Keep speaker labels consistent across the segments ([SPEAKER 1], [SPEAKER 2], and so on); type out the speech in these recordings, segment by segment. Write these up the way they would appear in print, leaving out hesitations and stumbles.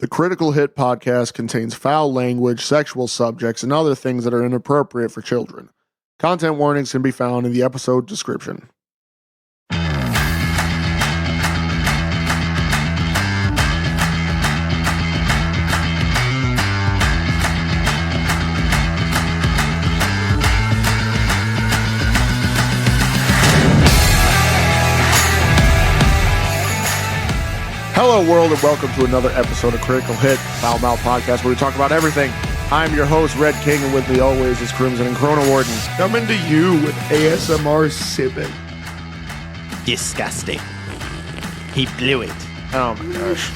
[SPEAKER 1] The Critical Hit podcast contains foul language, sexual subjects, and other things that are inappropriate for children. Content warnings can be found in the episode description. Hello, world, and welcome to another episode of Critical Hit, Foul Mouth Podcast, where we talk about everything. I'm your host, Red King, and with me always is Crimson and Chrono Warden.
[SPEAKER 2] Coming to you with ASMR sipping.
[SPEAKER 3] Disgusting. He blew it.
[SPEAKER 1] Oh my gosh.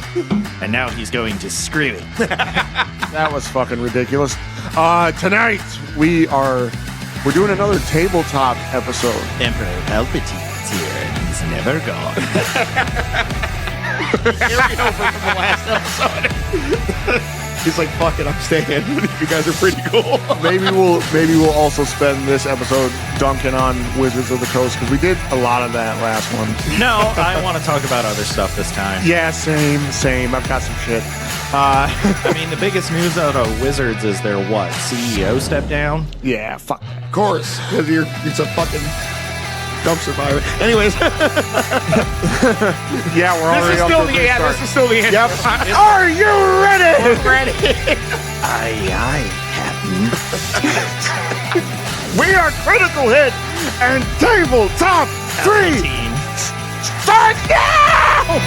[SPEAKER 3] And now he's going to screw it.
[SPEAKER 1] That was fucking ridiculous. Tonight, we're doing another tabletop episode.
[SPEAKER 3] Emperor Palpatine's here, and he's never gone.
[SPEAKER 2] Carried over from the last episode. He's like, fuck it, I'm staying. You guys are pretty cool.
[SPEAKER 1] Maybe we'll also spend this episode dunking on Wizards of the Coast, because we did a lot of that last one.
[SPEAKER 3] No, I want to talk about other stuff this time.
[SPEAKER 1] Yeah, same. I've got some shit.
[SPEAKER 3] I mean, the biggest news out of Wizards is their what? CEO stepped down?
[SPEAKER 1] Yeah, fuck.
[SPEAKER 2] Of course, because it's a fucking dumpster fire. Anyways.
[SPEAKER 1] Yeah, we're already up to
[SPEAKER 2] this is still the end.
[SPEAKER 1] Yep. Are you ready?
[SPEAKER 2] We're ready.
[SPEAKER 3] Aye, Captain.
[SPEAKER 1] We are Critical Hit and Tabletop 3. Start now!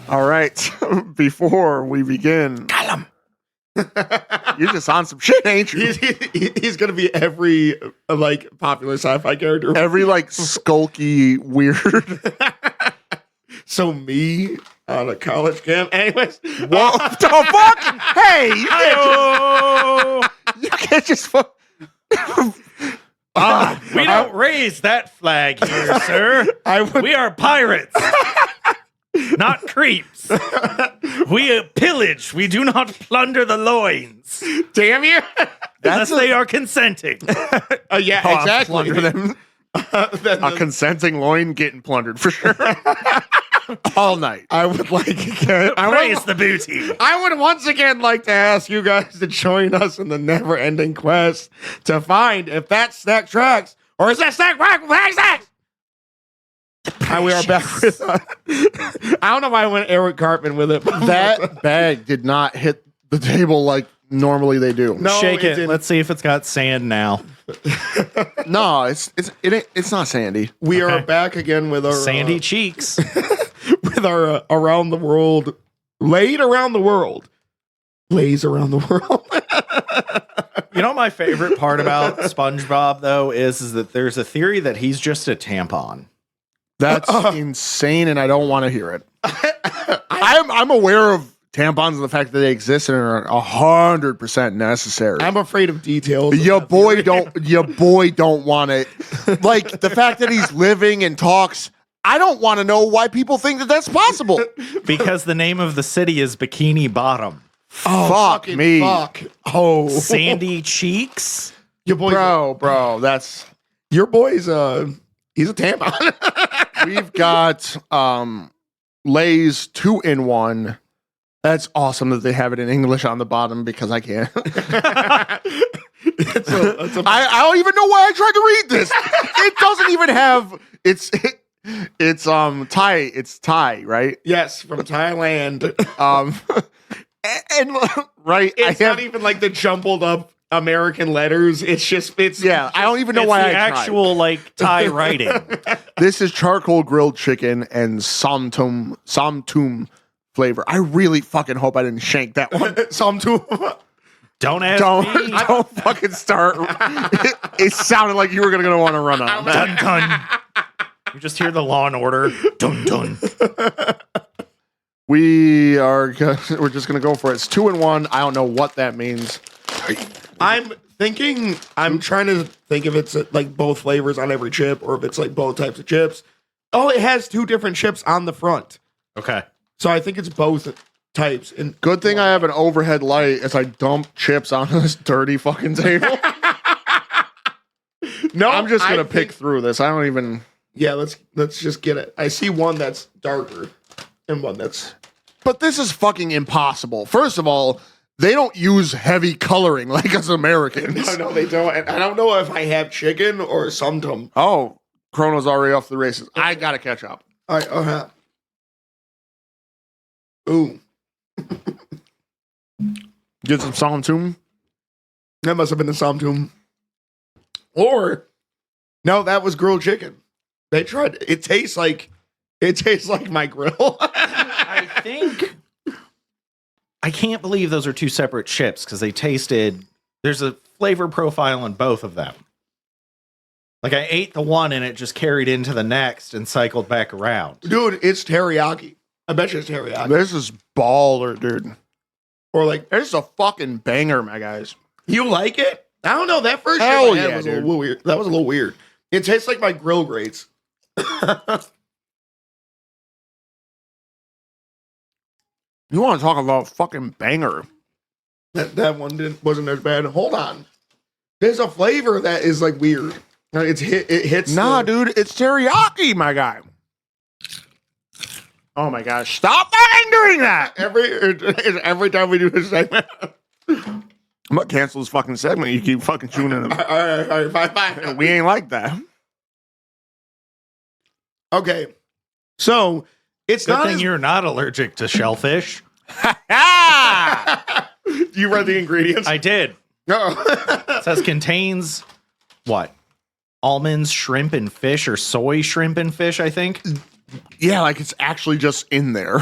[SPEAKER 1] All right, before we begin,
[SPEAKER 3] Callum.
[SPEAKER 1] you're just on some shit, ain't you?
[SPEAKER 2] He's going to be every, popular sci-fi character.
[SPEAKER 1] Every, skulky, weird.
[SPEAKER 2] So me on a college camp. Anyways.
[SPEAKER 1] What the fuck? Hey! You can't just fuck.
[SPEAKER 3] We don't raise that flag here, sir. We are pirates. Not creeps. We pillage. We do not plunder the loins.
[SPEAKER 2] Damn you.
[SPEAKER 3] Unless they are consenting.
[SPEAKER 2] Yeah, exactly.
[SPEAKER 1] Plunder them. A consenting loin getting plundered for sure. All night.
[SPEAKER 2] I would
[SPEAKER 3] Praise the booty.
[SPEAKER 2] I would once again like to ask you guys to join us in the never-ending quest to find if that snack tracks or is that snack rack with hashtags. And we are back with I don't know why I went Eric Cartman with it. But
[SPEAKER 1] That bag did not hit the table like normally they do.
[SPEAKER 2] No,
[SPEAKER 3] Shake it.
[SPEAKER 2] didn't.
[SPEAKER 3] Let's see if it's got sand now.
[SPEAKER 1] No, it's not sandy.
[SPEAKER 2] We are back again with our
[SPEAKER 3] Sandy cheeks.
[SPEAKER 2] with our around the world, laid around the world, lays around the world.
[SPEAKER 3] You know, my favorite part about SpongeBob though is that there's a theory that he's just a tampon.
[SPEAKER 1] That's insane, and I don't want to hear it. I'm aware of tampons and the fact that they exist and are 100% necessary.
[SPEAKER 2] I'm afraid of details.
[SPEAKER 1] Your boy don't want it. Like the fact that he's living and talks. I don't want to know why people think that that's possible.
[SPEAKER 3] Because the name of the city is Bikini Bottom.
[SPEAKER 1] Fuck me.
[SPEAKER 2] Fuck. Oh,
[SPEAKER 3] Sandy cheeks.
[SPEAKER 2] your boy,
[SPEAKER 1] Bro, that's
[SPEAKER 2] your boy's he's a tampon.
[SPEAKER 1] we've got Lay's 2-in-1. That's awesome that they have it in English on the bottom because I can't. I don't even know why I tried to read this. It doesn't even have it's Thai. It's Thai, right?
[SPEAKER 2] Yes, from Thailand.
[SPEAKER 1] And right,
[SPEAKER 2] It's not even like the jumbled up American letters. It's
[SPEAKER 1] yeah. I don't even know
[SPEAKER 3] It's
[SPEAKER 1] why
[SPEAKER 3] the
[SPEAKER 1] I tried.
[SPEAKER 3] actual like Thai writing.
[SPEAKER 1] This is charcoal grilled chicken and samtum flavor. I really fucking hope I didn't shank that one.
[SPEAKER 3] Don't ask me.
[SPEAKER 1] Don't fucking start. It sounded like you were gonna want to run on.
[SPEAKER 3] Dun dun. You just hear the Law and Order. Dun dun.
[SPEAKER 1] We're just gonna go for it. It's 2-in-1. I don't know what that means.
[SPEAKER 2] I'm trying to think if it's like both flavors on every chip or if it's like both types of chips. Oh, it has 2 different chips on the front.
[SPEAKER 3] Okay.
[SPEAKER 2] So I think it's both types. And
[SPEAKER 1] Good thing I have an overhead light as I dump chips onto this dirty fucking table.
[SPEAKER 2] No,
[SPEAKER 1] I'm just gonna
[SPEAKER 2] I
[SPEAKER 1] pick
[SPEAKER 2] think-
[SPEAKER 1] through this. I don't even.
[SPEAKER 2] Yeah, let's just get it. I see one that's darker and one that's.
[SPEAKER 1] But this is fucking impossible. First of all, they don't use heavy coloring like us Americans.
[SPEAKER 2] No, they don't. And I don't know if I have chicken or something.
[SPEAKER 1] Oh, Chrono's already off the races. I gotta catch up.
[SPEAKER 2] All right. Ooh,
[SPEAKER 1] Get some Psalm Tomb.
[SPEAKER 2] that must have been the Samtum. Or no, that was grilled chicken. They tried. It tastes like my grill.
[SPEAKER 3] I think I can't believe those are two separate chips because they tasted. There's a flavor profile on both of them. Like I ate the one and it just carried into the next and cycled back around.
[SPEAKER 2] Dude, it's teriyaki. I bet you it's teriyaki.
[SPEAKER 1] This is baller, dude.
[SPEAKER 2] Or like,
[SPEAKER 1] This is a fucking banger, my guys.
[SPEAKER 2] you like it? I don't know. That first
[SPEAKER 1] Hell
[SPEAKER 2] chip I had
[SPEAKER 1] yeah,
[SPEAKER 2] was a
[SPEAKER 1] dude.
[SPEAKER 2] little weird. That was a little weird. It tastes like my grill grates.
[SPEAKER 1] You want to talk about fucking banger?
[SPEAKER 2] That one wasn't as bad. Hold on. There's a flavor that is like weird. It hits.
[SPEAKER 1] Nah, dude, it's teriyaki, my guy. Oh my gosh! Stop fucking doing that!
[SPEAKER 2] Every time we do this segment.
[SPEAKER 1] I'm gonna cancel this fucking segment. You keep fucking tuning in.
[SPEAKER 2] All right, fine.
[SPEAKER 1] We ain't like that.
[SPEAKER 2] Okay, so it's
[SPEAKER 3] Good
[SPEAKER 2] not.
[SPEAKER 3] thing you're not allergic to shellfish.
[SPEAKER 1] Ah!
[SPEAKER 2] You read the ingredients?
[SPEAKER 3] I did.
[SPEAKER 2] Oh.
[SPEAKER 3] It says contains what? Almonds, shrimp, and fish, or soy, shrimp, and fish, I think.
[SPEAKER 1] Yeah, like it's actually just in there.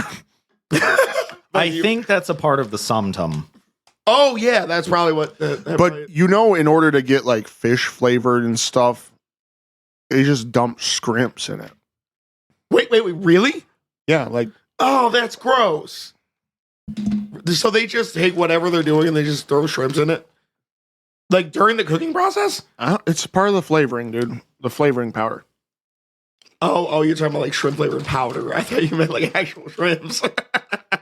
[SPEAKER 3] I think that's a part of the sumtum.
[SPEAKER 2] Oh yeah, that's probably what.
[SPEAKER 1] But you know, in order to get like fish flavored and stuff, they just dump scrimps in it.
[SPEAKER 2] wait, really?
[SPEAKER 1] Yeah, like
[SPEAKER 2] Oh, that's gross. So they just take whatever they're doing and they just throw shrimps in it, like during the cooking process.
[SPEAKER 1] it's part of the flavoring, dude. The flavoring powder.
[SPEAKER 2] Oh, you're talking about like shrimp flavored powder. I thought you meant like actual shrimps.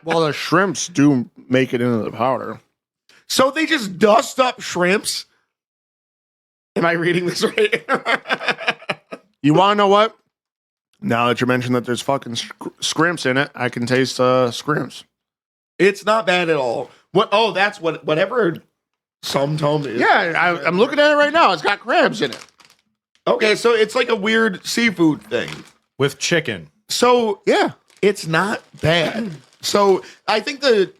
[SPEAKER 1] Well, the shrimps do make it into the powder.
[SPEAKER 2] So they just dust up shrimps. Am I reading this right?
[SPEAKER 1] You want to know what? Now that you mentioned that there's fucking scrimps in it, I can taste scrimps.
[SPEAKER 2] It's not bad at all. What? Oh, that's whatever some tome is.
[SPEAKER 1] Yeah, I'm looking at it right now. It's got crabs in it.
[SPEAKER 2] Okay, so it's like a weird seafood thing.
[SPEAKER 3] With chicken.
[SPEAKER 2] So
[SPEAKER 1] Yeah.
[SPEAKER 2] it's not bad. So I think the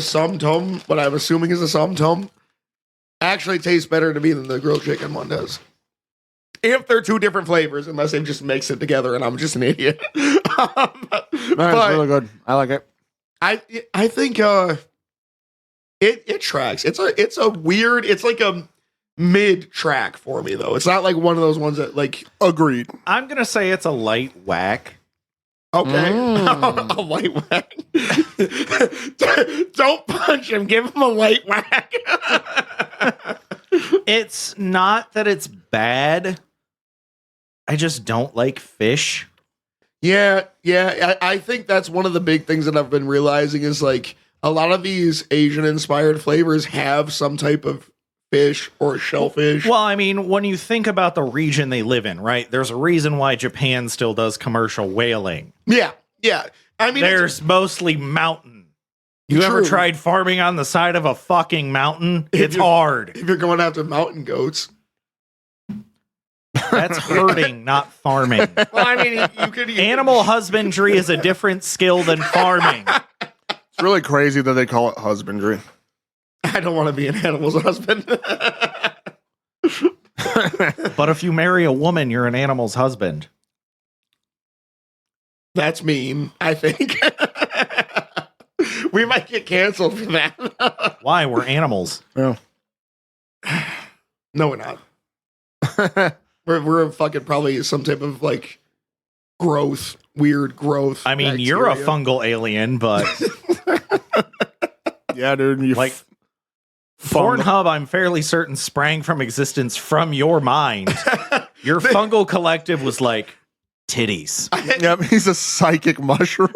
[SPEAKER 2] sum tom, what I'm assuming is a sum tom, actually tastes better to me than the grilled chicken one does. If they're two different flavors, unless they just mix it together and I'm just an idiot.
[SPEAKER 1] That's
[SPEAKER 2] But
[SPEAKER 1] really good. I like it.
[SPEAKER 2] I think it tracks. It's a weird. It's like a mid track for me though. It's not like one of those ones that like.
[SPEAKER 1] Agreed.
[SPEAKER 3] I'm going to say it's a light whack.
[SPEAKER 2] Okay, a light whack. Don't punch him. Give him a light whack.
[SPEAKER 3] It's not that it's bad. I just don't like fish.
[SPEAKER 2] Yeah. I think that's one of the big things that I've been realizing is like a lot of these Asian inspired flavors have some type of fish or shellfish.
[SPEAKER 3] Well, I mean, when you think about the region they live in, right? There's a reason why Japan still does commercial whaling.
[SPEAKER 2] Yeah. I mean,
[SPEAKER 3] There's mostly mountain. You ever
[SPEAKER 2] True.
[SPEAKER 3] tried farming on the side of a fucking mountain? It's hard.
[SPEAKER 2] if you're going after mountain goats.
[SPEAKER 3] That's herding, not farming.
[SPEAKER 2] Well, I mean, you could
[SPEAKER 3] Animal husbandry is a different skill than farming.
[SPEAKER 1] It's really crazy that they call it husbandry.
[SPEAKER 2] I don't want to be an animal's husband.
[SPEAKER 3] But if you marry a woman, you're an animal's husband.
[SPEAKER 2] That's mean, I think. We might get canceled for that.
[SPEAKER 3] Why? We're animals.
[SPEAKER 1] Yeah.
[SPEAKER 2] No, we're not. We're fucking probably some type of like growth, weird growth.
[SPEAKER 3] I mean, you're a
[SPEAKER 2] bacteria.
[SPEAKER 3] fungal alien, but
[SPEAKER 1] Yeah, dude. You
[SPEAKER 3] like Pornhub, I'm fairly certain sprang from existence from your mind. Your fungal collective was like titties.
[SPEAKER 1] Yep, he's a psychic mushroom.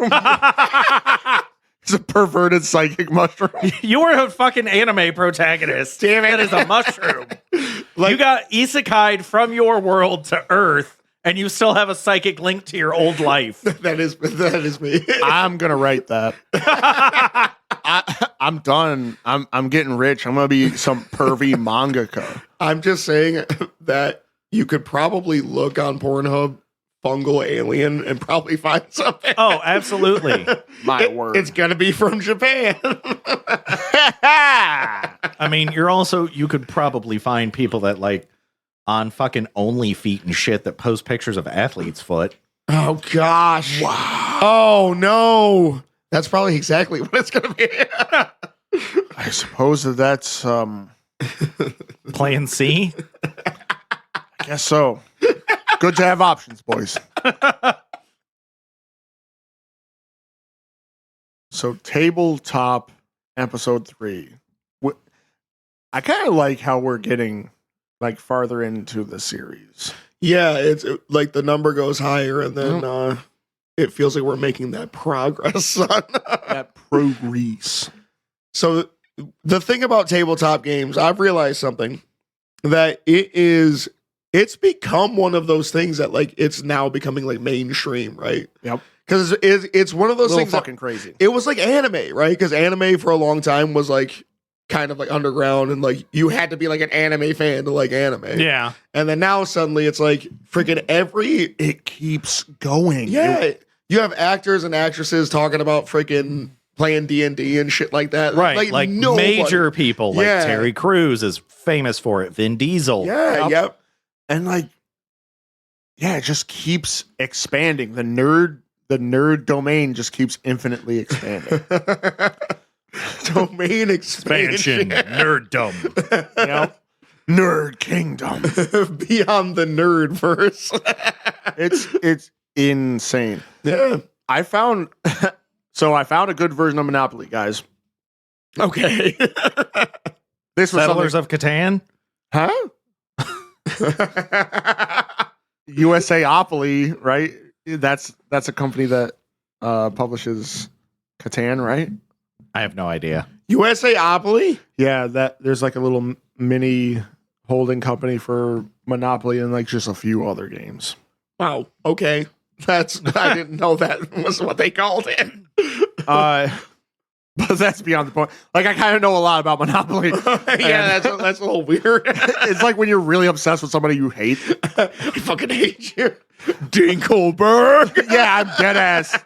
[SPEAKER 1] He's a perverted psychic mushroom.
[SPEAKER 3] You were a fucking anime protagonist.
[SPEAKER 2] Damn it.
[SPEAKER 3] That is a mushroom. You got isekai'd from your world to Earth, and you still have a psychic link to your old life.
[SPEAKER 2] That is me.
[SPEAKER 1] I'm gonna write that. I'm done. I'm getting rich. I'm gonna be some pervy mangaka.
[SPEAKER 2] I'm just saying that you could probably look on Pornhub fungal alien and probably find something.
[SPEAKER 3] Oh, absolutely.
[SPEAKER 1] My word.
[SPEAKER 2] It's gonna be from Japan.
[SPEAKER 3] I mean, you could probably find people that like on fucking OnlyFeet and shit that post pictures of athlete's foot.
[SPEAKER 2] Oh gosh. Wow. Oh no. That's probably exactly what it's gonna be.
[SPEAKER 1] I suppose that's
[SPEAKER 3] Plan C?
[SPEAKER 1] I guess so. Good to have options, boys. So, Tabletop episode 3. I kind of like how we're getting like farther into the series.
[SPEAKER 2] Yeah, it's like the number goes higher, and then it feels like we're making that progress.
[SPEAKER 1] That progress.
[SPEAKER 2] So the thing about tabletop games, I've realized something, that it's become one of those things that like it's now becoming like mainstream, right?
[SPEAKER 1] Yep.
[SPEAKER 2] Because it's one of those things
[SPEAKER 1] fucking crazy.
[SPEAKER 2] It was like anime, right? Because anime for a long time was like kind of like underground, and like you had to be like an anime fan to like anime.
[SPEAKER 3] Yeah.
[SPEAKER 2] And then now suddenly it's like freaking
[SPEAKER 1] It keeps going.
[SPEAKER 2] yeah. You have actors and actresses talking about freaking playing D&D and shit like that.
[SPEAKER 3] Right. Like major people like
[SPEAKER 2] Yeah.
[SPEAKER 3] Terry Crews is famous for it. Vin Diesel.
[SPEAKER 2] Yeah, yep.
[SPEAKER 1] And like, yeah, it just keeps expanding. The nerd domain just keeps infinitely expanding.
[SPEAKER 2] Domain expansion.
[SPEAKER 3] Nerddom.
[SPEAKER 1] You know? Nerd kingdom.
[SPEAKER 2] Beyond the nerd verse.
[SPEAKER 1] It's insane.
[SPEAKER 2] Yeah.
[SPEAKER 1] I found a good version of Monopoly, guys.
[SPEAKER 2] Okay.
[SPEAKER 1] This was
[SPEAKER 3] Settlers of Catan?
[SPEAKER 1] huh? USAopoly, right? That's a company that publishes Catan, right?
[SPEAKER 3] I have no idea.
[SPEAKER 2] USAopoly?
[SPEAKER 1] Yeah, there's like a little mini holding company for Monopoly and like just a few other games.
[SPEAKER 2] Wow. Okay. I didn't know that was what they called it.
[SPEAKER 1] But that's beyond the point. Like, I kind of know a lot about Monopoly.
[SPEAKER 2] Yeah, that's a little weird.
[SPEAKER 1] It's like when you're really obsessed with somebody you hate.
[SPEAKER 2] I fucking hate you. Dinkelberg.
[SPEAKER 1] Yeah, I'm dead ass.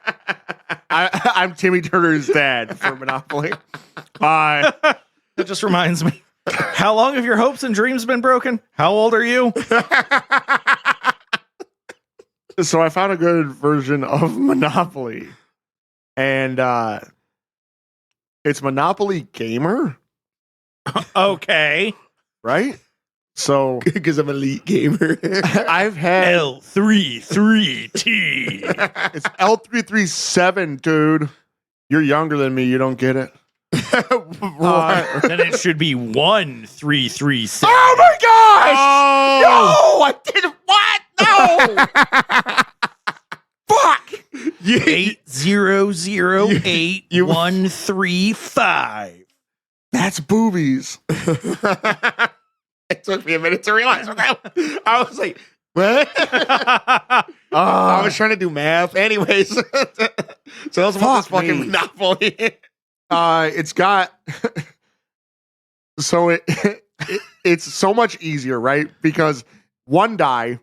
[SPEAKER 1] I'm Timmy Turner's dad for Monopoly.
[SPEAKER 3] That just reminds me. How long have your hopes and dreams been broken? How old are you?
[SPEAKER 1] So I found a good version of Monopoly. And it's Monopoly Gamer,
[SPEAKER 3] Okay.
[SPEAKER 1] right? So
[SPEAKER 2] Because I'm an elite gamer.
[SPEAKER 1] I've had
[SPEAKER 3] L33T.
[SPEAKER 1] it's L337, dude. You're younger than me. You don't get it.
[SPEAKER 3] Then it should be 1337.
[SPEAKER 1] Oh my gosh!
[SPEAKER 2] Oh!
[SPEAKER 1] No, I didn't. What? No. Fuck.
[SPEAKER 3] 8008135.
[SPEAKER 1] That's boobies.
[SPEAKER 2] It took me a minute to realize what that was. I was like, what? I was trying to do math. Anyways. So that's what this fucking
[SPEAKER 1] me.
[SPEAKER 2] Monopoly.
[SPEAKER 1] It's got so it's so much easier, right? Because one die,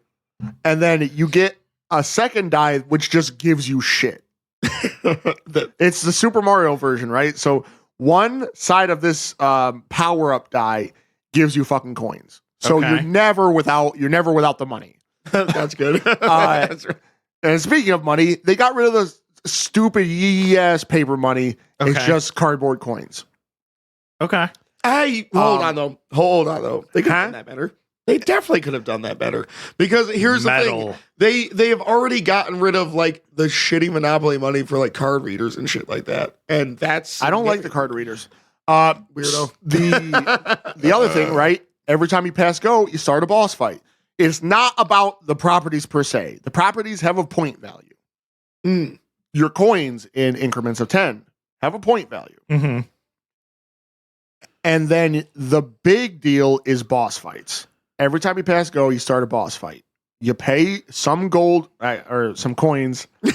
[SPEAKER 1] and then you get a second die, which just gives you shit. It's the Super Mario version, right? So one side of this power up die gives you fucking coins. So
[SPEAKER 3] Okay.
[SPEAKER 1] you're never without the money.
[SPEAKER 2] That's good.
[SPEAKER 1] And speaking of money, they got rid of the stupid ass paper money. It's
[SPEAKER 3] Okay.
[SPEAKER 1] just cardboard coins.
[SPEAKER 3] Okay.
[SPEAKER 2] Hold on though. They could have done that better. They definitely could have done that better. Because here's the
[SPEAKER 3] Metal.
[SPEAKER 2] thing. They have already gotten rid of like the shitty Monopoly money for like card readers and shit like that. And that's
[SPEAKER 1] I don't like the card readers.
[SPEAKER 2] Weirdo.
[SPEAKER 1] The other thing, right? Every time you pass go, you start a boss fight. It's not about the properties per se. The properties have a point value.
[SPEAKER 2] Mm.
[SPEAKER 1] Your coins in increments of 10 have a point value.
[SPEAKER 3] Mm-hmm.
[SPEAKER 1] And then the big deal is boss fights. every time you pass go, you start a boss fight. You pay some gold or some coins. You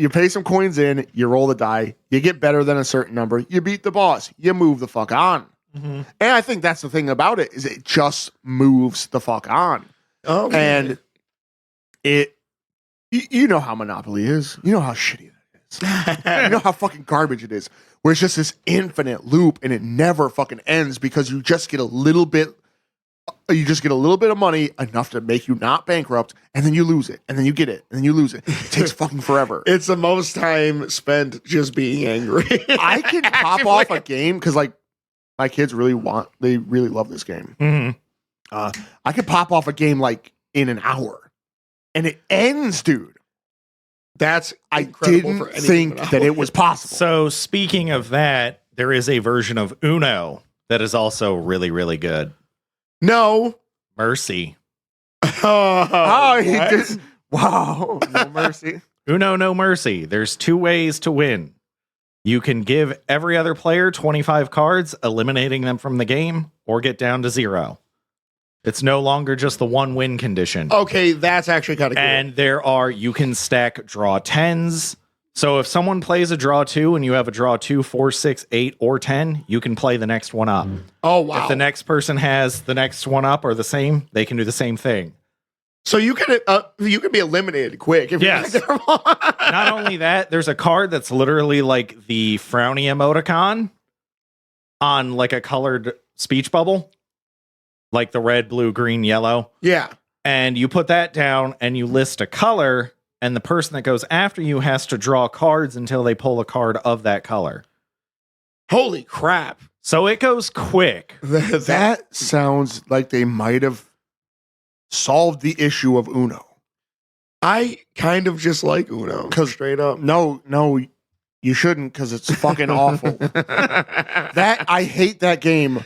[SPEAKER 1] pay some coins in, you roll the die, you get better than a certain number, you beat the boss, you move the fuck on. And I think that's the thing about it, is it just moves the fuck on.
[SPEAKER 2] Oh,
[SPEAKER 1] and you know how Monopoly is. You know how shitty that is. You know how fucking garbage it is. Where it's just this infinite loop and it never fucking ends because you just get a little bit of money, enough to make you not bankrupt, and then you lose it, and then you get it, and then you lose it. It takes fucking forever.
[SPEAKER 2] It's the most time spent just being angry.
[SPEAKER 1] I can pop off a game because like my kids really love this game. I could pop off a game like in an hour, and it ends, dude. I didn't think that it was possible.
[SPEAKER 3] So speaking of that, there is a version of Uno that is also really, really good.
[SPEAKER 2] No.
[SPEAKER 3] Mercy.
[SPEAKER 1] Oh, he did. Wow. No mercy.
[SPEAKER 3] Uno, no mercy. There's 2 ways to win. You can give every other player 25 cards, eliminating them from the game, or get down to 0. It's no longer just the 1 win condition.
[SPEAKER 2] Okay, that's actually kind of cool.
[SPEAKER 3] And you can stack draw 10s. So if someone plays a draw 2 and you have a draw 2, 4, 6, 8, or 10, you can play the next one up.
[SPEAKER 2] Oh, wow.
[SPEAKER 3] If the next person has the next one up or the same, they can do the same thing.
[SPEAKER 2] So you can be eliminated quick. If
[SPEAKER 3] Yes.
[SPEAKER 2] you're not
[SPEAKER 3] Not only that, there's a card that's literally like the frowny emoticon on like a colored speech bubble, like the red, blue, green, yellow.
[SPEAKER 2] Yeah.
[SPEAKER 3] And you put that down and you list a color, and the person that goes after you has to draw cards until they pull a card of that color.
[SPEAKER 2] Holy crap.
[SPEAKER 3] So it goes quick.
[SPEAKER 1] That sounds like they might have solved the issue of Uno.
[SPEAKER 2] I kind of just like Uno. Straight up.
[SPEAKER 1] No, you shouldn't, because it's fucking awful. I hate that game.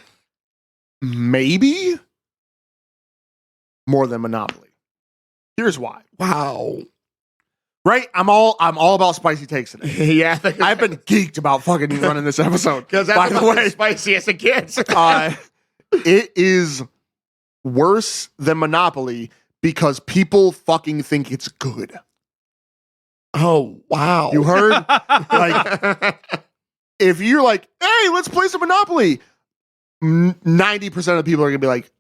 [SPEAKER 1] Maybe more than Monopoly. Here's why.
[SPEAKER 2] Wow.
[SPEAKER 1] Right? I'm all about spicy takes today.
[SPEAKER 2] Yeah.
[SPEAKER 1] I've been geeked about fucking running this episode.
[SPEAKER 2] Because
[SPEAKER 1] by the way,
[SPEAKER 2] spicy as it gets.
[SPEAKER 1] It is worse than Monopoly because people fucking think it's good.
[SPEAKER 2] Oh, wow.
[SPEAKER 1] You heard? Like, if you're like, hey, let's play some Monopoly, 90% of the people are gonna be like,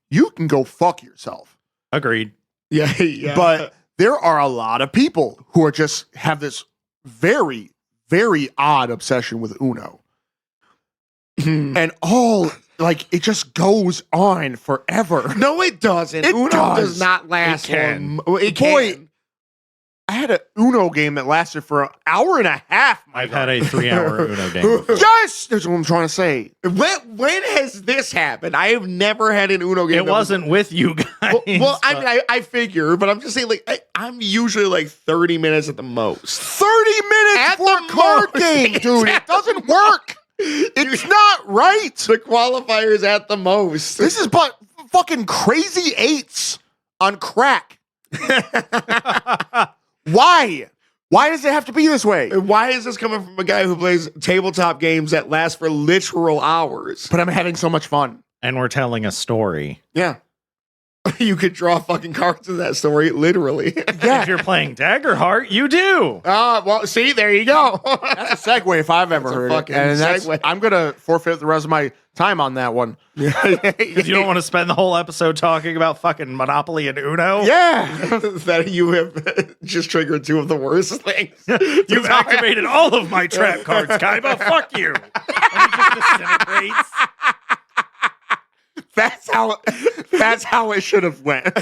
[SPEAKER 1] you can go fuck yourself.
[SPEAKER 3] Agreed.
[SPEAKER 2] Yeah.
[SPEAKER 1] But there are a lot of people who are just have this very, very odd obsession with Uno. And it just goes on forever.
[SPEAKER 2] No, it doesn't.
[SPEAKER 1] It
[SPEAKER 2] Uno
[SPEAKER 1] does.
[SPEAKER 2] does not last.
[SPEAKER 3] It can.
[SPEAKER 2] It
[SPEAKER 1] Boy,
[SPEAKER 2] can.
[SPEAKER 1] I had an Uno game that lasted for an hour and a half.
[SPEAKER 3] I've had a 3-hour Uno game.
[SPEAKER 1] Yes, that's what I'm trying to say.
[SPEAKER 2] When has this happened? I have never had an Uno game.
[SPEAKER 3] It wasn't with you guys.
[SPEAKER 2] Well, I mean, I figure, but I'm just saying, like, I'm usually like 30 minutes at the most.
[SPEAKER 1] 30 minutes
[SPEAKER 2] At
[SPEAKER 1] for
[SPEAKER 2] the
[SPEAKER 1] a card
[SPEAKER 2] most.
[SPEAKER 1] game, dude. It doesn't work. It's not right.
[SPEAKER 2] The qualifiers at the most.
[SPEAKER 1] This is but fucking crazy eights on crack. Why? Why does it have to be this way?
[SPEAKER 2] Why is this coming from a guy who plays tabletop games that last for literal hours?
[SPEAKER 1] But I'm having so much fun.
[SPEAKER 3] And we're telling a story.
[SPEAKER 1] Yeah.
[SPEAKER 2] You could draw fucking cards in that story, literally.
[SPEAKER 3] If you're playing Daggerheart, you do.
[SPEAKER 2] Well, see, there you go.
[SPEAKER 1] That's a segue if I've ever
[SPEAKER 2] That's a
[SPEAKER 1] heard
[SPEAKER 2] fucking
[SPEAKER 1] it. And
[SPEAKER 2] segue.
[SPEAKER 1] I'm going to forfeit the rest of my time on that one.
[SPEAKER 3] Because you don't want to spend the whole episode talking about fucking Monopoly and Uno.
[SPEAKER 1] Yeah.
[SPEAKER 2] That you have just triggered 2 of the worst things.
[SPEAKER 3] You've activated all of my trap cards, Kaiba. Fuck you. And he just disintegrates.
[SPEAKER 1] That's how it should have went.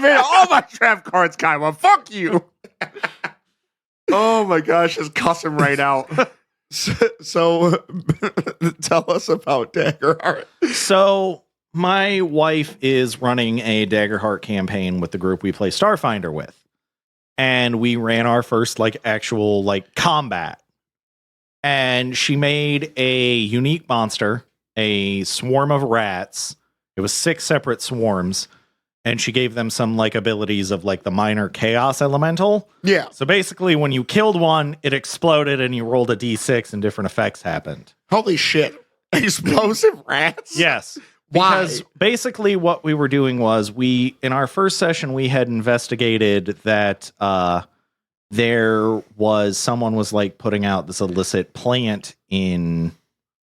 [SPEAKER 1] Man, all my trap cards, Kaiwa. Fuck you. Oh my gosh, just cuss him right out.
[SPEAKER 2] So tell us about Daggerheart.
[SPEAKER 3] So my wife is running a Daggerheart campaign with the group we play Starfinder with. And we ran our first actual combat. And she made a unique monster, a swarm of rats. It was 6 separate swarms, and she gave them some abilities of the minor chaos elemental.
[SPEAKER 2] Yeah.
[SPEAKER 3] So basically, when you killed one, it exploded, and you rolled a d6, and different effects happened.
[SPEAKER 2] Holy shit. Explosive rats?
[SPEAKER 3] Yes. Because basically what we were doing was in our first session, we had investigated that someone was like putting out this illicit plant in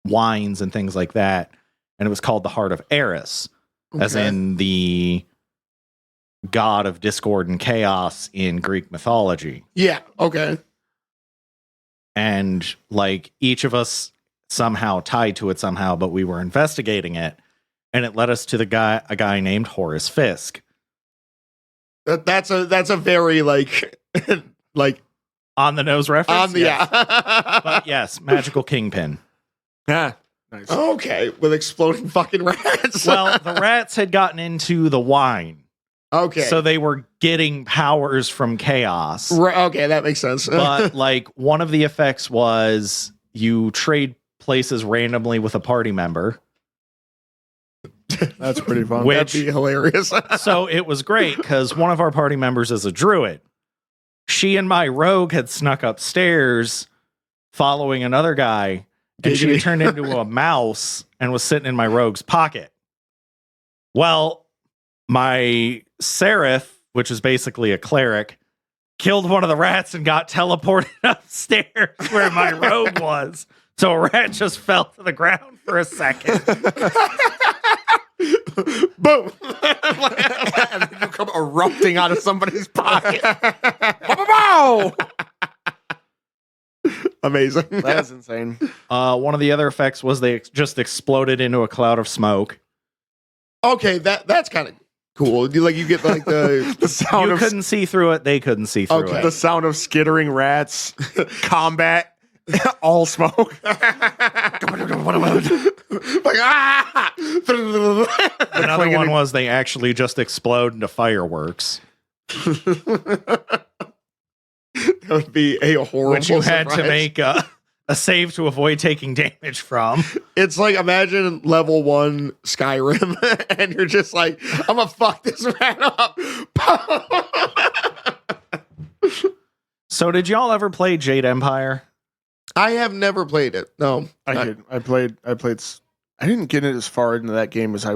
[SPEAKER 3] wines and things like that. And it was called the Heart of Eris, as in the god of discord and chaos in Greek mythology.
[SPEAKER 2] Yeah. Okay.
[SPEAKER 3] And like each of us somehow tied to it somehow, but we were investigating it. And it led us to a guy named Horace Fisk.
[SPEAKER 2] That's a very like
[SPEAKER 3] on the nose reference.
[SPEAKER 2] Yeah.
[SPEAKER 3] But yes, magical kingpin.
[SPEAKER 1] Yeah. Nice.
[SPEAKER 2] Okay, with exploding fucking rats.
[SPEAKER 3] Well, the rats had gotten into the wine.
[SPEAKER 2] Okay.
[SPEAKER 3] So they were getting powers from chaos.
[SPEAKER 2] Okay, that makes sense.
[SPEAKER 3] But like one of the effects was you trade places randomly with a party member.
[SPEAKER 1] That's pretty fun.
[SPEAKER 2] That'd be hilarious.
[SPEAKER 3] So it was great because one of our party members is a druid. She and my rogue had snuck upstairs following another guy, and she had turned into a mouse and was sitting in my rogue's pocket. Well, my seraph, which is basically a cleric, killed one of the rats and got teleported upstairs where my rogue was. So a rat just fell to the ground for a second.
[SPEAKER 2] Boom.
[SPEAKER 1] And then you come erupting out of somebody's pocket.
[SPEAKER 2] Amazing.
[SPEAKER 1] That is insane.
[SPEAKER 3] One of the other effects was they just exploded into a cloud of smoke.
[SPEAKER 2] Okay, that's kind of cool. You get like
[SPEAKER 1] The sound
[SPEAKER 3] You
[SPEAKER 1] of
[SPEAKER 3] couldn't see through it. They couldn't see through
[SPEAKER 2] Okay.
[SPEAKER 3] it.
[SPEAKER 1] the sound of skittering rats, combat, all smoke.
[SPEAKER 2] like ah.
[SPEAKER 3] Another one was they actually just explode into fireworks,
[SPEAKER 2] That would be a horrible
[SPEAKER 3] which you had to
[SPEAKER 2] surprise.
[SPEAKER 3] make a save to avoid taking damage from.
[SPEAKER 2] It's like imagine level 1 Skyrim, and you're just like, I'm gonna fuck this rat up.
[SPEAKER 3] So did y'all ever play Jade Empire?
[SPEAKER 2] I have never played it. No,
[SPEAKER 1] I did. I didn't get it as far into that game as I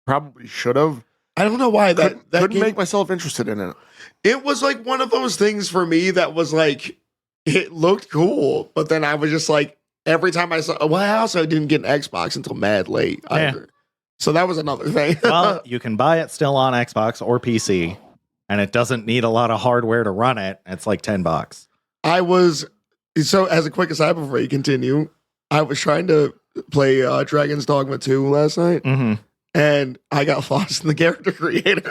[SPEAKER 1] probably should have.
[SPEAKER 2] I don't know why that
[SPEAKER 1] Couldn't
[SPEAKER 2] game,
[SPEAKER 1] make myself interested in it.
[SPEAKER 2] it was like one of those things for me that was like, it looked cool, but then I was just like, every time I saw, well, I also didn't get an Xbox until mad late either. So that was another thing.
[SPEAKER 3] Well, you can buy it still on Xbox or PC, and it doesn't need a lot of hardware to run it. It's like $10.
[SPEAKER 2] So as a quick aside before you continue, I was trying to play Dragon's Dogma 2 last night,
[SPEAKER 3] Mm-hmm.
[SPEAKER 2] and I got lost in the character creator.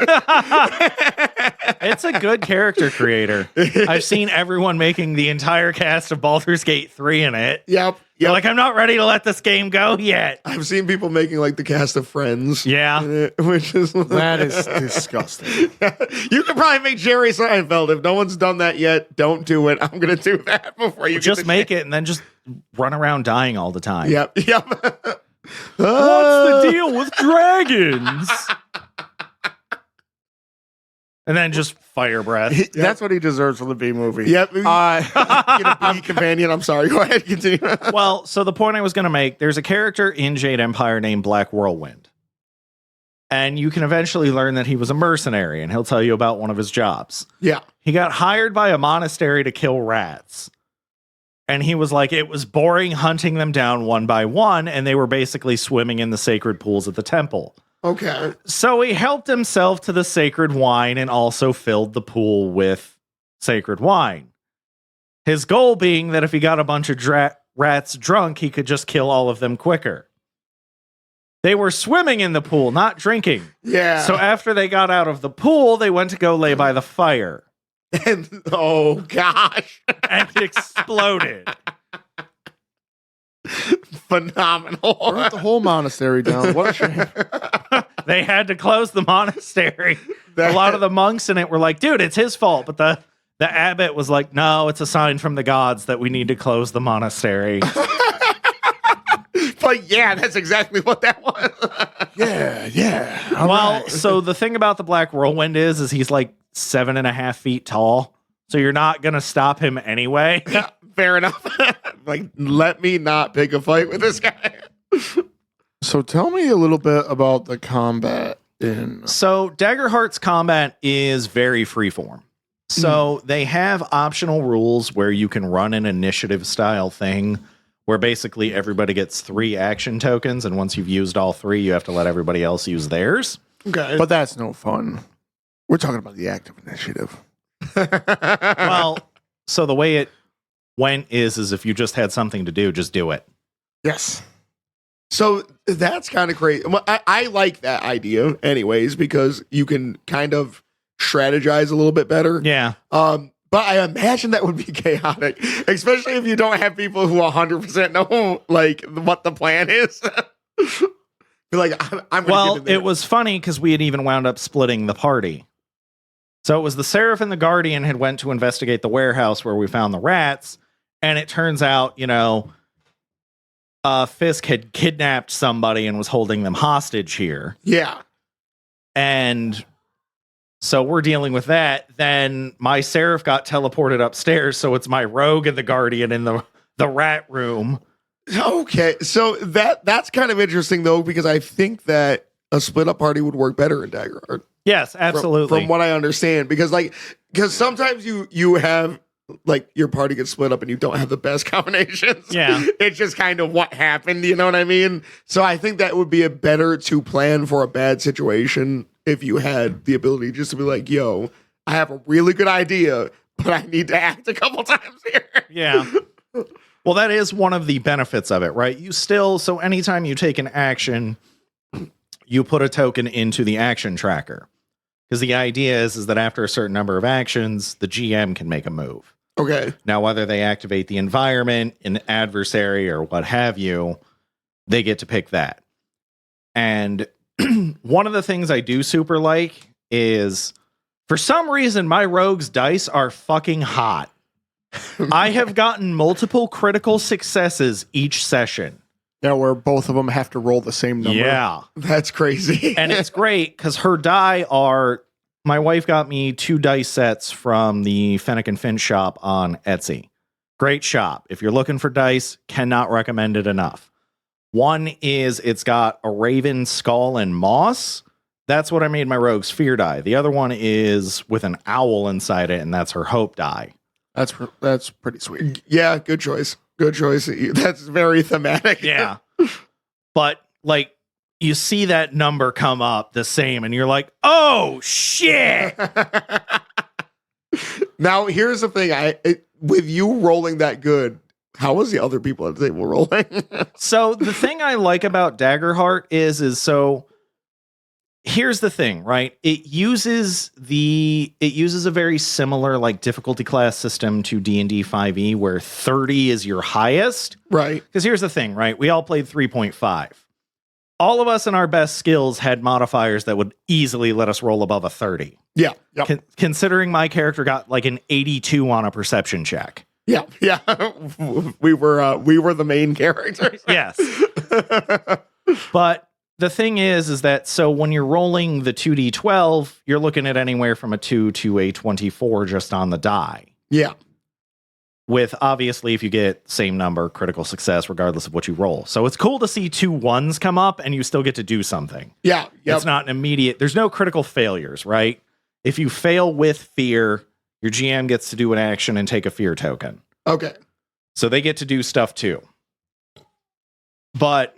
[SPEAKER 3] It's a good character creator. I've seen everyone making the entire cast of Baldur's Gate 3 in it.
[SPEAKER 2] Yep.
[SPEAKER 3] You're like, I'm not ready to let this game go yet.
[SPEAKER 2] I've seen people making like the cast of Friends.
[SPEAKER 3] Yeah.
[SPEAKER 2] in it, which is
[SPEAKER 1] That is disgusting.
[SPEAKER 2] You could probably make Jerry Seinfeld. If no one's done that yet, don't do it. I'm gonna do that before you
[SPEAKER 3] Just make it and then just run around dying all the time.
[SPEAKER 2] Yep.
[SPEAKER 3] What's the deal with dragons? And then just fire breath.
[SPEAKER 1] That's what he deserves for the B movie.
[SPEAKER 2] Yep.
[SPEAKER 1] Get
[SPEAKER 2] a bee companion. I'm sorry. Go ahead. Continue.
[SPEAKER 3] Well, so the point I was going to make, there's a character in Jade Empire named Black Whirlwind. And you can eventually learn that he was a mercenary, and he'll tell you about one of his jobs.
[SPEAKER 2] Yeah.
[SPEAKER 3] He got hired by a monastery to kill rats. And he was like, it was boring hunting them down one by one, and they were basically swimming in the sacred pools at the temple.
[SPEAKER 2] Okay.
[SPEAKER 3] So he helped himself to the sacred wine and also filled the pool with sacred wine. His goal being that if he got a bunch of rats drunk, he could just kill all of them quicker. They were swimming in the pool, not drinking.
[SPEAKER 2] Yeah.
[SPEAKER 3] So after they got out of the pool, they went to go lay by the fire.
[SPEAKER 2] And, oh gosh.
[SPEAKER 3] And it exploded.
[SPEAKER 2] Phenomenal.
[SPEAKER 1] Burnt the whole monastery down. What a shame.
[SPEAKER 3] They had to close the monastery. A lot of the monks in it were like, dude, it's his fault. But the abbot was like, no, it's a sign from the gods that we need to close the monastery.
[SPEAKER 2] But yeah, that's exactly what that was.
[SPEAKER 1] Yeah. All
[SPEAKER 3] Well,
[SPEAKER 1] right.
[SPEAKER 3] so the thing about the Black Whirlwind is he's like 7.5 feet tall. So you're not going to stop him anyway.
[SPEAKER 2] Yeah, fair enough. Like, let me not pick a fight with this guy.
[SPEAKER 1] So tell me a little bit about the combat in.
[SPEAKER 3] So Daggerheart's combat is very freeform. So they have optional rules where you can run an initiative style thing where basically everybody gets 3 action tokens, and once you've used all 3, you have to let everybody else use theirs.
[SPEAKER 1] Okay. But that's no fun. We're talking about the active initiative.
[SPEAKER 3] Well, so the way it went is if you just had something to do, just do it.
[SPEAKER 1] Yes.
[SPEAKER 2] So that's kind of crazy. Well, I like that idea anyways, because you can kind of strategize a little bit better.
[SPEAKER 3] Yeah.
[SPEAKER 2] But I imagine that would be chaotic, especially if you don't have people who 100% know like what the plan is. Like, I'm
[SPEAKER 3] well, it was funny because we had even wound up splitting the party. So it was the Seraph and the Guardian had went to investigate the warehouse where we found the rats, and it turns out, Fisk had kidnapped somebody and was holding them hostage here.
[SPEAKER 2] Yeah.
[SPEAKER 3] And so we're dealing with that. Then my Seraph got teleported upstairs, so it's my Rogue and the Guardian in the rat room.
[SPEAKER 2] Okay, so that's kind of interesting though, because I think that a split up party would work better in Daggerheart.
[SPEAKER 3] Yes, absolutely.
[SPEAKER 2] From what I understand, because sometimes you have like your party gets split up and you don't have the best combinations.
[SPEAKER 3] Yeah,
[SPEAKER 2] it's just kind of what happened. You know what I mean? So I think that would be a better to plan for a bad situation if you had the ability just to be like, yo, I have a really good idea, but I need to act a couple times here.
[SPEAKER 3] Yeah. Well, that is one of the benefits of it, right? So anytime you take an action, you put a token into the action tracker. Because the idea is that after a certain number of actions, the GM can make a move.
[SPEAKER 2] Okay.
[SPEAKER 3] Now, whether they activate the environment, an adversary, or what have you, they get to pick that. And one of the things I do super like is, for some reason, my rogue's dice are fucking hot. I have gotten multiple critical successes each session.
[SPEAKER 1] Yeah, where both of them have to roll the same number.
[SPEAKER 3] Yeah.
[SPEAKER 2] That's crazy.
[SPEAKER 3] And it's great because her die are... My wife got me 2 dice sets from the Fennec and Finch shop on Etsy. Great shop. If you're looking for dice, cannot recommend it enough. One is it's got a raven skull and moss. That's what I made my rogue's fear die. The other one is with an owl inside it, and that's her hope die.
[SPEAKER 1] That's pretty sweet.
[SPEAKER 2] Yeah, good choice. Good choice. That's very thematic.
[SPEAKER 3] Yeah. But like, you see that number come up the same and you're like, oh shit.
[SPEAKER 2] Now here's the thing. With you rolling that good, how was the other people at the table rolling?
[SPEAKER 3] So the thing I like about Daggerheart is so here's the thing, right? It uses a very similar like difficulty class system to D&D 5e where 30 is your highest.
[SPEAKER 2] Right.
[SPEAKER 3] Because here's the thing, right? We all played 3.5. All of us in our best skills had modifiers that would easily let us roll above a 30.
[SPEAKER 2] Yeah. Yep.
[SPEAKER 3] Considering my character got like an 82 on a perception check.
[SPEAKER 2] Yeah. Yeah. we were the main characters.
[SPEAKER 3] Yes. But the thing is that so when you're rolling the 2d12, you're looking at anywhere from a 2 to a 24 just on the die.
[SPEAKER 2] Yeah.
[SPEAKER 3] With obviously, if you get same number, critical success, regardless of what you roll. So it's cool to see 2 1s come up and you still get to do something.
[SPEAKER 2] Yeah. Yep.
[SPEAKER 3] It's not an immediate, there's no critical failures, right? If you fail with fear, your GM gets to do an action and take a fear token.
[SPEAKER 2] Okay.
[SPEAKER 3] So they get to do stuff too. But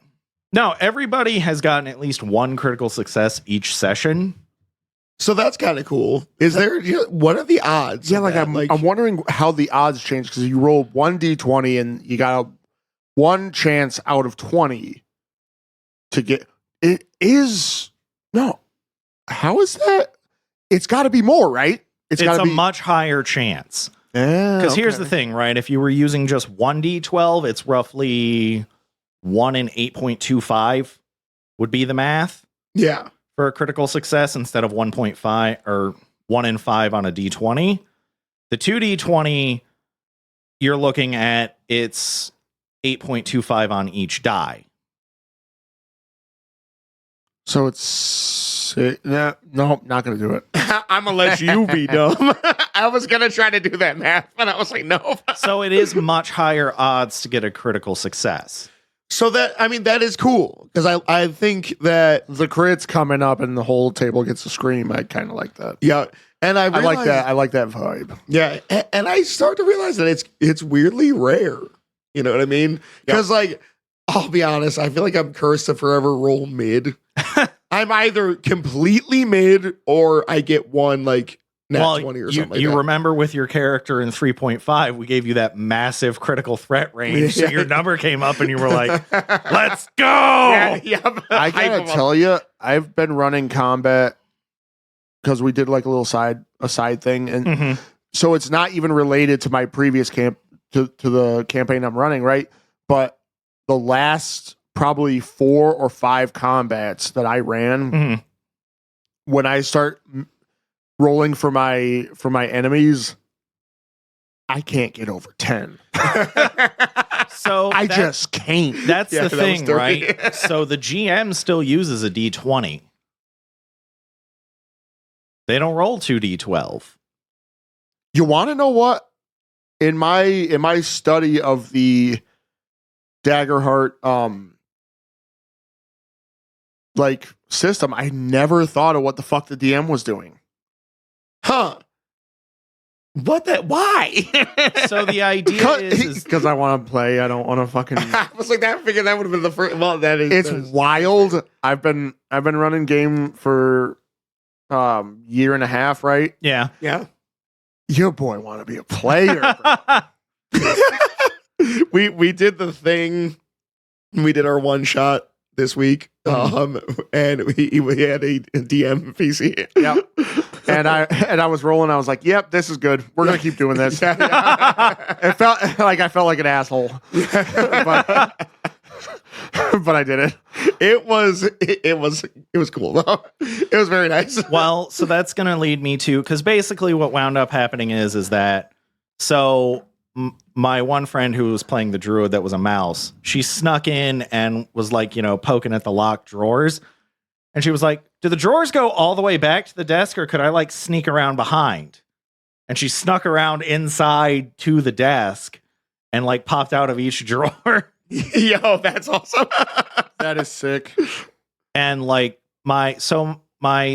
[SPEAKER 3] no, everybody has gotten at least 1 critical success each session.
[SPEAKER 2] So that's kind of cool. Is there, what are the odds?
[SPEAKER 1] Yeah, like I'm wondering how the odds change because you roll 1d20 and you got 1 chance out of 20 to get. It is no. How is that? It's got to be more, right?
[SPEAKER 3] It's a much higher chance.
[SPEAKER 1] Yeah.
[SPEAKER 3] Because here's the thing, right? If you were using just 1d12, it's roughly 1 in 8.25 would be the math.
[SPEAKER 2] Yeah.
[SPEAKER 3] For a critical success instead of 1.5 or 1 in 5 on a d20. The 2d20, you're looking at it's 8.25 on each die.
[SPEAKER 1] So it's no, not gonna do it.
[SPEAKER 2] I'm gonna let you be dumb. I was gonna try to do that math, but I was like, no.
[SPEAKER 3] So it is much higher odds to get a critical success.
[SPEAKER 2] So that is cool because I think that
[SPEAKER 1] The crit's coming up and the whole table gets a scream. I kind of like that.
[SPEAKER 2] yeah, and I
[SPEAKER 1] like that. I like that vibe.
[SPEAKER 2] Yeah, and I start to realize that it's weirdly rare. You know what I mean? Because like, I'll be honest, I feel like I'm cursed to forever roll mid. I'm either completely mid or I get one like nat 20 or something.
[SPEAKER 3] You remember with your character in 3.5, we gave you that massive critical threat range. So your number came up and you were like, let's go.
[SPEAKER 1] I gotta tell you, I've been running combat because we did like a side thing. And so it's not even related to my previous to the campaign I'm running, right? But the last probably 4 or 5 combats that I ran, when I start rolling for my enemies, I can't get over 10.
[SPEAKER 3] So
[SPEAKER 1] I just can't.
[SPEAKER 3] That's the thing, right? So the GM still uses a D20. They don't roll 2D12.
[SPEAKER 1] You want to know what? In my study of the Daggerheart like system, I never thought of what the fuck the DM was doing.
[SPEAKER 2] Huh. What that? Why?
[SPEAKER 3] So the idea is
[SPEAKER 1] because I want to play. I don't want to fucking.
[SPEAKER 2] I was like, that figured that would have been the first. Well,
[SPEAKER 1] It's wild. I've been running game for year and a half, right?
[SPEAKER 3] Yeah.
[SPEAKER 1] Your boy want to be a player.
[SPEAKER 2] we did the thing. We did our one shot this week. And we had a DM PC.
[SPEAKER 1] Yeah. And I was rolling. I was like, "Yep, this is good. We're gonna keep doing this." It felt like I felt like an asshole, but I did it.
[SPEAKER 2] It was cool though. It was very nice.
[SPEAKER 3] Well, so that's gonna lead me to, because basically what wound up happening is that so my one friend who was playing the druid that was a mouse, she snuck in and was like, poking at the locked drawers. And she was like, do the drawers go all the way back to the desk, or could I like sneak around behind? And she snuck around inside to the desk and like popped out of each drawer.
[SPEAKER 2] Yo, that's awesome.
[SPEAKER 1] That is sick.
[SPEAKER 3] And like my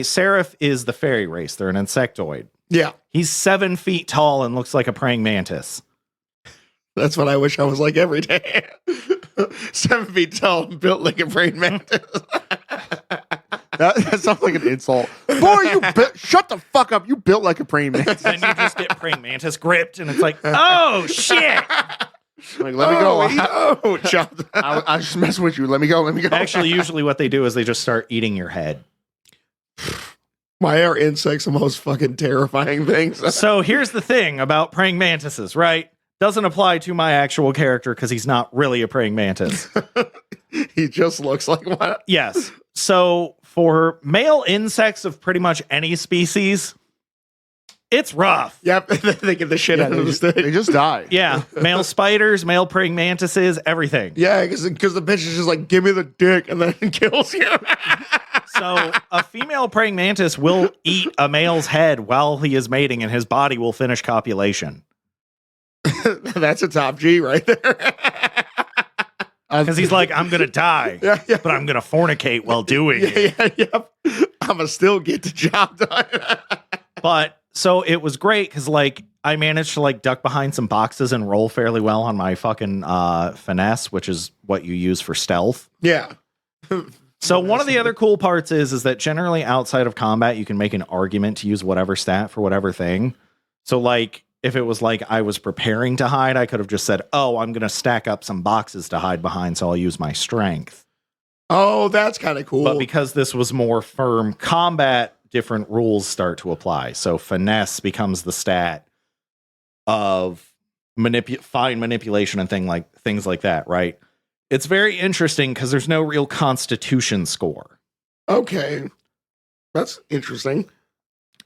[SPEAKER 3] Seraph is the fairy race. They're an insectoid.
[SPEAKER 2] Yeah.
[SPEAKER 3] He's 7 feet tall and looks like a praying mantis.
[SPEAKER 2] That's what I wish I was like every day. 7 feet tall and built like a praying mantis.
[SPEAKER 1] That sounds like an insult. Boy, shut the fuck up. You built like a praying mantis.
[SPEAKER 3] Then you just get praying mantis gripped, and it's like, oh, shit.
[SPEAKER 1] Like, let me go.
[SPEAKER 2] I
[SPEAKER 1] I just mess with you. Let me go.
[SPEAKER 3] Actually, usually what they do is they just start eating your head.
[SPEAKER 2] Why are insects the most fucking terrifying things?
[SPEAKER 3] So here's the thing about praying mantises, right? Doesn't apply to my actual character because he's not really a praying mantis.
[SPEAKER 2] He just looks like one.
[SPEAKER 3] Yes. So for male insects of pretty much any species, it's rough.
[SPEAKER 2] Yep. They get the shit out of the stick.
[SPEAKER 1] They just die.
[SPEAKER 3] Yeah. Male spiders, male praying mantises, everything.
[SPEAKER 2] Yeah, because the bitch is just like, give me the dick, and then kills you.
[SPEAKER 3] So a female praying mantis will eat a male's head while he is mating, and his body will finish copulation.
[SPEAKER 2] That's a top G right there.
[SPEAKER 3] Because he's like, I'm going to die, but I'm going to fornicate while doing it.
[SPEAKER 2] I'm going to still get the job done.
[SPEAKER 3] But so it was great because like I managed to like duck behind some boxes and roll fairly well on my fucking finesse, which is what you use for stealth.
[SPEAKER 2] Yeah.
[SPEAKER 3] So one of the other cool parts is that generally outside of combat, you can make an argument to use whatever stat for whatever thing. So like if it was like I was preparing to hide, I could have just said, oh, I'm going to stack up some boxes to hide behind, so I'll use my strength.
[SPEAKER 2] Oh, that's kind of cool.
[SPEAKER 3] But because this was more firm combat, different rules start to apply. So finesse becomes the stat of fine manipulation and things like that, right? It's very interesting because there's no real constitution score.
[SPEAKER 2] Okay. That's interesting.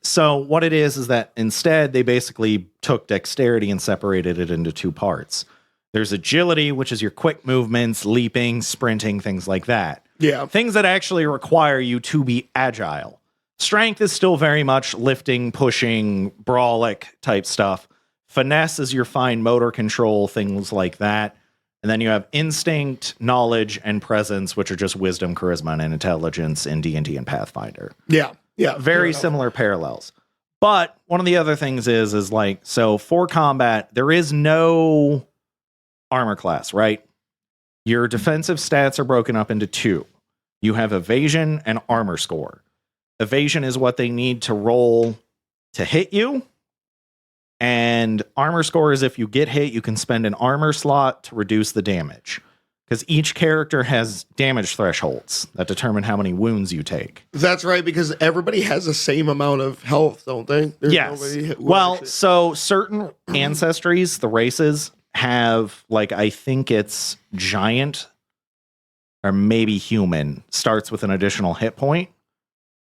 [SPEAKER 3] So what it is that instead they basically took dexterity and separated it into 2 parts. There's agility, which is your quick movements, leaping, sprinting, things like that.
[SPEAKER 2] Yeah.
[SPEAKER 3] Things that actually require you to be agile. Strength is still very much lifting, pushing, brawlic type stuff. Finesse is your fine motor control, things like that. And then you have instinct, knowledge, and presence, which are just wisdom, charisma, and intelligence in D&D and Pathfinder.
[SPEAKER 2] Yeah.
[SPEAKER 3] Very similar parallels. But one of the other things is like, so for combat, there is no armor class, right? Your defensive stats are broken up into two. You have evasion and armor score. Evasion is what they need to roll to hit you. And armor score is if you get hit, you can spend an armor slot to reduce the damage. Because each character has damage thresholds that determine how many wounds you take.
[SPEAKER 2] That's right, because everybody has the same amount of health, don't they?
[SPEAKER 3] Yes. Well, so certain ancestries, the races, have, like, I think it's giant or maybe human, starts with an additional hit point.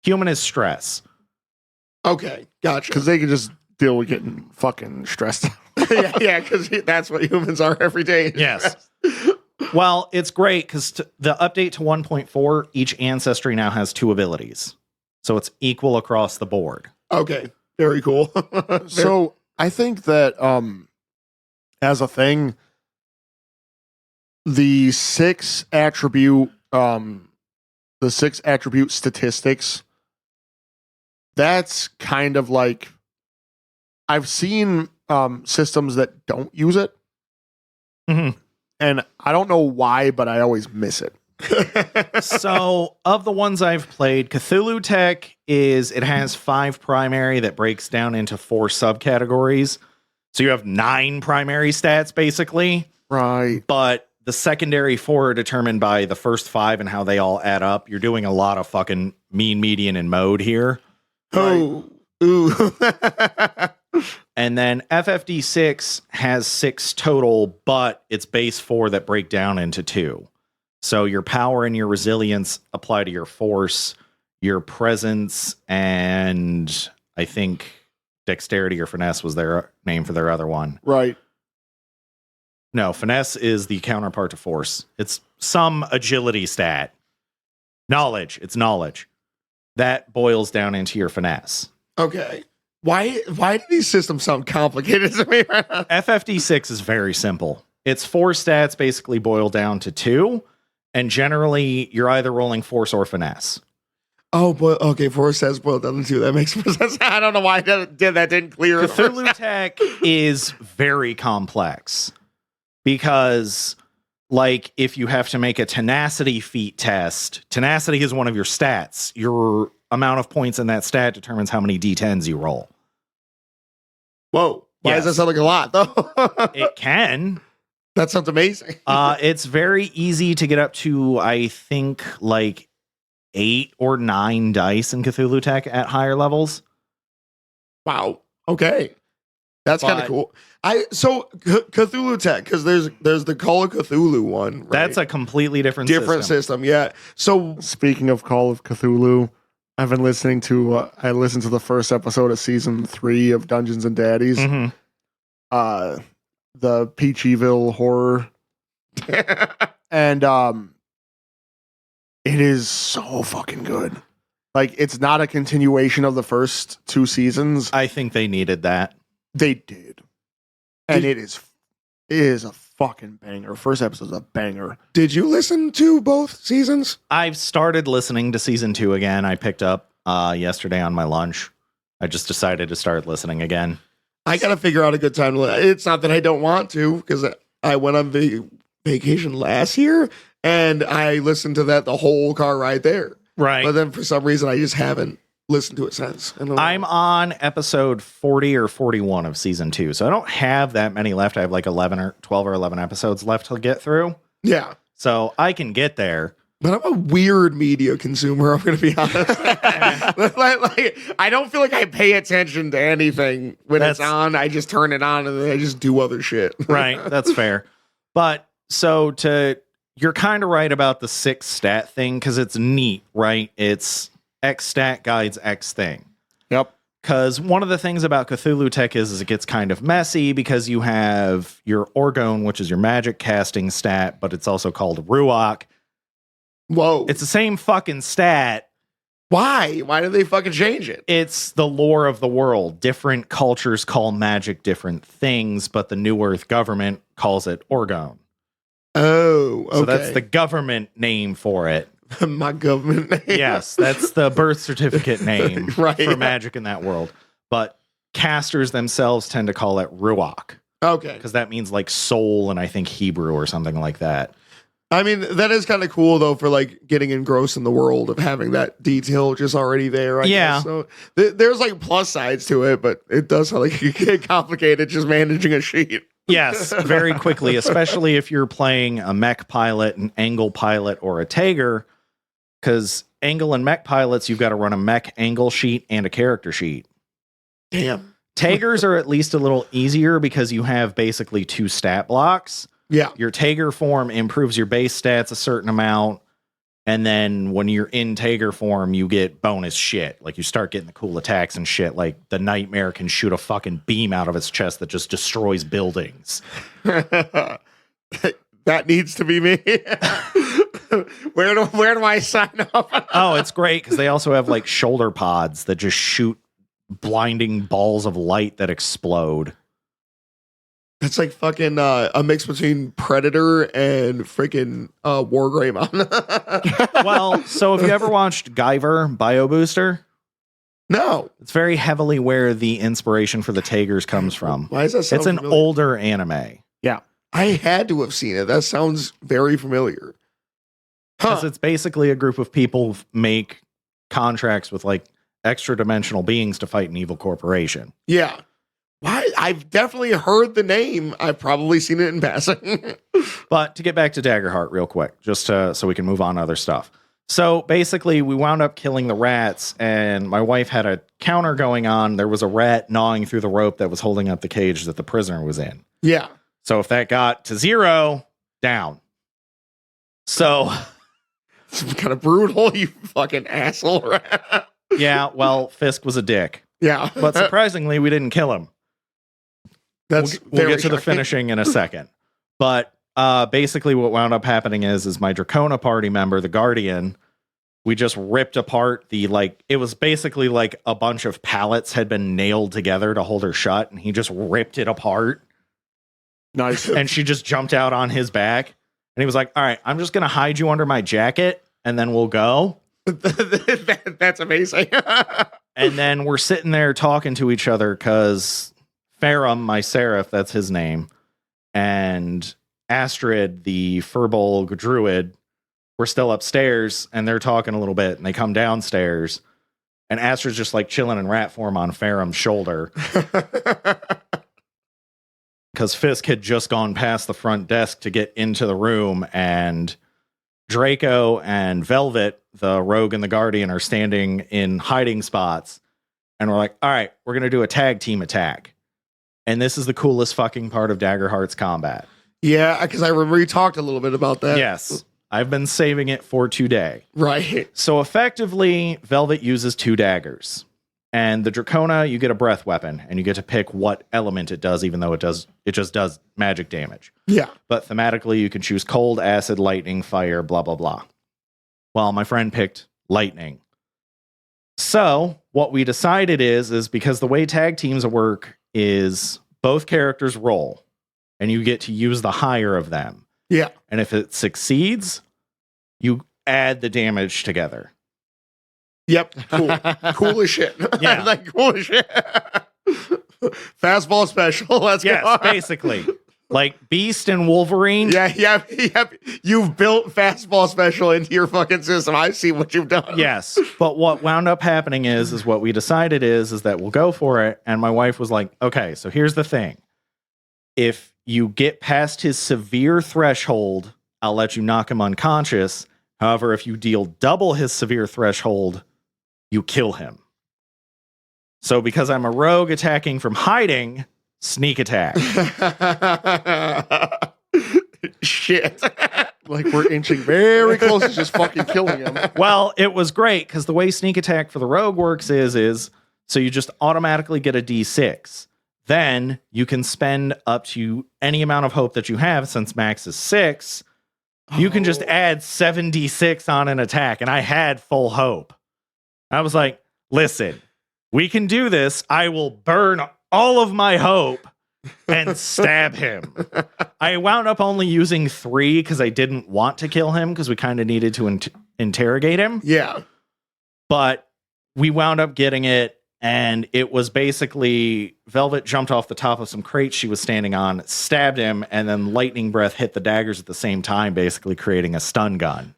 [SPEAKER 3] Human is stress.
[SPEAKER 2] Okay, gotcha.
[SPEAKER 1] Because they can just deal with getting fucking stressed.
[SPEAKER 2] yeah, because that's what humans are every day.
[SPEAKER 3] Yes. Well, it's great because the update to 1.4, each ancestry now has 2 abilities. So it's equal across the board.
[SPEAKER 2] Okay, very cool.
[SPEAKER 1] So I think that as a thing, the 6 attribute statistics, that's kind of like, I've seen systems that don't use it.
[SPEAKER 3] Mm-hmm.
[SPEAKER 1] And I don't know why, but I always miss it.
[SPEAKER 3] So of the ones I've played, Cthulhu Tech it has 5 primary that breaks down into 4 subcategories. So you have 9 primary stats basically.
[SPEAKER 1] Right.
[SPEAKER 3] But the secondary 4 are determined by the first 5 and how they all add up. You're doing a lot of fucking mean, median, and mode here.
[SPEAKER 2] Oh, ooh.
[SPEAKER 3] And then FFD6 has 6 total, but it's base 4 that break down into 2. So your power and your resilience apply to your force, your presence, and I think dexterity or finesse was their name for their other one.
[SPEAKER 1] Right.
[SPEAKER 3] No, finesse is the counterpart to force. It's some agility stat. Knowledge. It's knowledge. That boils down into your finesse.
[SPEAKER 2] Okay. Why do these systems sound complicated to me right now?
[SPEAKER 3] FFD6 is very simple. Its 4 stats basically boil down to 2, and generally you're either rolling force or finesse.
[SPEAKER 2] Oh, boy. Okay, force stats boiled down to 2. That makes more sense. I don't know why that didn't clear it.
[SPEAKER 3] Cthulhu Tech is very complex because, like, if you have to make a tenacity feat test, tenacity is one of your stats. Your amount of points in that stat determines how many D10s you roll.
[SPEAKER 2] Whoa. Why does that sound like a lot, though?
[SPEAKER 3] It can.
[SPEAKER 2] That sounds amazing.
[SPEAKER 3] It's very easy to get up to, I think, like 8 or 9 dice in Cthulhu Tech at higher levels.
[SPEAKER 2] Wow. Okay. That's kind of cool. Cthulhu Tech, because there's the Call of Cthulhu one. Right?
[SPEAKER 3] That's a completely different
[SPEAKER 2] system. Yeah. So
[SPEAKER 1] speaking of Call of Cthulhu, I've been listening to I listened to the first episode of season 3 of Dungeons and Daddies.
[SPEAKER 3] Mm-hmm.
[SPEAKER 1] The Peachyville horror. And it is so fucking good. Like, it's not a continuation of the first 2 seasons.
[SPEAKER 3] I think they needed that.
[SPEAKER 1] They did. And it is a fucking banger. First episode's a banger.
[SPEAKER 2] Did you listen to both seasons?
[SPEAKER 3] I've started listening to season 2 again. I picked up yesterday on my lunch. I just decided to start listening again.
[SPEAKER 2] I got to figure out a good time to listen. It's not that I don't want to, because I went on vacation last year, and I listened to that the whole car ride there.
[SPEAKER 3] Right.
[SPEAKER 2] But then for some reason, I just haven't listened to it since.
[SPEAKER 3] I'm on episode 40 or 41 of season 2, so I don't have that many left. I have like 11 or 12 or 11 episodes left to get through.
[SPEAKER 2] Yeah.
[SPEAKER 3] So I can get there.
[SPEAKER 2] But I'm a weird media consumer, I'm going to be honest. like, I don't feel like I pay attention to anything when it's on. I just turn it on and then I just do other shit.
[SPEAKER 3] Right. That's fair. But so you're kind of right about the 6 stat thing because it's neat, right? It's X stat guides X thing.
[SPEAKER 1] Yep.
[SPEAKER 3] Because one of the things about Cthulhu Tech is it gets kind of messy because you have your Orgone, which is your magic casting stat, but it's also called Ruach.
[SPEAKER 2] Whoa.
[SPEAKER 3] It's the same fucking stat.
[SPEAKER 2] Why? Why did they fucking change it?
[SPEAKER 3] It's the lore of the world. Different cultures call magic different things, but the New Earth government calls it Orgone.
[SPEAKER 1] Oh, okay.
[SPEAKER 3] So that's the government name for it.
[SPEAKER 1] My government name.
[SPEAKER 3] Yes, that's the birth certificate name
[SPEAKER 1] Right.
[SPEAKER 3] for magic in that world. But casters themselves tend to call it Ruach
[SPEAKER 1] Okay.
[SPEAKER 3] because that means like soul in I think Hebrew or something like that.
[SPEAKER 1] I mean, that is kind of cool though for like getting engrossed in the world of having that detail just already there. I
[SPEAKER 3] Yeah.
[SPEAKER 1] guess. So there's like plus sides to it, but it does sound like it get complicated just managing a sheet.
[SPEAKER 3] Yes, very quickly, especially if you're playing a mech pilot, an angle pilot, or a Tager, because angle and mech pilots, you've got to run a mech angle sheet and a character sheet.
[SPEAKER 1] Damn.
[SPEAKER 3] Tagers are at least a little easier because you have basically 2 stat blocks.
[SPEAKER 1] Yeah.
[SPEAKER 3] Your Tager form improves your base stats a certain amount. And then when you're in Tager form, you get bonus shit. Like you start getting the cool attacks and shit. Like the Nightmare can shoot a fucking beam out of its chest that just destroys buildings.
[SPEAKER 1] That needs to be me. Where do I sign up?
[SPEAKER 3] Oh, it's great because they also have like shoulder pods that just shoot blinding balls of light that explode.
[SPEAKER 1] It's like fucking a mix between Predator and freaking Wargreymon.
[SPEAKER 3] Well, so if you ever watched Guyver Bio Booster,
[SPEAKER 1] No.
[SPEAKER 3] it's very heavily where the inspiration for the Tagers comes from.
[SPEAKER 1] Why is that sound
[SPEAKER 3] It's an
[SPEAKER 1] familiar?
[SPEAKER 3] older anime.
[SPEAKER 1] I had to have seen it. That sounds very familiar.
[SPEAKER 3] Because
[SPEAKER 1] Huh.
[SPEAKER 3] it's basically a group of people make contracts with like extra dimensional beings to fight an evil corporation.
[SPEAKER 1] Yeah. Why? I've definitely heard the name. I've probably seen it in passing.
[SPEAKER 3] But to get back to Daggerheart real quick, just so we can move on to other stuff. So basically, we wound up killing the rats, and my wife had a counter going on. There was a rat gnawing through the rope that was holding up the cage that the prisoner was in.
[SPEAKER 1] Yeah.
[SPEAKER 3] So if that got to 0, down. So
[SPEAKER 1] It's kind of brutal, you fucking asshole rat.
[SPEAKER 3] yeah, well, Fisk was a dick.
[SPEAKER 1] Yeah.
[SPEAKER 3] But surprisingly, we didn't kill him.
[SPEAKER 1] That's
[SPEAKER 3] We'll
[SPEAKER 1] very
[SPEAKER 3] get to the
[SPEAKER 1] shocking.
[SPEAKER 3] finishing in a second. But basically what wound up happening is my Dracona party member, the Guardian, we just ripped apart it was basically like a bunch of pallets had been nailed together to hold her shut, and he just ripped it apart.
[SPEAKER 1] Nice.
[SPEAKER 3] And she just jumped out on his back. And he was like, all right, I'm just going to hide you under my jacket, and then we'll go.
[SPEAKER 1] That's amazing.
[SPEAKER 3] And then we're sitting there talking to each other because Farum, my seraph, that's his name, and Astrid, the Furbolg druid, were still upstairs, and they're talking a little bit, and they come downstairs, and Astrid's just like chilling in rat form on Farum's shoulder because Fisk had just gone past the front desk to get into the room, and Draco and Velvet, the rogue and the Guardian, are standing in hiding spots. And we're like, all right, we're going to do a tag team attack. And this is the coolest fucking part of Daggerheart's combat.
[SPEAKER 1] Yeah, because I remember you talked a little bit about that.
[SPEAKER 3] Yes. I've been saving it for today.
[SPEAKER 1] Right.
[SPEAKER 3] So effectively, Velvet uses 2 daggers. And the Dracona, you get a breath weapon, and you get to pick what element it does, even though it just does magic damage.
[SPEAKER 1] Yeah.
[SPEAKER 3] But thematically, you can choose cold, acid, lightning, fire, blah, blah, blah. Well, my friend picked lightning. So what we decided is because the way tag teams work is both characters roll, and you get to use the higher of them.
[SPEAKER 1] Yeah.
[SPEAKER 3] And if it succeeds, you add the damage together.
[SPEAKER 1] Yep. Cool. Cool as shit.
[SPEAKER 3] Yeah.
[SPEAKER 1] Like cool as shit. Fastball special. Let's
[SPEAKER 3] Yes,
[SPEAKER 1] go.
[SPEAKER 3] basically. Like Beast and Wolverine.
[SPEAKER 1] Yeah. You've built fastball special into your fucking system. I see what you've done.
[SPEAKER 3] Yes. But what wound up happening is what we decided is that we'll go for it. And my wife was like, okay, so here's the thing. If you get past his severe threshold, I'll let you knock him unconscious. However, if you deal double his severe threshold, you kill him. So because I'm a rogue attacking from hiding, sneak attack.
[SPEAKER 1] Shit.
[SPEAKER 2] Like we're inching very close to just fucking killing him.
[SPEAKER 3] Well, it was great because the way sneak attack for the rogue works is so you just automatically get a D6. Then you can spend up to any amount of hope that you have, since max is 6. You can just add 7d6 on an attack, and I had full hope. I was like, listen, we can do this. I will burn all of my hope and stab him. I wound up only using 3 because I didn't want to kill him because we kind of needed to interrogate him.
[SPEAKER 2] Yeah.
[SPEAKER 3] But we wound up getting it, and it was basically Velvet jumped off the top of some crates she was standing on, stabbed him, and then lightning breath hit the daggers at the same time, basically creating a stun gun.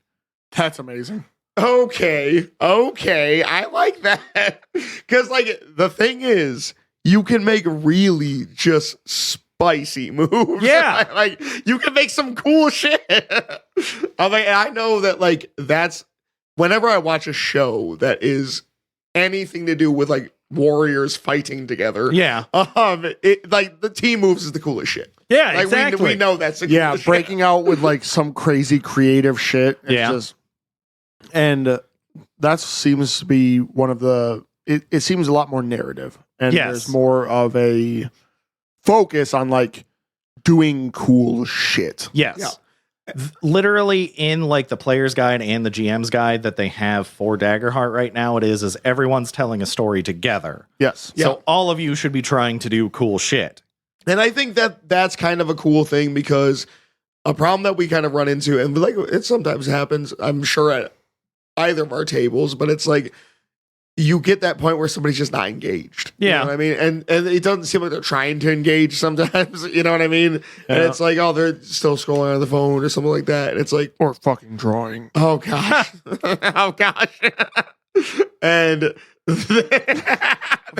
[SPEAKER 1] That's amazing.
[SPEAKER 2] Okay. I like that. Because, like, the thing is, you can make really just spicy moves.
[SPEAKER 3] Yeah.
[SPEAKER 2] Like, you can make some cool shit. I know that, like, that's whenever I watch a show that is anything to do with, like, warriors fighting together.
[SPEAKER 3] Yeah.
[SPEAKER 2] It, like, the team moves is the coolest shit.
[SPEAKER 3] Yeah,
[SPEAKER 2] Like,
[SPEAKER 3] exactly.
[SPEAKER 2] we know that's the
[SPEAKER 1] Yeah,
[SPEAKER 2] coolest
[SPEAKER 1] breaking out with like some crazy creative shit. It's
[SPEAKER 3] Yeah.
[SPEAKER 1] just, and that seems to be one of the. It seems a lot more narrative, and
[SPEAKER 3] Yes.
[SPEAKER 1] there's more of a focus on like doing cool shit.
[SPEAKER 3] Yes.
[SPEAKER 2] Yeah.
[SPEAKER 3] Literally in like the player's guide and the GM's guide that they have for Daggerheart right now, it is everyone's telling a story together.
[SPEAKER 1] Yes.
[SPEAKER 2] Yeah.
[SPEAKER 3] So all of you should be trying to do cool shit.
[SPEAKER 2] And I think that that's kind of a cool thing because a problem that we kind of run into, and like it sometimes happens, I'm sure at either of our tables, but it's like you get that point where somebody's just not engaged.
[SPEAKER 3] Yeah.
[SPEAKER 2] You know what I mean? And it doesn't seem like they're trying to engage sometimes, you know what I mean? And
[SPEAKER 1] Yeah.
[SPEAKER 2] it's like, oh, they're still scrolling on the phone or something like that. And it's like,
[SPEAKER 1] Or fucking drawing.
[SPEAKER 2] oh gosh. Oh gosh. And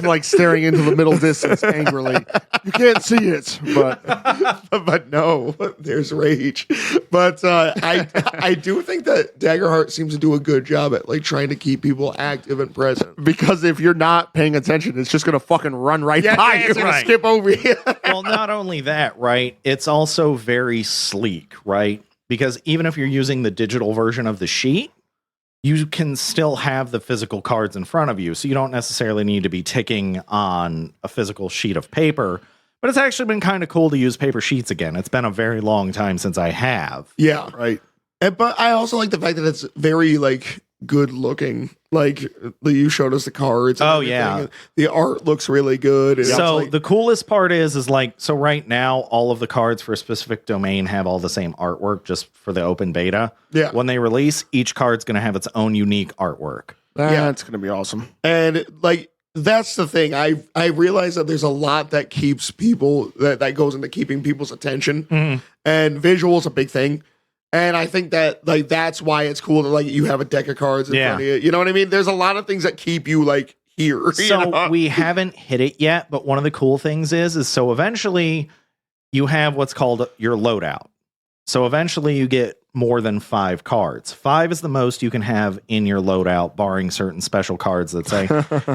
[SPEAKER 1] Like staring into the middle distance angrily. You can't see it, but
[SPEAKER 2] no, there's rage. But I do think that Daggerheart seems to do a good job at like trying to keep people active and present.
[SPEAKER 1] because if you're not paying attention, it's just gonna fucking run right by you.
[SPEAKER 2] it's gonna
[SPEAKER 3] right.
[SPEAKER 2] skip over you.
[SPEAKER 3] Well, not only that, right? It's also very sleek, right? Because even if you're using the digital version of the sheet, you can still have the physical cards in front of you. So you don't necessarily need to be ticking on a physical sheet of paper. But it's actually been kind of cool to use paper sheets again. It's been a very long time since I have.
[SPEAKER 2] Yeah,
[SPEAKER 1] Right.
[SPEAKER 2] but I also like the fact that it's very like good looking. Like you showed us the cards. And
[SPEAKER 3] Oh,
[SPEAKER 2] everything,
[SPEAKER 3] yeah.
[SPEAKER 2] and the art looks really good. And
[SPEAKER 3] So
[SPEAKER 2] it's like,
[SPEAKER 3] the coolest part is like, so right now, all of the cards for a specific domain have all the same artwork just for the open beta.
[SPEAKER 2] Yeah.
[SPEAKER 3] When they release, each card's going to have its own unique artwork.
[SPEAKER 1] That's gonna be awesome.
[SPEAKER 2] and like that's the thing. I realize that there's a lot that keeps people that goes into keeping people's attention,
[SPEAKER 3] Mhm.
[SPEAKER 2] and visual is a big thing. And I think that like that's why it's cool that like you have a deck of cards in
[SPEAKER 3] Yeah.
[SPEAKER 2] front of you. You know what I mean? There's a lot of things that keep you like here. you
[SPEAKER 3] So
[SPEAKER 2] know?
[SPEAKER 3] we haven't hit it yet, but one of the cool things is so eventually you have what's called your loadout. So eventually you get more than 5 cards. 5 is the most you can have in your loadout, barring certain special cards that say,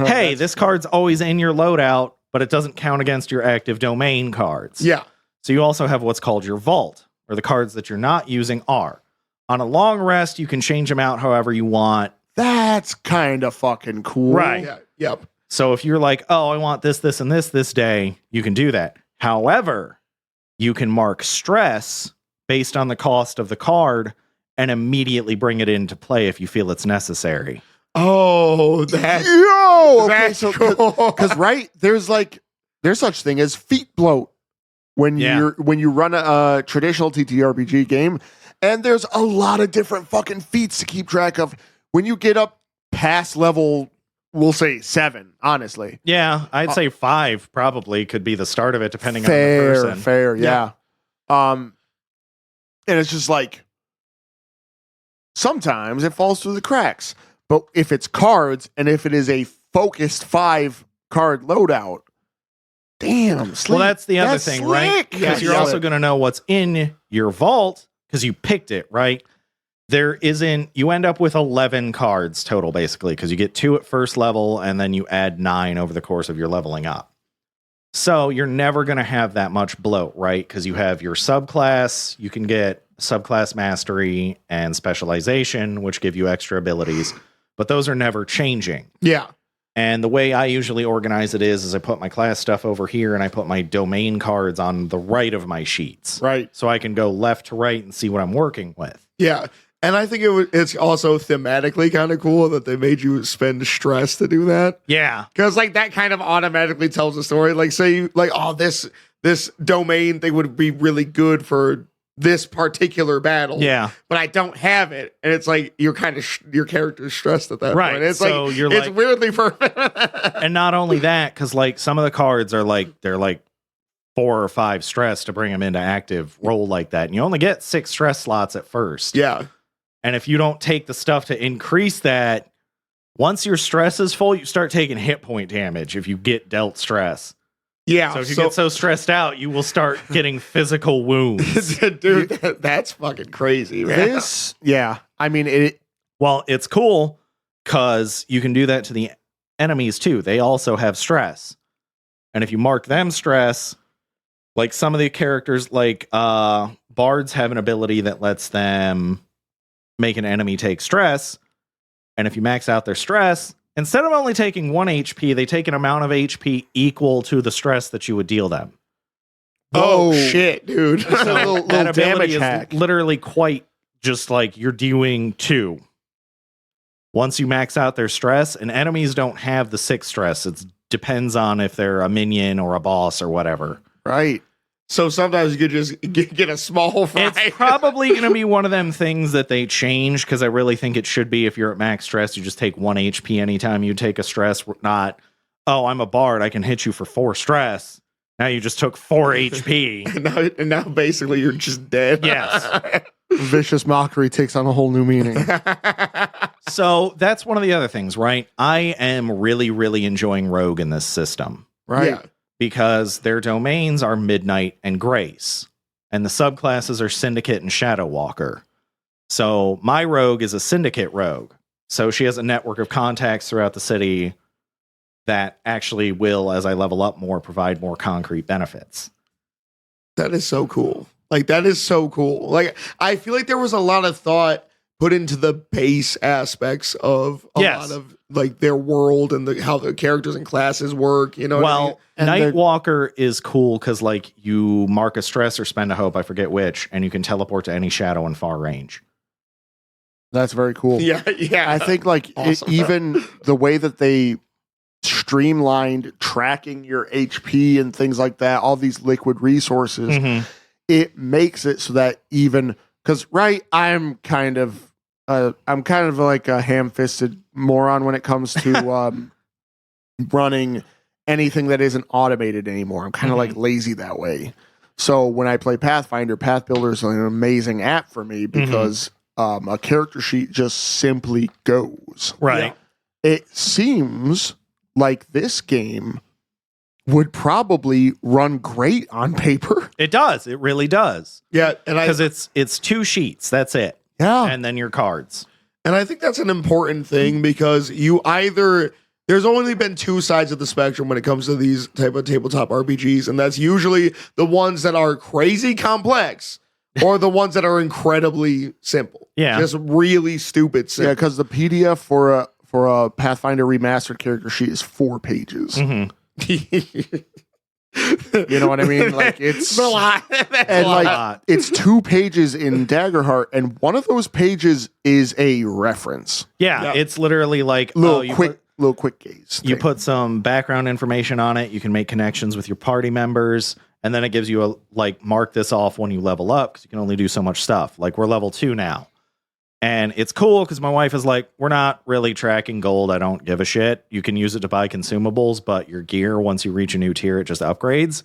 [SPEAKER 3] hey, this card's always in your loadout, but it doesn't count against your active domain cards.
[SPEAKER 2] yeah,
[SPEAKER 3] So you also have what's called your vault, where the cards that you're not using are. On a long rest, you can change them out however you want.
[SPEAKER 1] That's kind of fucking cool.
[SPEAKER 3] Right.
[SPEAKER 2] yeah, yep.
[SPEAKER 3] So if you're like, oh, I want this, and this day, you can do that. However, you can mark stress based on the cost of the card and immediately bring it into play if you feel it's necessary.
[SPEAKER 2] Oh, that's
[SPEAKER 1] Yo, okay,
[SPEAKER 2] that's
[SPEAKER 1] so
[SPEAKER 2] cool.
[SPEAKER 1] because right there's such thing as feet bloat when
[SPEAKER 3] Yeah.
[SPEAKER 1] you run a traditional TTRPG game, and there's a lot of different fucking feats to keep track of when you get up past level, we'll say 7, honestly.
[SPEAKER 3] Yeah, I'd say 5 probably could be the start of it, depending on the
[SPEAKER 1] Fair,
[SPEAKER 3] person.
[SPEAKER 1] fair, yeah. And it's just like sometimes it falls through the cracks. But if it's cards and if it is a focused 5 card loadout, damn, slick.
[SPEAKER 3] Well, that's the other
[SPEAKER 1] That's
[SPEAKER 3] thing, right?
[SPEAKER 1] slick.
[SPEAKER 3] Because
[SPEAKER 2] Yeah,
[SPEAKER 3] you're
[SPEAKER 2] yeah.
[SPEAKER 3] also going to know what's in your vault because you picked it, right? You end up with 11 cards total, basically, because you get 2 at first level and then you add 9 over the course of your leveling up. So you're never going to have that much bloat, right? Because you have your subclass, you can get subclass mastery and specialization, which give you extra abilities, but those are never changing.
[SPEAKER 2] Yeah,
[SPEAKER 3] And the way I usually organize it is I put my class stuff over here and I put my domain cards on the right of my sheets.
[SPEAKER 1] right.
[SPEAKER 3] So I can go left to right and see what I'm working with.
[SPEAKER 2] yeah. And I think it's also thematically kind of cool that they made you spend stress to do that.
[SPEAKER 3] Yeah.
[SPEAKER 2] Because like that kind of automatically tells a story. Like say you like, oh, this this domain thing would be really good for this particular battle.
[SPEAKER 3] Yeah.
[SPEAKER 2] But I don't have it. And it's like you're kind of your character's stressed at that
[SPEAKER 3] Right.
[SPEAKER 2] point. It's
[SPEAKER 3] So
[SPEAKER 2] like
[SPEAKER 3] you're
[SPEAKER 2] it's
[SPEAKER 3] like-
[SPEAKER 2] weirdly perfect.
[SPEAKER 3] And not only that, because like some of the cards are like they're like 4 or 5 stress to bring them into active roll like that. And you only get 6 stress slots at first.
[SPEAKER 2] Yeah.
[SPEAKER 3] And if you don't take the stuff to increase that, once your stress is full, you start taking hit point damage if you get dealt stress.
[SPEAKER 2] Yeah.
[SPEAKER 3] So if you get so stressed out, you will start getting physical wounds.
[SPEAKER 2] Dude, that's fucking crazy, man.
[SPEAKER 1] I mean,
[SPEAKER 3] Well, it's cool because you can do that to the enemies too. They also have stress. And if you mark them stress, like some of the characters, like bards have an ability that lets them make an enemy take stress. And if you max out their stress, instead of only taking 1 HP, they take an amount of HP equal to the stress that you would deal them.
[SPEAKER 2] Oh, shit, dude.
[SPEAKER 1] It's a little
[SPEAKER 3] That ability
[SPEAKER 1] damage
[SPEAKER 3] is
[SPEAKER 1] hack.
[SPEAKER 3] literally quite just like you're doing 2. Once you max out their stress, and enemies don't have the 6 stress. It depends on if they're a minion or a boss or whatever.
[SPEAKER 1] Right.
[SPEAKER 2] So sometimes you could just get a small fry.
[SPEAKER 3] It's probably going to be one of them things that they change because I really think it should be if you're at max stress, you just take 1 HP anytime you take a stress. Not, oh, I'm a bard, I can hit you for 4 stress. Now you just took 4 HP.
[SPEAKER 2] and now basically you're just dead.
[SPEAKER 3] Yes.
[SPEAKER 1] Vicious mockery takes on a whole new meaning.
[SPEAKER 3] So that's one of the other things, right? I am really, really enjoying Rogue in this system.
[SPEAKER 1] Right.
[SPEAKER 2] Yeah.
[SPEAKER 3] Because their domains are Midnight and Grace, and the subclasses are Syndicate and Shadow Walker. So my rogue is a Syndicate rogue. So she has a network of contacts throughout the city that actually will, as I level up more, provide more concrete benefits.
[SPEAKER 2] That is so cool. Like, that is so cool. Like, I feel like there was a lot of thought put into the base aspects of a
[SPEAKER 3] Yes.
[SPEAKER 2] lot of like their world and how the characters and classes work. You know what I mean?
[SPEAKER 3] Well,
[SPEAKER 1] And
[SPEAKER 3] Nightwalker is cool because, like, you mark a stress or spend a hope, I forget which, and you can teleport to any shadow in far range.
[SPEAKER 1] That's very cool.
[SPEAKER 2] Yeah.
[SPEAKER 1] I think like
[SPEAKER 2] Awesome.
[SPEAKER 1] even the way that they streamlined tracking your HP and things like that, all these liquid resources, it makes it so that even because I'm kind of like a ham-fisted moron when it comes to running anything that isn't automated anymore. I'm kind of like lazy that way. So when I play Pathfinder, Path Builder is an amazing app for me because a character sheet just simply goes.
[SPEAKER 3] Right.
[SPEAKER 1] It seems like this game would probably run great on paper.
[SPEAKER 3] It does. It really does.
[SPEAKER 2] Yeah, and
[SPEAKER 3] Because it's 2 sheets. That's it.
[SPEAKER 1] Yeah.
[SPEAKER 3] And then your cards.
[SPEAKER 2] And I think that's an important thing because there's only been 2 sides of the spectrum when it comes to these type of tabletop RPGs, and that's usually the ones that are crazy complex or the ones that are incredibly simple.
[SPEAKER 3] Yeah.
[SPEAKER 2] Just really stupid
[SPEAKER 1] Yeah,
[SPEAKER 2] simple.
[SPEAKER 1] because the PDF for a Pathfinder remastered character sheet is 4 pages. You know what I mean? Like it's
[SPEAKER 2] a lot.
[SPEAKER 1] and like
[SPEAKER 3] lot.
[SPEAKER 1] it's 2 pages in Daggerheart, and one of those pages is a reference.
[SPEAKER 3] Yeah,
[SPEAKER 2] Yeah.
[SPEAKER 3] it's literally like
[SPEAKER 1] Little
[SPEAKER 3] you
[SPEAKER 1] quick gaze.
[SPEAKER 3] You
[SPEAKER 1] thing.
[SPEAKER 3] put some background information on it. You can make connections with your party members, and then it gives you a mark this off when you level up because you can only do so much stuff. Like we're level 2 now, and it's cool because my wife is like, we're not really tracking gold. I don't give a shit. You can use it to buy consumables, but your gear once you reach a new tier, it just upgrades.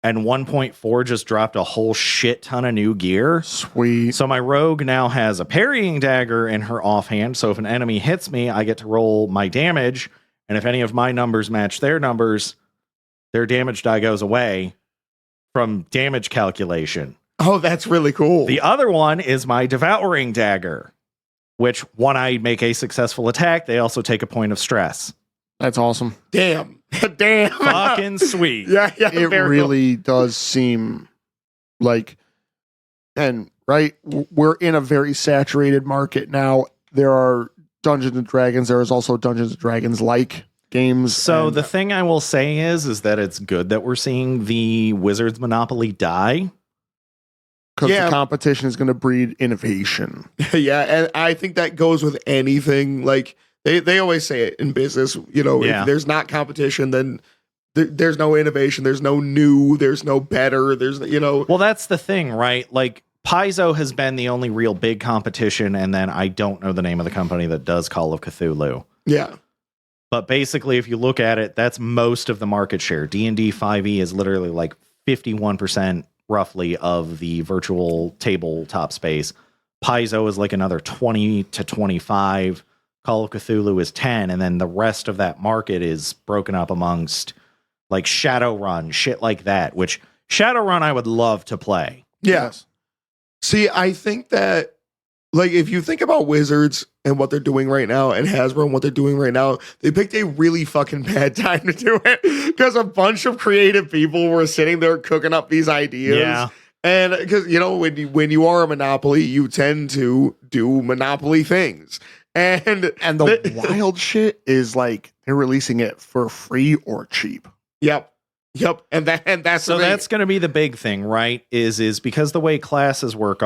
[SPEAKER 3] And 1.4 just dropped a whole shit ton of new gear.
[SPEAKER 1] Sweet.
[SPEAKER 3] So my rogue now has a parrying dagger in her offhand. So if an enemy hits me, I get to roll my damage. And if any of my numbers match their numbers, their damage die goes away from damage calculation.
[SPEAKER 2] Oh, that's really cool.
[SPEAKER 3] The other one is my devouring dagger, which when I make a successful attack, they also take a point of stress.
[SPEAKER 1] That's awesome.
[SPEAKER 2] Damn.
[SPEAKER 3] Fucking sweet.
[SPEAKER 2] Yeah.
[SPEAKER 1] It
[SPEAKER 2] very
[SPEAKER 1] really does seem like, and right, we're in a very saturated market now. There are Dungeons and Dragons. There is also Dungeons and Dragons like games.
[SPEAKER 3] So
[SPEAKER 1] and
[SPEAKER 3] the thing I will say is that it's good that we're seeing the Wizards monopoly die.
[SPEAKER 1] because
[SPEAKER 2] Yeah.
[SPEAKER 1] the competition is going to breed innovation.
[SPEAKER 2] Yeah, and I think that goes with anything. Like they always say it in business,
[SPEAKER 3] Yeah.
[SPEAKER 2] if there's not competition, then there's no innovation, there's no new, there's no better, there's
[SPEAKER 3] Well, that's the thing, right? Like Paizo has been the only real big competition, and then I don't know the name of the company that does Call of Cthulhu.
[SPEAKER 2] Yeah.
[SPEAKER 3] But basically, if you look at it, that's most of the market share. D&D 5e is literally like 51% roughly of the virtual tabletop space. Paizo is like another 20 to 25. Call of Cthulhu is 10. And then the rest of that market is broken up amongst like Shadowrun, shit like that, which Shadowrun I would love to play.
[SPEAKER 2] Yes. See, I think that, like, if you think about Wizards and what they're doing right now, and Hasbro and what they're doing right now, they picked a really fucking bad time to do it because a bunch of creative people were sitting there cooking up these ideas.
[SPEAKER 3] Yeah.
[SPEAKER 2] And because, when you are a monopoly, you tend to do monopoly things. And
[SPEAKER 1] the wild shit is like they're releasing it for free or cheap.
[SPEAKER 2] Yep. That's
[SPEAKER 3] so that's going to be the big thing, right? Is because the way classes work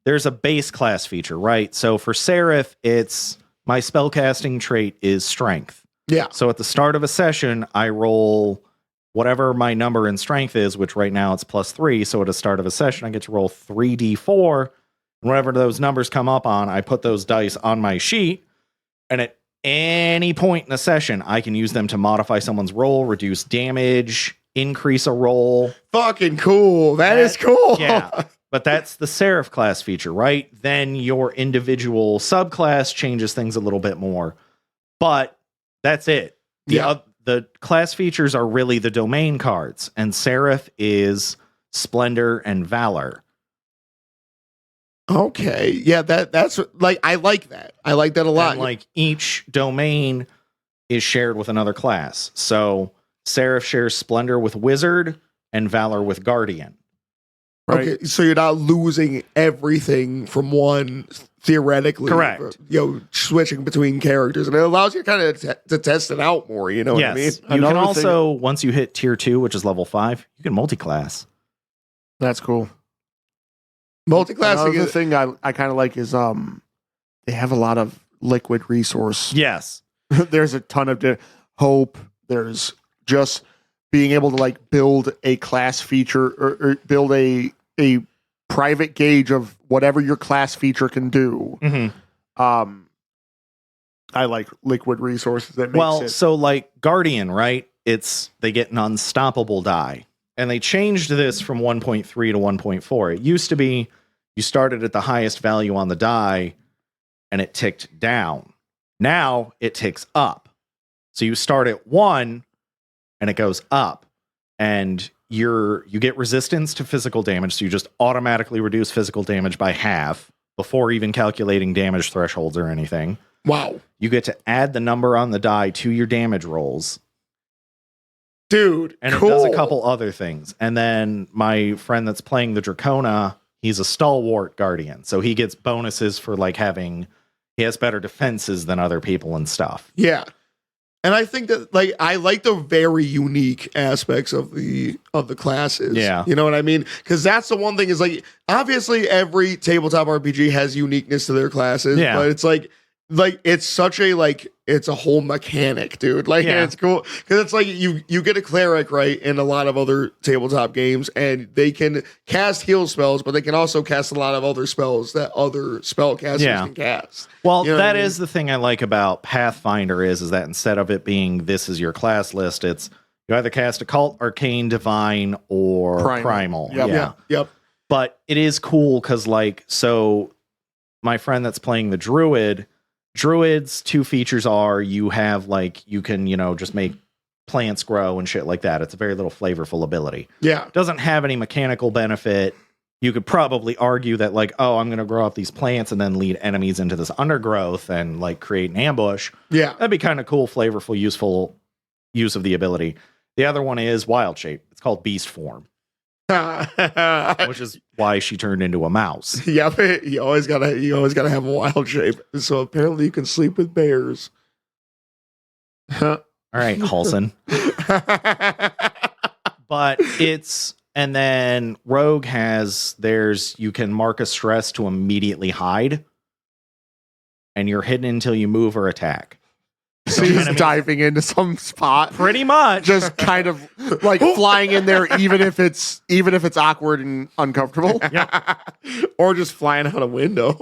[SPEAKER 3] there's a base class feature, right? So for Seraph, it's my spellcasting trait is strength.
[SPEAKER 2] Yeah.
[SPEAKER 3] So at the start of a session, I roll whatever my number in strength is, which right now it's +3. So at the start of a session, I get to roll 3d4. And whatever those numbers come up on, I put those dice on my sheet. And at any point in the session, I can use them to modify someone's roll, reduce damage, increase a roll.
[SPEAKER 2] Fucking cool. That is cool.
[SPEAKER 3] Yeah. But that's the Seraph class feature, right? Then your individual subclass changes things a little bit more. But that's it. The class features are really the domain cards. And Seraph is Splendor and Valor.
[SPEAKER 2] Okay. Yeah, that's like, I like that. I like that a lot.
[SPEAKER 3] And like each domain is shared with another class. So Seraph shares Splendor with Wizard and Valor with Guardian.
[SPEAKER 1] Right.
[SPEAKER 2] Okay, so you're not losing everything from one theoretically.
[SPEAKER 3] Correct.
[SPEAKER 2] Switching between characters, and it allows you kind of to test it out more. You know what I mean?
[SPEAKER 3] You can also, once you hit tier 2, which is level 5, you can multi-class.
[SPEAKER 1] That's cool.
[SPEAKER 2] Multi-classing.
[SPEAKER 1] Another thing I kind of like is they have a lot of liquid resource.
[SPEAKER 3] Yes.
[SPEAKER 1] There's a ton of hope. There's just being able to like build a class feature or build a private gauge of whatever your class feature can do.
[SPEAKER 3] Mm-hmm.
[SPEAKER 1] I like liquid resources. That makes it.
[SPEAKER 3] So like Guardian, right? They get an unstoppable die, and they changed this from 1.3 to 1.4. It used to be you started at the highest value on the die, and it ticked down. Now it ticks up. So you start at 1. And it goes up, and you get resistance to physical damage, so you just automatically reduce physical damage by half before even calculating damage thresholds or anything.
[SPEAKER 2] Wow.
[SPEAKER 3] You get to add the number on the die to your damage rolls.
[SPEAKER 2] Dude,
[SPEAKER 3] and
[SPEAKER 2] cool.
[SPEAKER 3] It does a couple other things. And then my friend that's playing the Dracona, he's a stalwart guardian, so he gets bonuses for like he has better defenses than other people and stuff.
[SPEAKER 2] Yeah. And I think that like I like the very unique aspects of the classes.
[SPEAKER 3] Yeah.
[SPEAKER 2] You know what I mean? Because that's the one thing is like obviously every tabletop RPG has uniqueness to their classes.
[SPEAKER 3] Yeah.
[SPEAKER 2] But it's like it's such a it's a whole mechanic, dude. Like it's cool. Because it's like you get a cleric, right, in a lot of other tabletop games, and they can cast heal spells, but they can also cast a lot of other spells that other spellcasters can cast.
[SPEAKER 3] Well,
[SPEAKER 2] you know
[SPEAKER 3] that is the thing I like about Pathfinder is that instead of it being this is your class list, it's you either cast Occult, Arcane, Divine, or Primal.
[SPEAKER 2] Yep.
[SPEAKER 3] But it is cool because so my friend that's playing the Druid's 2 features are you have you can, just make plants grow and shit like that. It's a very little flavorful ability.
[SPEAKER 2] Yeah.
[SPEAKER 3] Doesn't have any mechanical benefit. You could probably argue that I'm going to grow up these plants and then lead enemies into this undergrowth and create an ambush.
[SPEAKER 2] Yeah.
[SPEAKER 3] That'd be kind of cool, flavorful, useful use of the ability. The other one is Wild Shape. It's called Beast Form. Which is why she turned into a mouse.
[SPEAKER 2] Yep, you always gotta have a wild shape. So apparently you can sleep with bears.
[SPEAKER 3] All right, Halson. But and then Rogue you can mark a stress to immediately hide, and you're hidden until you move or attack.
[SPEAKER 1] So he's
[SPEAKER 3] enemies-
[SPEAKER 1] diving into some spot,
[SPEAKER 3] Pretty much.
[SPEAKER 1] just kind of like flying in there, even if it's awkward and uncomfortable.
[SPEAKER 2] Or just flying out a window.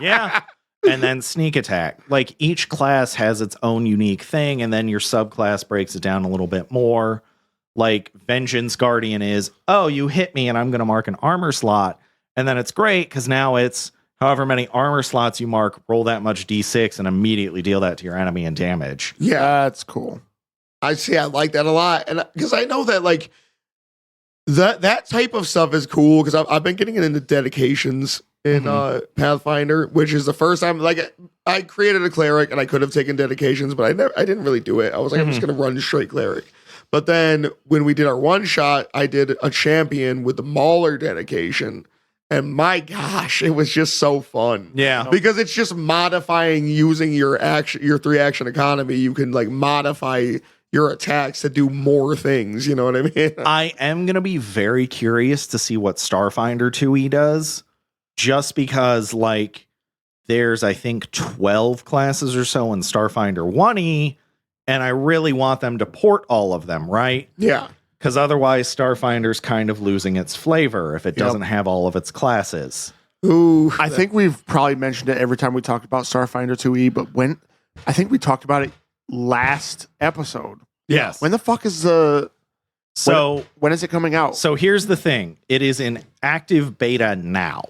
[SPEAKER 3] Yeah. And then sneak attack. Like each class has its own unique thing, and then your subclass breaks it down a little bit more. Like Vengeance Guardian is, oh, you hit me and I'm going to mark an armor slot. And then it's great because now it's however many armor slots you mark, roll that much d6 and immediately deal that to your enemy and damage.
[SPEAKER 2] Yeah.
[SPEAKER 1] That's cool.
[SPEAKER 2] I like that a lot. And because I know that like that type of stuff is cool because I've been getting into dedications in Pathfinder, which is the first time like I created a cleric and I could have taken dedications, but I didn't really do it. I was like, I'm just gonna run straight cleric. But then when we did our one shot, I did a champion with the Mauler dedication. And my gosh, it was just so fun.
[SPEAKER 3] Yeah.
[SPEAKER 2] Because it's just modifying using your 3-action economy. You can like modify your attacks to do more things. You know what I mean?
[SPEAKER 3] I am going to be very curious to see what Starfinder 2e does, just because like there's, I think, 12 classes or so in Starfinder 1e, and I really want them to port all of them, right?
[SPEAKER 2] Yeah.
[SPEAKER 3] Because otherwise Starfinder's kind of losing its flavor if it doesn't have all of its classes.
[SPEAKER 2] Ooh.
[SPEAKER 1] I think we've probably mentioned it every time we talked about Starfinder 2e, but I think we talked about it last episode.
[SPEAKER 3] Yes.
[SPEAKER 1] When the fuck is when is it coming out?
[SPEAKER 3] So here's the thing. It is in active beta now.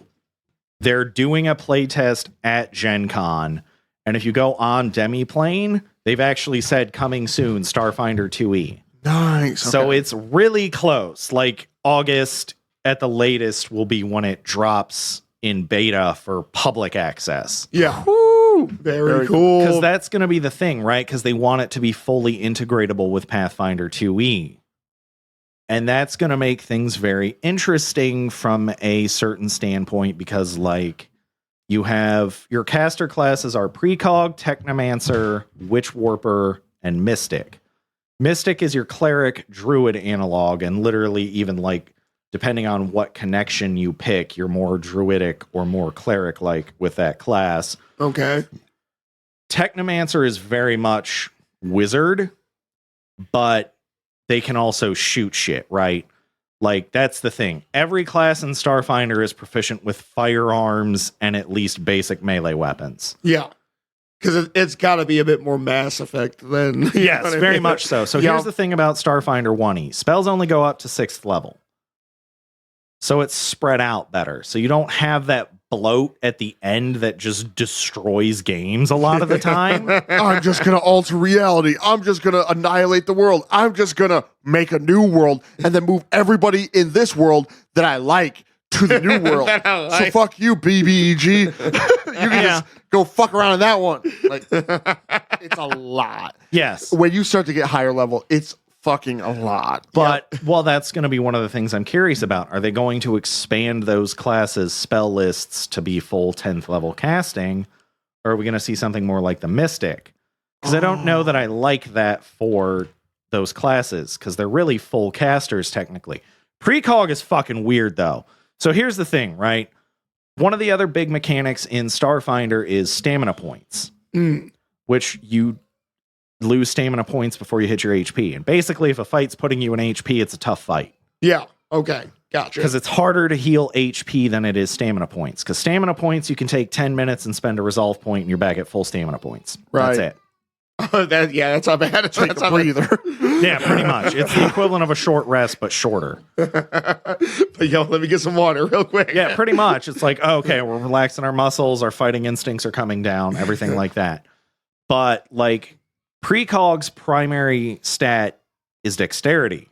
[SPEAKER 3] They're doing a playtest at Gen Con. And if you go on Demiplane, they've actually said coming soon, Starfinder 2e.
[SPEAKER 1] Nice.
[SPEAKER 3] So
[SPEAKER 1] okay.
[SPEAKER 3] it's really close. Like August at the latest will be when it drops in beta for public access.
[SPEAKER 2] Yeah.
[SPEAKER 1] Woo!
[SPEAKER 2] Very cool.
[SPEAKER 3] Because that's going to be the thing, right? Because they want it to be fully integratable with Pathfinder 2e. And that's going to make things very interesting from a certain standpoint because, like, you have your caster classes are Precog, Technomancer, Witch Warper, and Mystic. Mystic is your cleric druid analog, and literally even like depending on what connection you pick, you're more druidic or more cleric like with that class.
[SPEAKER 2] Okay.
[SPEAKER 3] Technomancer is very much wizard, but they can also shoot shit, right? Like that's the thing. Every class in Starfinder is proficient with firearms and at least basic melee weapons.
[SPEAKER 2] Yeah. Because it's got to be a bit more Mass Effect than...
[SPEAKER 3] Yes, very much so. So here's the thing about Starfinder 1e. Spells only go up to 6th level. So it's spread out better. So you don't have that bloat at the end that just destroys games a lot of the time.
[SPEAKER 1] I'm just going to alter reality. I'm just going to annihilate the world. I'm just going to make a new world and then move everybody in this world that I like to the new world. So fuck you, BBEG. You can just go fuck around in that one. Like, it's a lot.
[SPEAKER 3] Yes.
[SPEAKER 1] When you start to get higher level, it's fucking a lot.
[SPEAKER 3] But, well, that's going to be one of the things I'm curious about. Are they going to expand those classes' spell lists to be full 10th level casting? Or are we going to see something more like the Mystic? Because I don't know that I like that for those classes, because they're really full casters, technically. Precog is fucking weird, though. So here's the thing, right? One of the other big mechanics in Starfinder is stamina points, which you lose stamina points before you hit your HP. And basically, if a fight's putting you in HP, it's a tough fight.
[SPEAKER 2] Yeah. Okay. Gotcha.
[SPEAKER 3] Because it's harder to heal HP than it is stamina points. Because stamina points, you can take 10 minutes and spend a resolve point and you're back at full stamina points.
[SPEAKER 1] Right.
[SPEAKER 3] That's it.
[SPEAKER 2] That's not bad.
[SPEAKER 1] Take a breather.
[SPEAKER 3] Yeah, pretty much. It's the equivalent of a short rest, but shorter.
[SPEAKER 2] But yo, let me get some water real quick.
[SPEAKER 3] Yeah, pretty much. It's like, okay, we're relaxing our muscles, our fighting instincts are coming down, everything like that. But like Precog's primary stat is dexterity.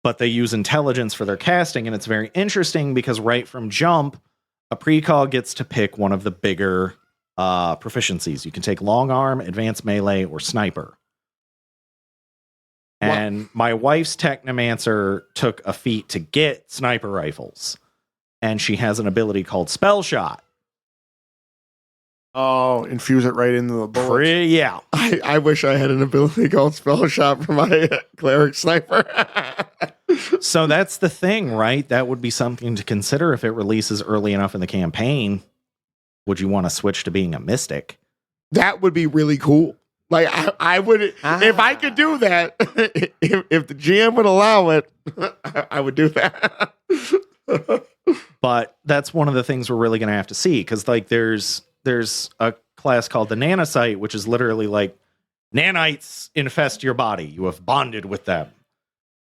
[SPEAKER 3] But they use intelligence for their casting, and it's very interesting because right from jump, a Precog gets to pick one of the bigger proficiencies. You can take long arm, advanced melee, or sniper. And my wife's Technomancer took a feat to get sniper rifles. And she has an ability called Spell Shot.
[SPEAKER 1] Oh, infuse it right into the bullet.
[SPEAKER 3] Yeah.
[SPEAKER 2] I wish I had an ability called Spell Shot for my cleric sniper.
[SPEAKER 3] So that's the thing, right? That would be something to consider if it releases early enough in the campaign. would you want to switch to being a mystic?
[SPEAKER 2] That would be really cool. Like I would, if I could do that, if the GM would allow it, I would do that.
[SPEAKER 3] But that's one of the things we're really going to have to see, because like there's a class called the nanocyte, which is literally like nanites infest your body. You have bonded with them,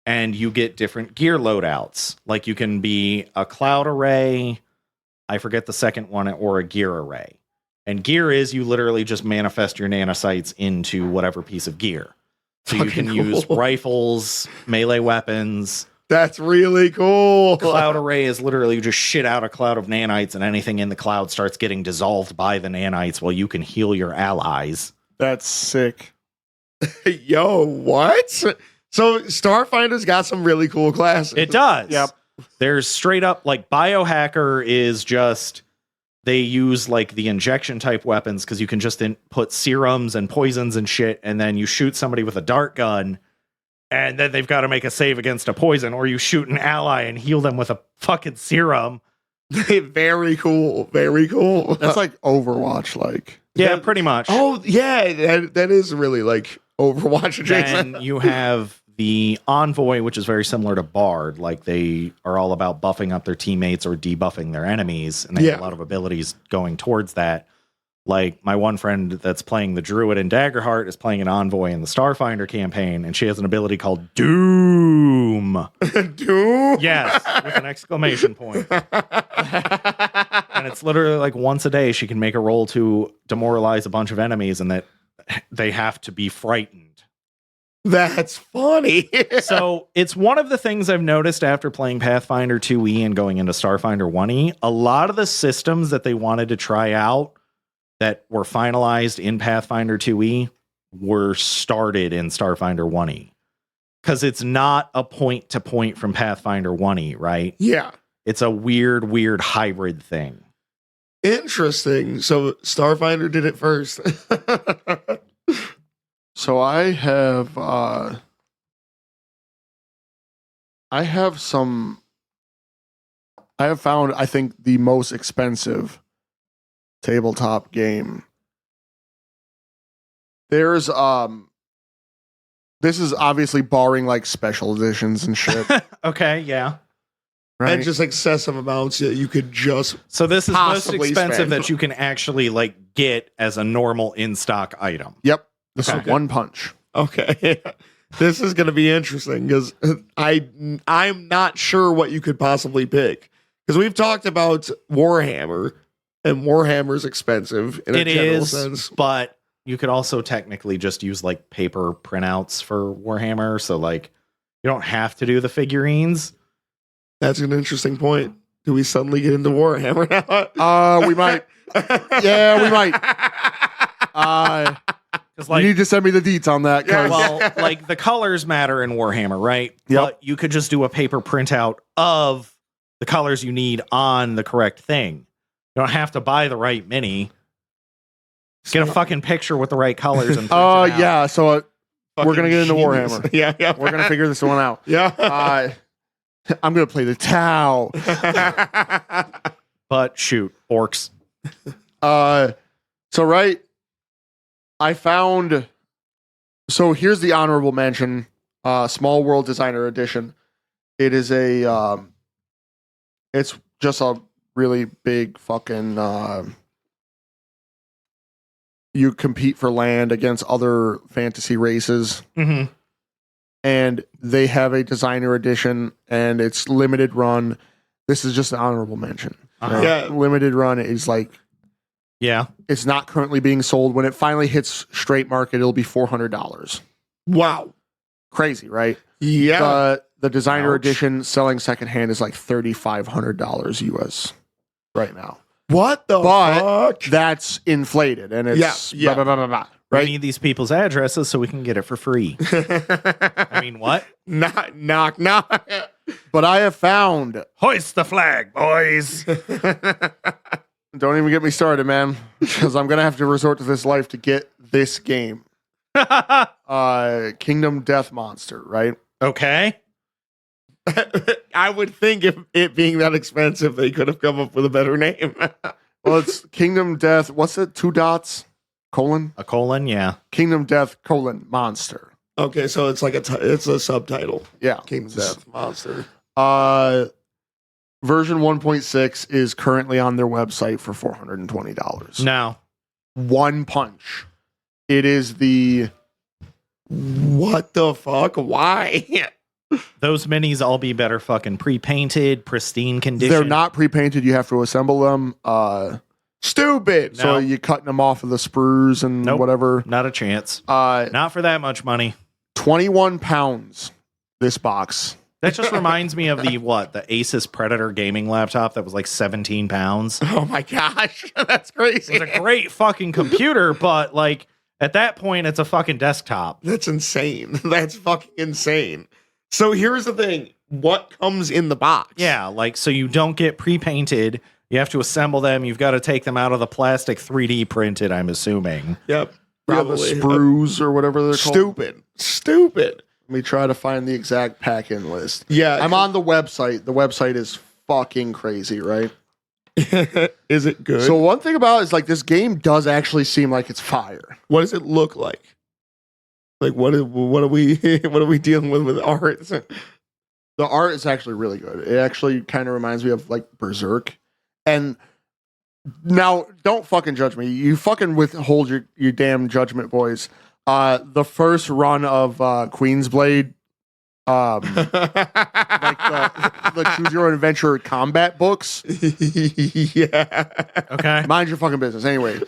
[SPEAKER 3] and you get different gear loadouts. Like you can be a cloud array, I forget the second one, or a gear array. And gear is you literally just manifest your nanocytes into whatever piece of gear. So you can use rifles, melee weapons.
[SPEAKER 2] That's really cool.
[SPEAKER 3] Cloud array is literally you just shit out a cloud of nanites, and anything in the cloud starts getting dissolved by the nanites while you can heal your allies.
[SPEAKER 1] That's sick.
[SPEAKER 2] Yo, what? So Starfinder's got some really cool classes.
[SPEAKER 3] It does.
[SPEAKER 1] Yep.
[SPEAKER 3] There's straight up like biohacker is just they use like the injection type weapons because you can just put serums and poisons and shit, and then you shoot somebody with a dart gun, and then they've got to make a save against a poison, or you shoot an ally and heal them with a fucking serum.
[SPEAKER 2] Very cool. Very cool.
[SPEAKER 1] That's like Overwatch, like.
[SPEAKER 3] Yeah, pretty much.
[SPEAKER 2] Oh, yeah. That is really like Overwatch adjacent.
[SPEAKER 3] Then you have the Envoy, which is very similar to Bard. Like they are all about buffing up their teammates or debuffing their enemies, and they have a lot of abilities going towards that. Like my one friend that's playing the Druid in Daggerheart is playing an Envoy in the Starfinder campaign, and she has an ability called Doom.
[SPEAKER 2] Doom?
[SPEAKER 3] Yes, with an exclamation point. And it's literally like once a day she can make a roll to demoralize a bunch of enemies, and that they have to be frightened.
[SPEAKER 2] That's funny.
[SPEAKER 3] So it's one of the things I've noticed after playing Pathfinder 2e and going into Starfinder 1e. A lot of the systems that they wanted to try out that were finalized in Pathfinder 2e were started in Starfinder 1e. Because it's not a point-to-point from Pathfinder 1e, right?
[SPEAKER 2] Yeah.
[SPEAKER 3] It's a weird hybrid thing.
[SPEAKER 2] Interesting. So Starfinder did it first.
[SPEAKER 1] So I have found, I think, the most expensive tabletop game. There's this is obviously barring like special editions and shit.
[SPEAKER 3] Okay, yeah.
[SPEAKER 1] Right?
[SPEAKER 2] And just excessive amounts that you could just
[SPEAKER 3] So this is most
[SPEAKER 2] possibly
[SPEAKER 3] expensive
[SPEAKER 2] spend.
[SPEAKER 3] that you can actually like get as a normal in-stock item.
[SPEAKER 1] Yep. This is
[SPEAKER 2] Okay.
[SPEAKER 1] one punch.
[SPEAKER 2] okay. This is going to be interesting because I'm not sure what you could possibly pick, because we've talked about Warhammer, and Warhammer's expensive in a
[SPEAKER 3] It
[SPEAKER 2] general
[SPEAKER 3] is,
[SPEAKER 2] sense.
[SPEAKER 3] but you could also technically just use like paper printouts for Warhammer. So like you don't have to do the figurines.
[SPEAKER 2] That's an interesting point. Do we suddenly get into Warhammer now?
[SPEAKER 1] We might. Yeah, we might.
[SPEAKER 3] Because
[SPEAKER 1] You
[SPEAKER 3] like,
[SPEAKER 1] need to send me the deets on that. 'Cause
[SPEAKER 3] well, like the colors matter in Warhammer, right?
[SPEAKER 1] Yep.
[SPEAKER 3] But you could just do a paper printout of the colors you need on the correct thing. You don't have to buy the right mini. Get a fucking picture with the right colors and print it out.
[SPEAKER 1] yeah. So we're gonna get into
[SPEAKER 2] Genius.
[SPEAKER 1] Warhammer.
[SPEAKER 2] Yeah.
[SPEAKER 1] We're gonna figure this one out.
[SPEAKER 2] Yeah.
[SPEAKER 1] I'm gonna play the Tau.
[SPEAKER 3] But shoot, orcs.
[SPEAKER 1] So right, I found. So here's the honorable mention: Small World Designer Edition. It is a. It's just a really big fucking. You compete for land against other fantasy races,
[SPEAKER 3] Mm-hmm.
[SPEAKER 1] and they have a designer edition, and it's limited run. This is just an honorable mention.
[SPEAKER 3] Uh-huh.
[SPEAKER 2] Yeah.
[SPEAKER 1] Limited run is like.
[SPEAKER 3] Yeah.
[SPEAKER 1] It's not currently being sold. When it finally hits straight market, it'll be $400.
[SPEAKER 2] Wow.
[SPEAKER 1] Crazy, right?
[SPEAKER 2] Yeah.
[SPEAKER 1] The designer
[SPEAKER 3] Ouch.
[SPEAKER 1] edition selling secondhand is like $3,500 US right now.
[SPEAKER 2] What the
[SPEAKER 1] But
[SPEAKER 2] fuck?
[SPEAKER 1] that's inflated, and it's
[SPEAKER 2] Yeah.
[SPEAKER 1] blah, blah, blah, blah, blah,
[SPEAKER 3] We
[SPEAKER 1] right?
[SPEAKER 3] need these people's addresses so we can get it for free. I mean, what?
[SPEAKER 2] knock.
[SPEAKER 1] But I have found.
[SPEAKER 3] Hoist the flag, boys.
[SPEAKER 1] Don't even get me started, man, because I'm gonna have to resort to this life to get this game. Kingdom Death Monster, right?
[SPEAKER 3] Okay.
[SPEAKER 2] I would think if it being that expensive, they could have come up with a better name.
[SPEAKER 1] Well, it's Kingdom Death. What's it? 2 dots, colon?
[SPEAKER 3] A colon, yeah.
[SPEAKER 1] Kingdom Death, colon, monster.
[SPEAKER 2] Okay, so it's like it's a subtitle.
[SPEAKER 1] Yeah.
[SPEAKER 2] Kingdom Death Monster.
[SPEAKER 1] Version 1.6 is currently on their website for $420.
[SPEAKER 3] No.
[SPEAKER 1] One punch. It is the...
[SPEAKER 2] What the fuck? Why?
[SPEAKER 3] Those minis all be better fucking pre-painted, pristine condition.
[SPEAKER 1] They're not pre-painted. You have to assemble them.
[SPEAKER 2] Stupid.
[SPEAKER 1] So you're cutting them off of the sprues and whatever.
[SPEAKER 3] Not a chance.
[SPEAKER 1] Not
[SPEAKER 3] for that much money.
[SPEAKER 1] 21 pounds, this box.
[SPEAKER 3] That just reminds me of the Asus Predator gaming laptop that was like 17 pounds.
[SPEAKER 2] Oh my gosh. That's crazy.
[SPEAKER 3] It was a great fucking computer, but like at that point, it's a fucking desktop.
[SPEAKER 2] That's insane. That's fucking insane. So here's the thing. What comes in the box?
[SPEAKER 3] Yeah, like so you don't get pre-painted. You have to assemble them. You've got to take them out of the plastic 3D printed, I'm assuming.
[SPEAKER 2] Yep.
[SPEAKER 1] Probably. Yeah, the sprues or whatever they're called.
[SPEAKER 2] Stupid.
[SPEAKER 1] Let me try to find the exact pack-in list.
[SPEAKER 2] Yeah.
[SPEAKER 1] I'm on the website. The website is fucking crazy, right?
[SPEAKER 2] Is it good?
[SPEAKER 1] So one thing about it is like this game does actually seem like it's fire.
[SPEAKER 2] What does it look like? Like what are we dealing with art?
[SPEAKER 1] The art is actually really good. It actually kind of reminds me of like Berserk. And now don't fucking judge me. You fucking withhold your damn judgment, boys. The first run of Queensblade, like the Choose Your Own Adventure combat books.
[SPEAKER 2] Yeah.
[SPEAKER 3] Okay.
[SPEAKER 1] Mind your fucking business. Anyway.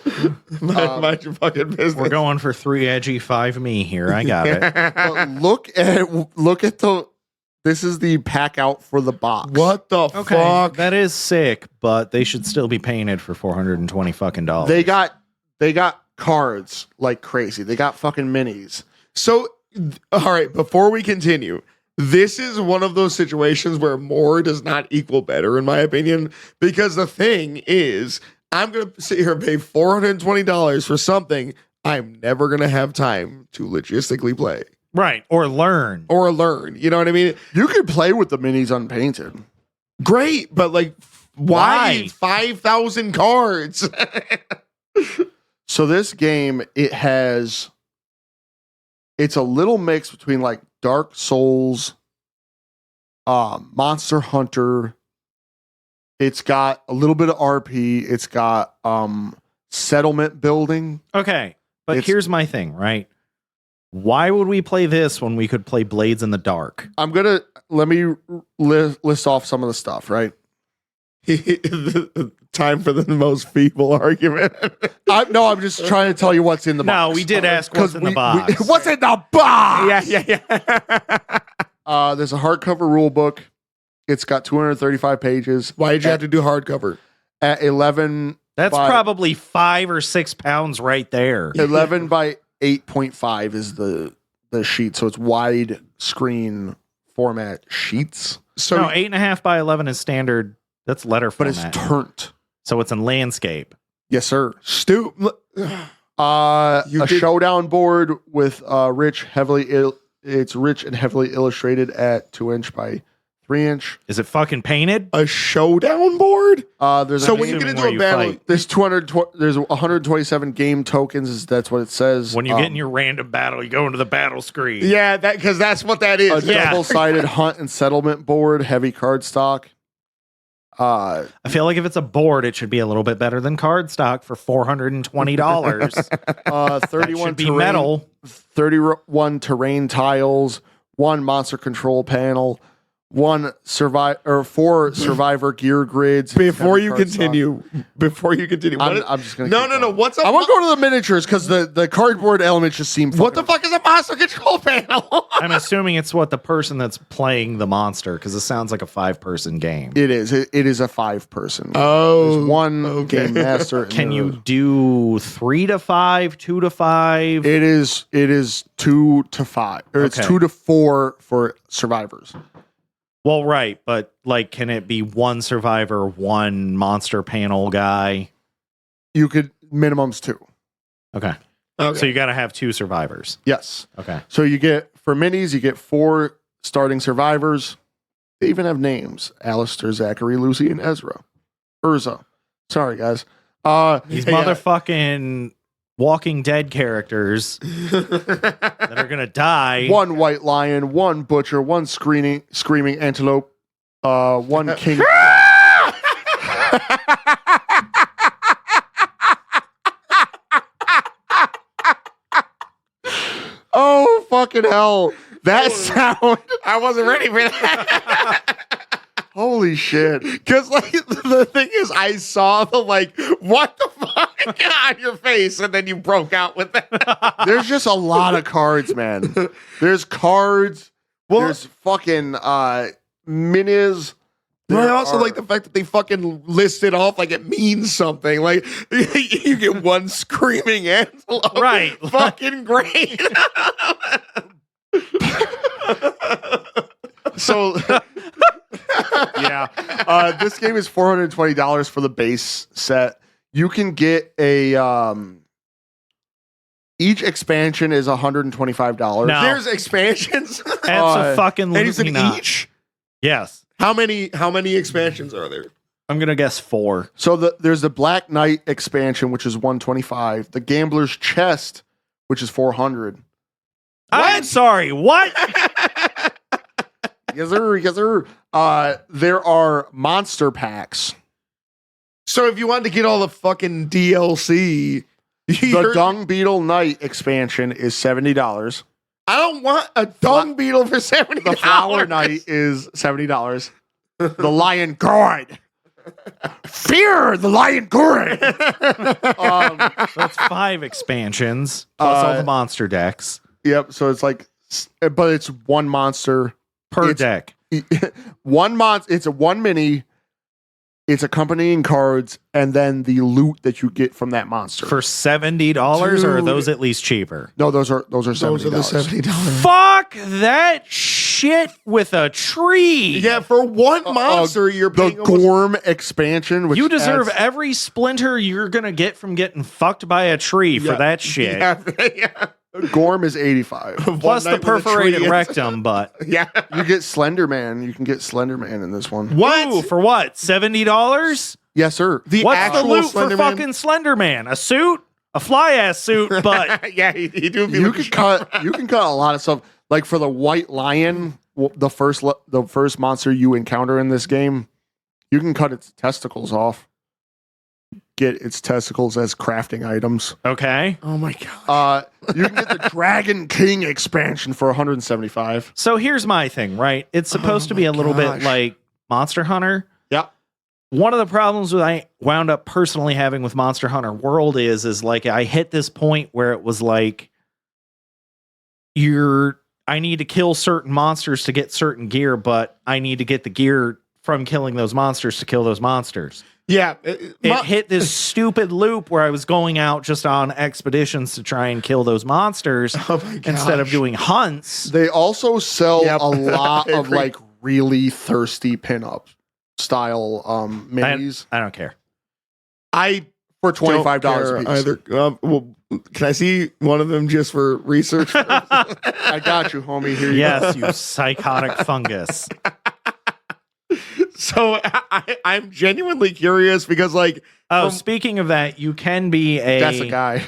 [SPEAKER 2] Mind your fucking business.
[SPEAKER 3] We're going for 3 edgy, 5 me here. I got it.
[SPEAKER 1] But look at the. This is the pack out for the box.
[SPEAKER 2] What the fuck?
[SPEAKER 3] That is sick, but they should still be painted for $420 fucking dollars.
[SPEAKER 1] They got cards like crazy. They got fucking minis.
[SPEAKER 2] So, all right, before we continue, this is one of those situations where more does not equal better, in my opinion, because the thing is, I'm going to sit here and pay $420 for something I'm never going to have time to logistically play.
[SPEAKER 3] Right, or learn.
[SPEAKER 2] You know what I mean?
[SPEAKER 1] You could play with the minis unpainted.
[SPEAKER 2] Great, but like, why 5,000 cards?
[SPEAKER 1] So this game, it's a little mix between like Dark Souls, Monster Hunter. It's got a little bit of RP. It's got settlement building.
[SPEAKER 3] Okay, but here's my thing, right? Why would we play this when we could play Blades in the Dark?
[SPEAKER 1] Let me list off some of the stuff, right?
[SPEAKER 2] Time for the most feeble argument.
[SPEAKER 1] I'm just trying to tell you what's in the box.
[SPEAKER 3] No, we did ask what's in the box.
[SPEAKER 1] What's in the box?
[SPEAKER 2] Yeah.
[SPEAKER 1] There's a hardcover rule book. It's got 235 pages.
[SPEAKER 2] Why did you have to do hardcover?
[SPEAKER 1] At 11.
[SPEAKER 3] That's probably 5 or 6 pounds right there.
[SPEAKER 1] 11 by 8.5 is the sheet, so it's wide screen format sheets.
[SPEAKER 2] So
[SPEAKER 3] no, 8.5 by 11 is standard. That's letter
[SPEAKER 1] but
[SPEAKER 3] format.
[SPEAKER 1] It's turned.
[SPEAKER 3] So it's in landscape.
[SPEAKER 1] Yes, sir.
[SPEAKER 2] A
[SPEAKER 1] showdown board with rich and heavily illustrated at 2-inch by 3-inch.
[SPEAKER 3] Is it fucking painted?
[SPEAKER 2] A showdown board?
[SPEAKER 1] So
[SPEAKER 2] when you get into a battle,
[SPEAKER 1] there's 127 game tokens. That's what it says.
[SPEAKER 3] When you get in your random battle, you go into the battle screen.
[SPEAKER 2] Yeah, because that's what that is.
[SPEAKER 1] A double-sided hunt and settlement board, heavy card stock.
[SPEAKER 3] I feel like if it's a board, it should be a little bit better than card stock for $420.
[SPEAKER 1] 31
[SPEAKER 3] terrain, metal.
[SPEAKER 1] 31 terrain tiles, 1 monster control panel, 4 survivor gear grids.
[SPEAKER 2] Before you continue,
[SPEAKER 1] I'm just gonna.
[SPEAKER 2] No. What's up?
[SPEAKER 1] I want to go to the miniatures because the cardboard elements just seem.
[SPEAKER 2] What the fuck is a monster control panel?
[SPEAKER 3] I'm assuming it's what the person that's playing the monster, because it sounds like a 5-person game.
[SPEAKER 1] It is. It is a 5-person.
[SPEAKER 2] Oh,
[SPEAKER 1] there's 1 game master.
[SPEAKER 3] Can you do 3 to 5, 2 to 5?
[SPEAKER 1] It is 2 to 5, or it's 2 to 4 for survivors.
[SPEAKER 3] Well, right, but like, can it be 1 survivor, 1 monster panel guy?
[SPEAKER 1] You could minimum's 2.
[SPEAKER 3] Okay. So you got to have 2 survivors.
[SPEAKER 1] Yes.
[SPEAKER 3] Okay.
[SPEAKER 1] So you get for minis, you get 4 starting survivors. They even have names: Alistair, Zachary, Lucy, and Ezra. Urza. Sorry, guys.
[SPEAKER 3] These motherfucking Walking Dead characters that are gonna die.
[SPEAKER 1] One white lion, one butcher, one screaming antelope, one king. Oh, fucking hell. That sound.
[SPEAKER 2] I wasn't ready for that.
[SPEAKER 1] Holy shit.
[SPEAKER 2] Because, like, the thing is, I saw the, like, what the fuck on your face, and then you broke out with that.
[SPEAKER 1] There's just a lot of cards, man. There's cards. There's fucking minis.
[SPEAKER 2] But I also like the fact that they fucking list it off like it means something. Like, you get one screaming antelope.
[SPEAKER 3] Right.
[SPEAKER 2] Fucking great.
[SPEAKER 1] So, yeah. This game is $420 for the base set. You can get a... each expansion is $125.
[SPEAKER 3] No.
[SPEAKER 2] There's expansions?
[SPEAKER 3] Fucking
[SPEAKER 2] And you said
[SPEAKER 3] not.
[SPEAKER 2] each?
[SPEAKER 3] Yes.
[SPEAKER 2] How many expansions are there?
[SPEAKER 3] I'm gonna guess 4.
[SPEAKER 1] So there's the Black Knight expansion, which is $125. The Gambler's Chest, which is $400.
[SPEAKER 3] I'm sorry. What?
[SPEAKER 1] Yes, sir. Yes, sir. There are monster packs.
[SPEAKER 2] So if you wanted to get all the fucking DLC,
[SPEAKER 1] The Dung Beetle Knight expansion is $70.
[SPEAKER 2] I don't want a dung beetle for $70.
[SPEAKER 1] The Flower Knight is $70. The Lion Guard. Fear the Lion Guard.
[SPEAKER 3] That's 5 expansions plus all the monster decks
[SPEAKER 1] Yep. So it's like, but it's one monster
[SPEAKER 3] per deck.
[SPEAKER 1] It's a one mini. It's accompanying cards, and then the loot that you get from that monster.
[SPEAKER 3] For $70, or are
[SPEAKER 2] Dude.
[SPEAKER 3] those at least cheaper?
[SPEAKER 1] No, those are $70.
[SPEAKER 2] Those are the $70.
[SPEAKER 3] Fuck that shit with a tree.
[SPEAKER 2] Yeah, for one monster, you're
[SPEAKER 1] The
[SPEAKER 2] paying almost...
[SPEAKER 1] Gorm expansion, which
[SPEAKER 3] You deserve
[SPEAKER 1] adds-
[SPEAKER 3] every splinter you're gonna get from getting fucked by a tree for that shit.
[SPEAKER 2] Yeah.
[SPEAKER 1] Gorm is $85.
[SPEAKER 3] Plus the
[SPEAKER 2] One night with a tree
[SPEAKER 3] perforated
[SPEAKER 2] and-
[SPEAKER 3] rectum, but
[SPEAKER 2] Yeah.
[SPEAKER 1] You get Slender Man. You can get Slender Man in this one.
[SPEAKER 2] What?
[SPEAKER 3] Ooh, for what? $70?
[SPEAKER 1] Yes, sir.
[SPEAKER 2] The
[SPEAKER 3] What's the
[SPEAKER 2] actual
[SPEAKER 3] loot for
[SPEAKER 2] Slenderman?
[SPEAKER 3] fucking Slender Man? A suit? A fly ass suit, but
[SPEAKER 2] Yeah, you do.
[SPEAKER 1] You can cut a lot of stuff. Like for the White Lion, the first monster you encounter in this game, you can cut its testicles off. Get its testicles as crafting items.
[SPEAKER 3] okay.
[SPEAKER 2] Oh my god.
[SPEAKER 1] You can get the Dragon King expansion for $175.
[SPEAKER 3] So here's my thing, right? It's supposed to be a little bit
[SPEAKER 2] gosh.
[SPEAKER 3] like Monster Hunter.
[SPEAKER 1] Yeah.
[SPEAKER 3] One of the problems that I wound up personally having with Monster Hunter World is like I hit this point where it was like I need to kill certain monsters to get certain gear, but I need to get the gear from killing those monsters to kill those monsters.
[SPEAKER 2] Yeah.
[SPEAKER 3] It hit this stupid loop where I was going out just on expeditions to try and kill those monsters instead of doing hunts.
[SPEAKER 1] They also sell
[SPEAKER 2] Yep.
[SPEAKER 1] a lot
[SPEAKER 2] I
[SPEAKER 1] of
[SPEAKER 2] agree.
[SPEAKER 1] like really thirsty pinup style minis
[SPEAKER 3] I don't care.
[SPEAKER 2] I
[SPEAKER 1] for
[SPEAKER 2] don't
[SPEAKER 1] $25
[SPEAKER 2] care
[SPEAKER 1] a piece.
[SPEAKER 2] either. Well, can I see one of them just for research?
[SPEAKER 1] I got you, homie. Here you
[SPEAKER 3] Yes, you psychotic fungus.
[SPEAKER 2] So I'm genuinely curious because, like,
[SPEAKER 3] Oh, speaking of that, you can be
[SPEAKER 1] go. That's a guy.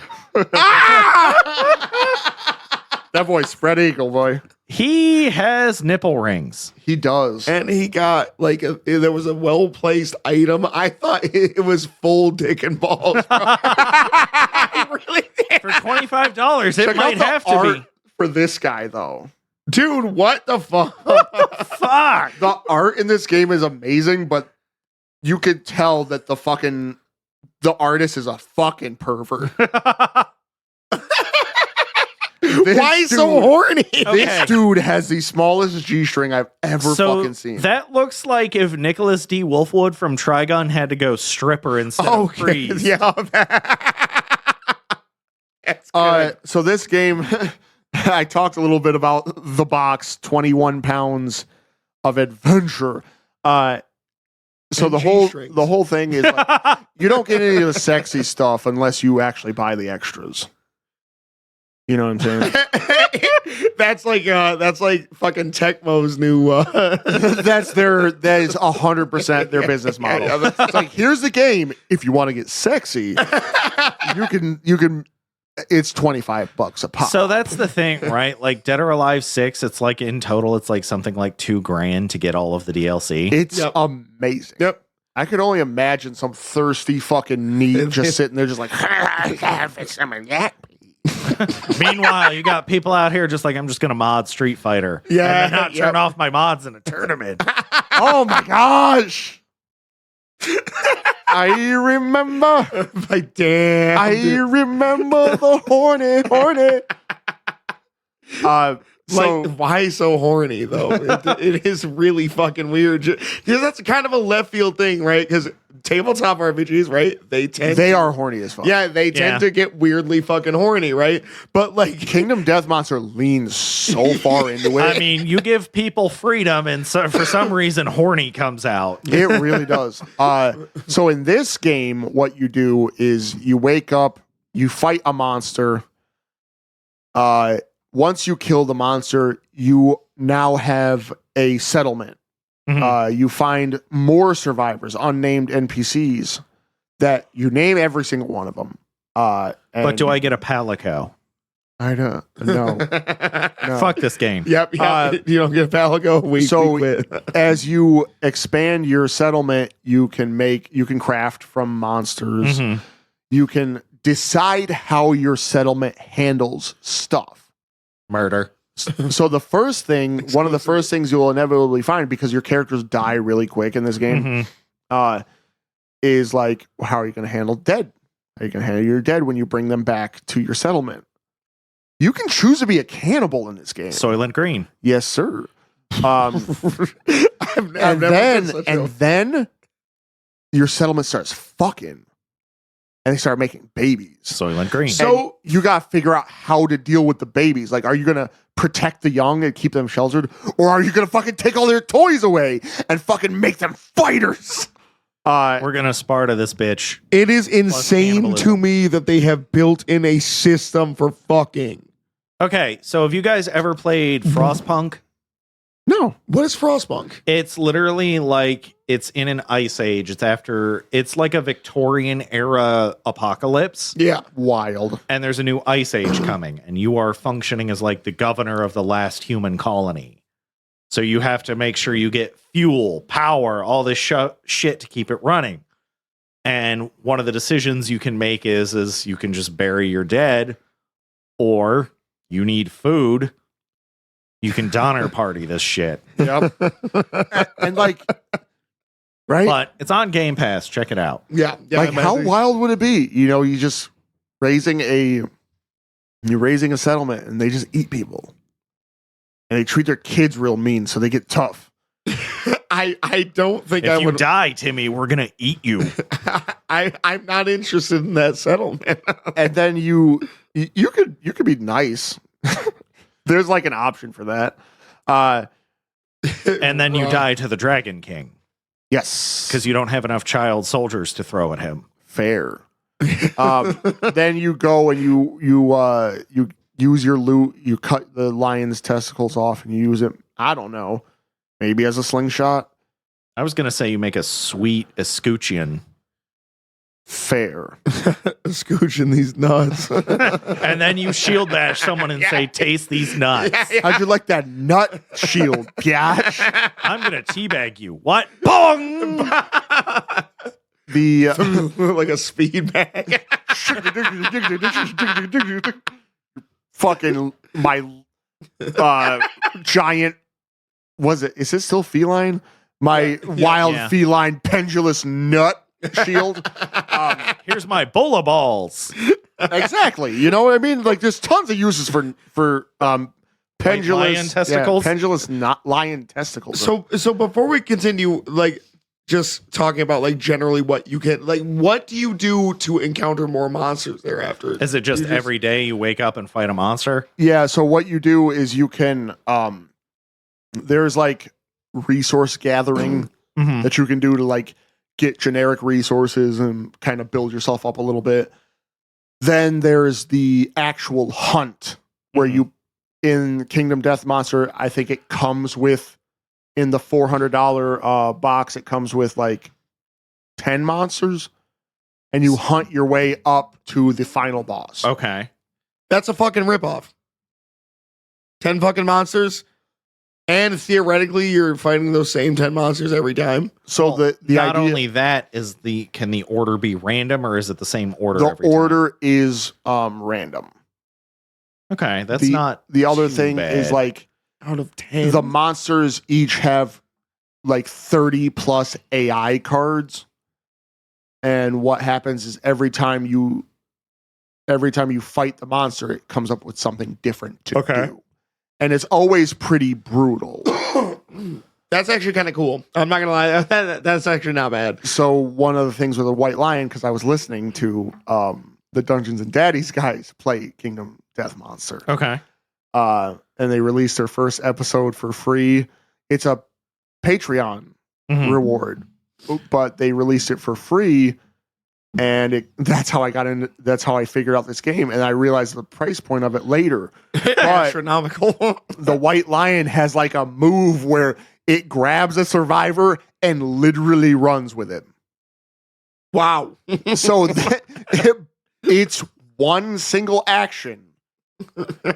[SPEAKER 1] That boy's spread eagle, boy.
[SPEAKER 3] He has nipple rings.
[SPEAKER 1] He does.
[SPEAKER 2] and he got like there was a well placed item. I thought it was full dick and balls. Bro. I really did.
[SPEAKER 3] For $25, it
[SPEAKER 1] Check
[SPEAKER 3] might
[SPEAKER 1] out the
[SPEAKER 3] have to
[SPEAKER 1] art
[SPEAKER 3] be.
[SPEAKER 1] for this guy, though.
[SPEAKER 2] Dude, what the fuck?
[SPEAKER 3] Fuck.
[SPEAKER 1] The art in this game is amazing, but you could tell that the artist is a fucking pervert. This
[SPEAKER 2] Why so
[SPEAKER 1] dude-
[SPEAKER 2] horny?
[SPEAKER 3] Okay.
[SPEAKER 1] This dude has the smallest G-string I've ever fucking seen.
[SPEAKER 3] That looks like if Nicholas D. Wolfwood from Trigon had to go stripper instead of freeze.
[SPEAKER 2] yeah. That's good.
[SPEAKER 1] So this game, I talked a little bit about the box, 21 pounds of adventure. So
[SPEAKER 2] And
[SPEAKER 1] the whole
[SPEAKER 2] G-strings.
[SPEAKER 1] thing is like, you don't get any of the sexy stuff unless you actually buy the extras. You know what I'm saying?
[SPEAKER 2] That's like fucking Tecmo's new.
[SPEAKER 1] That is 100% their business model. It's like, here's the game. If you want to get sexy, you can. It's $25 a pop.
[SPEAKER 3] So that's the thing, right? Like Dead or Alive 6, it's like in total, it's like something like $2,000 to get all of the DLC.
[SPEAKER 1] It's amazing.
[SPEAKER 2] Yep.
[SPEAKER 1] I could only imagine some thirsty fucking neat just sitting there, just like, some of that.
[SPEAKER 3] Meanwhile, you got people out here just like, I'm just gonna mod Street Fighter, and then not turn off my mods in a tournament.
[SPEAKER 1] Oh my gosh! I remember,
[SPEAKER 2] Like, damn.
[SPEAKER 1] I remember the horny.
[SPEAKER 2] Like, why so horny though? It is really fucking weird. Because that's kind of a left field thing, right? Because tabletop RPGs, right? They
[SPEAKER 1] are horny as fuck.
[SPEAKER 2] Yeah, they tend to get weirdly fucking horny, right? But like
[SPEAKER 1] Kingdom Death Monster leans so far into it.
[SPEAKER 3] I mean, you give people freedom, and so for some reason, horny comes out.
[SPEAKER 1] It really does. So in this game, what you do is you wake up, you fight a monster. Once you kill the monster, you now have a settlement.
[SPEAKER 3] Mhm.
[SPEAKER 1] You find more survivors, unnamed NPCs, that you name every single one of them.
[SPEAKER 3] But do I get a palico?
[SPEAKER 1] I don't know. No.
[SPEAKER 3] Fuck this game.
[SPEAKER 2] Yep. You don't get Palico. We quit.
[SPEAKER 1] As you expand your settlement, you can craft from monsters.
[SPEAKER 3] Mhm.
[SPEAKER 1] You can decide how your settlement handles stuff.
[SPEAKER 3] Murder.
[SPEAKER 1] So the first thing, one of the first things you'll inevitably find, because your characters die really quick in this game, is like, how are you going to handle dead? How are you going to handle your dead when you bring them back to your settlement? You can choose to be a cannibal in this game.
[SPEAKER 3] Soylent Green.
[SPEAKER 1] Yes, sir.
[SPEAKER 2] I've never
[SPEAKER 1] then your settlement starts fucking. And they start making babies.
[SPEAKER 3] Soylent Green.
[SPEAKER 1] So you got to figure out how to deal with the babies. Like, are you going to protect the young and keep them sheltered? Or are you going to fucking take all their toys away and fucking make them fighters?
[SPEAKER 3] We're going to Sparta this bitch.
[SPEAKER 2] It is insane
[SPEAKER 3] cannibalism.
[SPEAKER 2] to me that they have built in a system for fucking.
[SPEAKER 3] Okay, so have you guys ever played Frostpunk?
[SPEAKER 2] No. What is Frostpunk?
[SPEAKER 3] It's literally like it's in an ice age. It's like a Victorian era apocalypse.
[SPEAKER 2] Yeah.
[SPEAKER 1] Wild.
[SPEAKER 3] And there's a new ice age coming, and you are functioning as like the governor of the last human colony. So you have to make sure you get fuel, power, all this shit to keep it running. And one of the decisions you can make is you can just bury your dead, or you need food. You can Donner Party this shit.
[SPEAKER 1] Yep. and like, right?
[SPEAKER 3] But it's on Game Pass. Check it out.
[SPEAKER 2] Yeah.
[SPEAKER 1] Like, how wild would it be? You know, you just raising a settlement and they just eat people. And they treat their kids real mean, so they get tough.
[SPEAKER 2] I don't think
[SPEAKER 3] if you die, Timmy, we're gonna eat you.
[SPEAKER 2] I'm not interested in that settlement.
[SPEAKER 1] And then you could be nice. There's like an option for that.
[SPEAKER 3] And then you die to the Dragon King.
[SPEAKER 1] Yes.
[SPEAKER 3] Because you don't have enough child soldiers to throw at him.
[SPEAKER 1] Fair. Then you go and you use your loot, you cut the lion's testicles off and you use it, I don't know, maybe as a slingshot.
[SPEAKER 3] I was gonna say you make a sweet escutcheon.
[SPEAKER 1] Fair.
[SPEAKER 2] Scooching these nuts.
[SPEAKER 3] And then you shield bash someone and say, taste these nuts.
[SPEAKER 1] How'd you like that nut shield, biatch?
[SPEAKER 3] I'm gonna teabag you. What? Bong!
[SPEAKER 2] Like a speed bag.
[SPEAKER 1] Fucking my giant, is it still feline? My wild feline pendulous nut shield.
[SPEAKER 3] Here's my bola balls.
[SPEAKER 1] Exactly. You know what I mean? Like, there's tons of uses for pendulous
[SPEAKER 3] lion testicles.
[SPEAKER 1] Pendulous not lion testicles.
[SPEAKER 2] So before we continue, like, just talking about like generally what you can, like, what do you do to encounter more monsters thereafter?
[SPEAKER 3] Is it just every day you wake up and fight a monster?
[SPEAKER 1] Yeah. So what you do is you can there's like resource gathering that you can do to like get generic resources and kind of build yourself up a little bit. Then there's the actual hunt where you in Kingdom Death Monster, I think it comes with in the $400 box, it comes with like 10 monsters and you hunt your way up to the final boss.
[SPEAKER 3] Okay.
[SPEAKER 2] That's a fucking ripoff. 10 fucking monsters. And theoretically, you're fighting those same 10 monsters every time.
[SPEAKER 1] So
[SPEAKER 3] Well,
[SPEAKER 1] the
[SPEAKER 3] not
[SPEAKER 1] idea,
[SPEAKER 3] only that is can the order be random or is it the same order
[SPEAKER 1] the
[SPEAKER 3] every time?
[SPEAKER 1] order is random.
[SPEAKER 3] Okay, that's not
[SPEAKER 1] the other
[SPEAKER 3] too
[SPEAKER 1] thing
[SPEAKER 3] bad.
[SPEAKER 1] is like
[SPEAKER 2] Out of 10.
[SPEAKER 1] the monsters each have like 30 plus AI cards. And what happens is every time you fight the monster, it comes up with something different to do. And it's always pretty brutal.
[SPEAKER 2] That's actually kind of cool. I'm not going to lie. That's actually not bad.
[SPEAKER 1] So one of the things with the White Lion, because I was listening to the Dungeons and Daddies guys play Kingdom Death Monster.
[SPEAKER 3] Okay.
[SPEAKER 1] And they released their first episode for free. It's a Patreon reward, but they released it for free. And that's how I got in. That's how I figured out this game. And I realized the price point of it later. But
[SPEAKER 2] Astronomical.
[SPEAKER 1] the White Lion has like a move where it grabs a survivor and literally runs with it.
[SPEAKER 2] Wow.
[SPEAKER 1] So it's one single action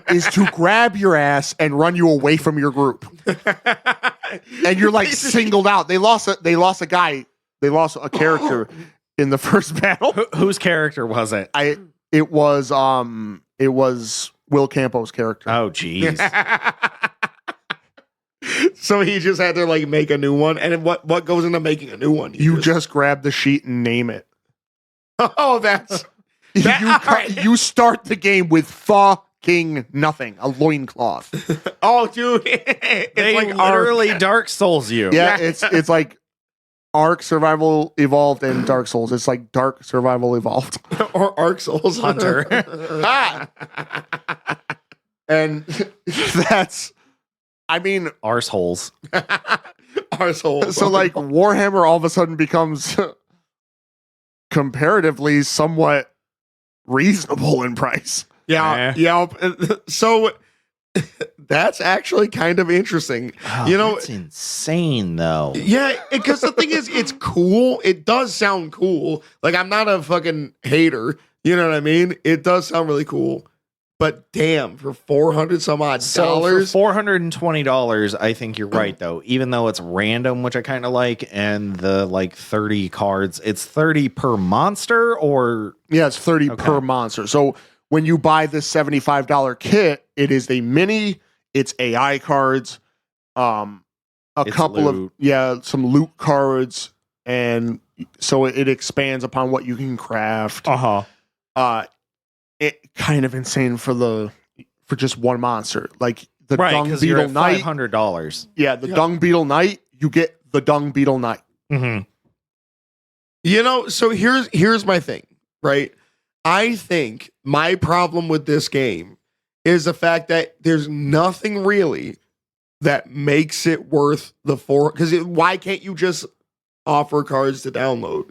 [SPEAKER 1] is to grab your ass and run you away from your group. And you're like singled out. They lost a guy. They lost a character in the first battle.
[SPEAKER 3] Whose character was it?
[SPEAKER 1] It was Will Campo's character.
[SPEAKER 3] Oh, jeez.
[SPEAKER 2] So he just had to like make a new one. And what goes into making a new one?
[SPEAKER 1] You just grab the sheet and name it.
[SPEAKER 2] Oh, that's
[SPEAKER 1] You start the game with fucking nothing. A loincloth.
[SPEAKER 2] Oh, dude. It's
[SPEAKER 3] They
[SPEAKER 2] like
[SPEAKER 3] literally Dark Souls you.
[SPEAKER 1] Yeah, it's like Ark Survival Evolved and Dark Souls. It's like Dark Survival Evolved.
[SPEAKER 2] or Ark Souls
[SPEAKER 3] Hunter.
[SPEAKER 1] And that's, I mean,
[SPEAKER 3] Arseholes.
[SPEAKER 2] Arsehole.
[SPEAKER 1] so like Warhammer all of a sudden becomes comparatively somewhat reasonable in price.
[SPEAKER 2] Yeah. Yeah. So that's actually kind of interesting.
[SPEAKER 3] Oh,
[SPEAKER 2] You know-
[SPEAKER 3] that's insane, though.
[SPEAKER 2] Yeah, because the thing is, it's cool. It does sound cool. Like, I'm not a fucking hater. You know what I mean? It does sound really cool. But damn, for $400 some odd
[SPEAKER 3] So
[SPEAKER 2] dollars.
[SPEAKER 3] for $420, I think you're right, though. Even though it's random, which I kind of like, and the like 30 cards, it's 30 per monster, or
[SPEAKER 1] Yeah, it's 30 per monster. So when you buy this $75 kit, it is a mini, it's AI cards,
[SPEAKER 3] It's
[SPEAKER 1] couple
[SPEAKER 3] loot.
[SPEAKER 1] of some loot cards, and so it expands upon what you can craft. It kind of insane for just one monster. Like the
[SPEAKER 3] right,
[SPEAKER 1] Dung
[SPEAKER 3] because you're
[SPEAKER 1] Beetle
[SPEAKER 3] at
[SPEAKER 1] Knight.
[SPEAKER 3] $500.
[SPEAKER 1] Yeah, the Dung Beetle Knight, you get the Dung Beetle Knight.
[SPEAKER 3] Mm-hmm.
[SPEAKER 2] You know, so here's my thing, right? I think my problem with this game is the fact that there's nothing really that makes it worth the because why can't you just offer cards to download?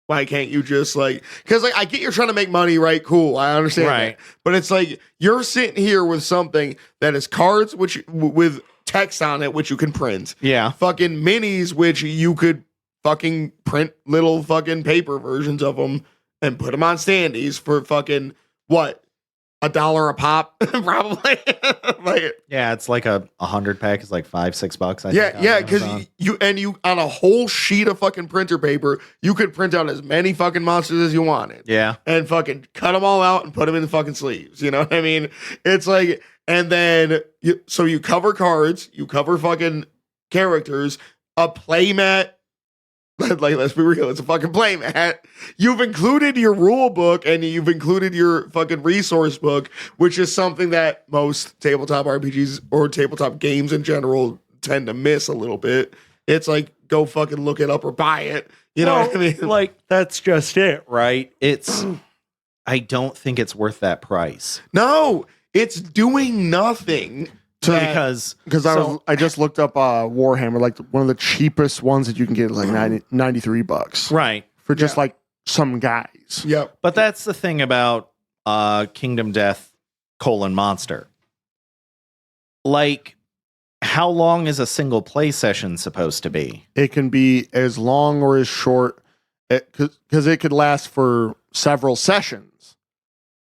[SPEAKER 2] Why can't you just because I get you're trying to make money, right? Cool, I understand
[SPEAKER 3] Right.
[SPEAKER 2] that. But it's like you're sitting here with something that is cards with text on it, which you can print.
[SPEAKER 3] Yeah.
[SPEAKER 2] Fucking minis, which you could fucking print little fucking paper versions of them and put them on standees for fucking what? $1 a pop, probably.
[SPEAKER 3] Yeah, it's like a 100 pack is like $5-6. I
[SPEAKER 2] Yeah,
[SPEAKER 3] think,
[SPEAKER 2] yeah,
[SPEAKER 3] on
[SPEAKER 2] because
[SPEAKER 3] Amazon.
[SPEAKER 2] you on a whole sheet of fucking printer paper, you could print out as many fucking monsters as you wanted.
[SPEAKER 3] Yeah.
[SPEAKER 2] And fucking cut them all out and put them in the fucking sleeves. You know what I mean? It's like, and then so you cover cards, you cover fucking characters, a playmat. Like, let's be real, it's a fucking playmat. You've included your rule book and you've included your fucking resource book, which is something that most tabletop RPGs or tabletop games in general tend to miss a little bit. It's like, go fucking look it up or buy it. You know what I mean?
[SPEAKER 3] Like, that's just it, right? I don't think it's worth that price.
[SPEAKER 2] No, it's doing nothing.
[SPEAKER 3] Because
[SPEAKER 1] I just looked up Warhammer, like one of the cheapest ones that you can get is like $93
[SPEAKER 3] right.
[SPEAKER 1] for just like some guys.
[SPEAKER 2] Yep.
[SPEAKER 3] But that's the thing about Kingdom Death Monster. Like, how long is a single play session supposed to be?
[SPEAKER 1] It can be as long or as short, because it could last for several sessions,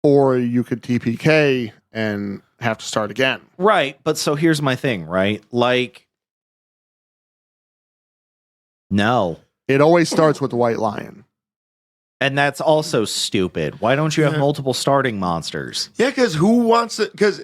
[SPEAKER 1] or you could TPK and have to start again.
[SPEAKER 3] Right, but so here's my thing, right? Like, no.
[SPEAKER 1] It always starts with the White Lion.
[SPEAKER 3] And that's also stupid. Why don't you have multiple starting monsters?
[SPEAKER 2] Yeah, because who wants it? Because,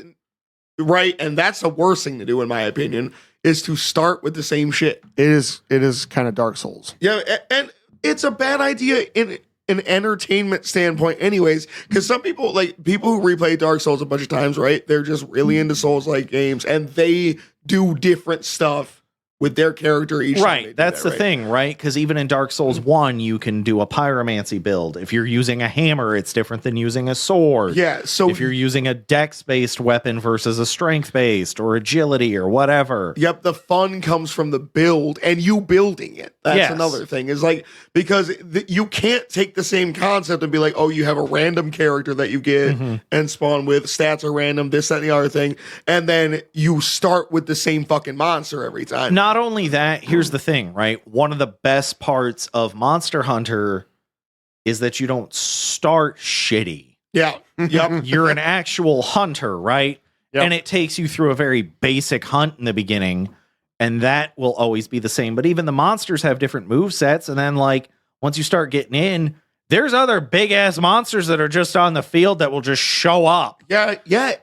[SPEAKER 2] right, and that's the worst thing to do, in my opinion, is to start with the same shit.
[SPEAKER 1] It is kind of Dark Souls.
[SPEAKER 2] Yeah, and it's a bad idea in an entertainment standpoint anyways, because some people, like people who replay Dark Souls a bunch of times, right, they're just really into Souls-like games, and they do different stuff with their character each time they do
[SPEAKER 3] that's
[SPEAKER 2] that,
[SPEAKER 3] the thing, right? Because even in Dark Souls 1, you can do a pyromancy build. If you're using a hammer, it's different than using a sword.
[SPEAKER 2] Yeah, so
[SPEAKER 3] if you're using a dex-based weapon versus a strength-based or agility or whatever.
[SPEAKER 2] Yep, the fun comes from the build and you building it. That's another thing. Is like, because you can't take the same concept and be like, oh, you have a random character that you get and spawn with, stats are random, this, that, and the other thing, and then you start with the same fucking monster every time.
[SPEAKER 3] Not only that, here's the thing, right? One of the best parts of Monster Hunter is that you don't start shitty.
[SPEAKER 2] Yeah. Yep.
[SPEAKER 3] You're an actual hunter, right?
[SPEAKER 1] Yep.
[SPEAKER 3] And it takes you through a very basic hunt in the beginning, and that will always be the same. But even the monsters have different move sets, and then like once you start getting in, there's other big ass monsters that are just on the field that will just show up.
[SPEAKER 2] Yeah,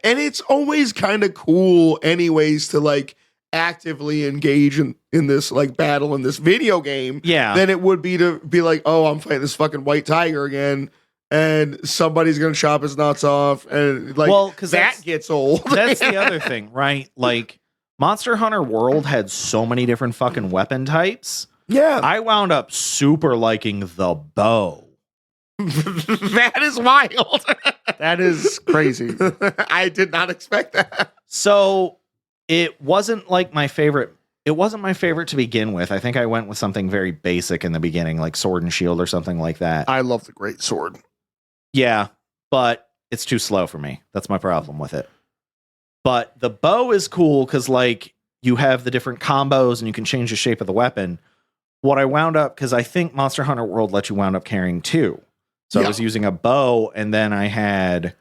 [SPEAKER 2] and it's always kind of cool anyways to like actively engage in this like battle in this video game than it would be to be like, oh, I'm fighting this fucking white tiger again and somebody's gonna chop his nuts off, and like, well, because that gets old.
[SPEAKER 3] That's the other thing, right? Like Monster Hunter World had so many different fucking weapon types.
[SPEAKER 2] Yeah,
[SPEAKER 3] I wound up super liking the bow.
[SPEAKER 2] That is wild.
[SPEAKER 1] That is crazy.
[SPEAKER 2] I did not expect that.
[SPEAKER 3] So it wasn't like my favorite. It wasn't my favorite to begin with. I think I went with something very basic in the beginning, like Sword and Shield or something like that.
[SPEAKER 1] I love the Great Sword.
[SPEAKER 3] Yeah, but it's too slow for me. That's my problem with it. But the bow is cool because like you have the different combos and you can change the shape of the weapon. What I wound up, because I think Monster Hunter World lets you wound up carrying two. So I was using a bow, and then I had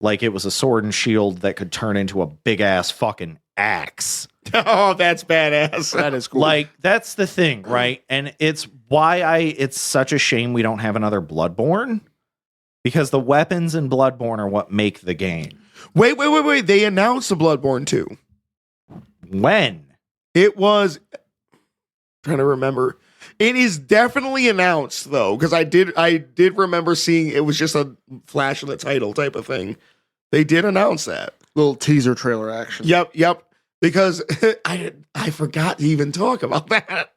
[SPEAKER 3] like it was a sword and shield that could turn into a big ass fucking axe.
[SPEAKER 2] Oh, that's badass.
[SPEAKER 1] That is cool.
[SPEAKER 3] Like that's the thing, right? And it's why it's such a shame we don't have another Bloodborne, because the weapons in Bloodborne are what make the game.
[SPEAKER 2] Wait. They announced the Bloodborne 2.
[SPEAKER 3] When?
[SPEAKER 2] It was trying to remember. It is definitely announced though, because I did remember seeing it was just a flash of the title type of thing. They did announce that.
[SPEAKER 1] Little teaser trailer action.
[SPEAKER 2] Yep. Because I forgot to even talk about that.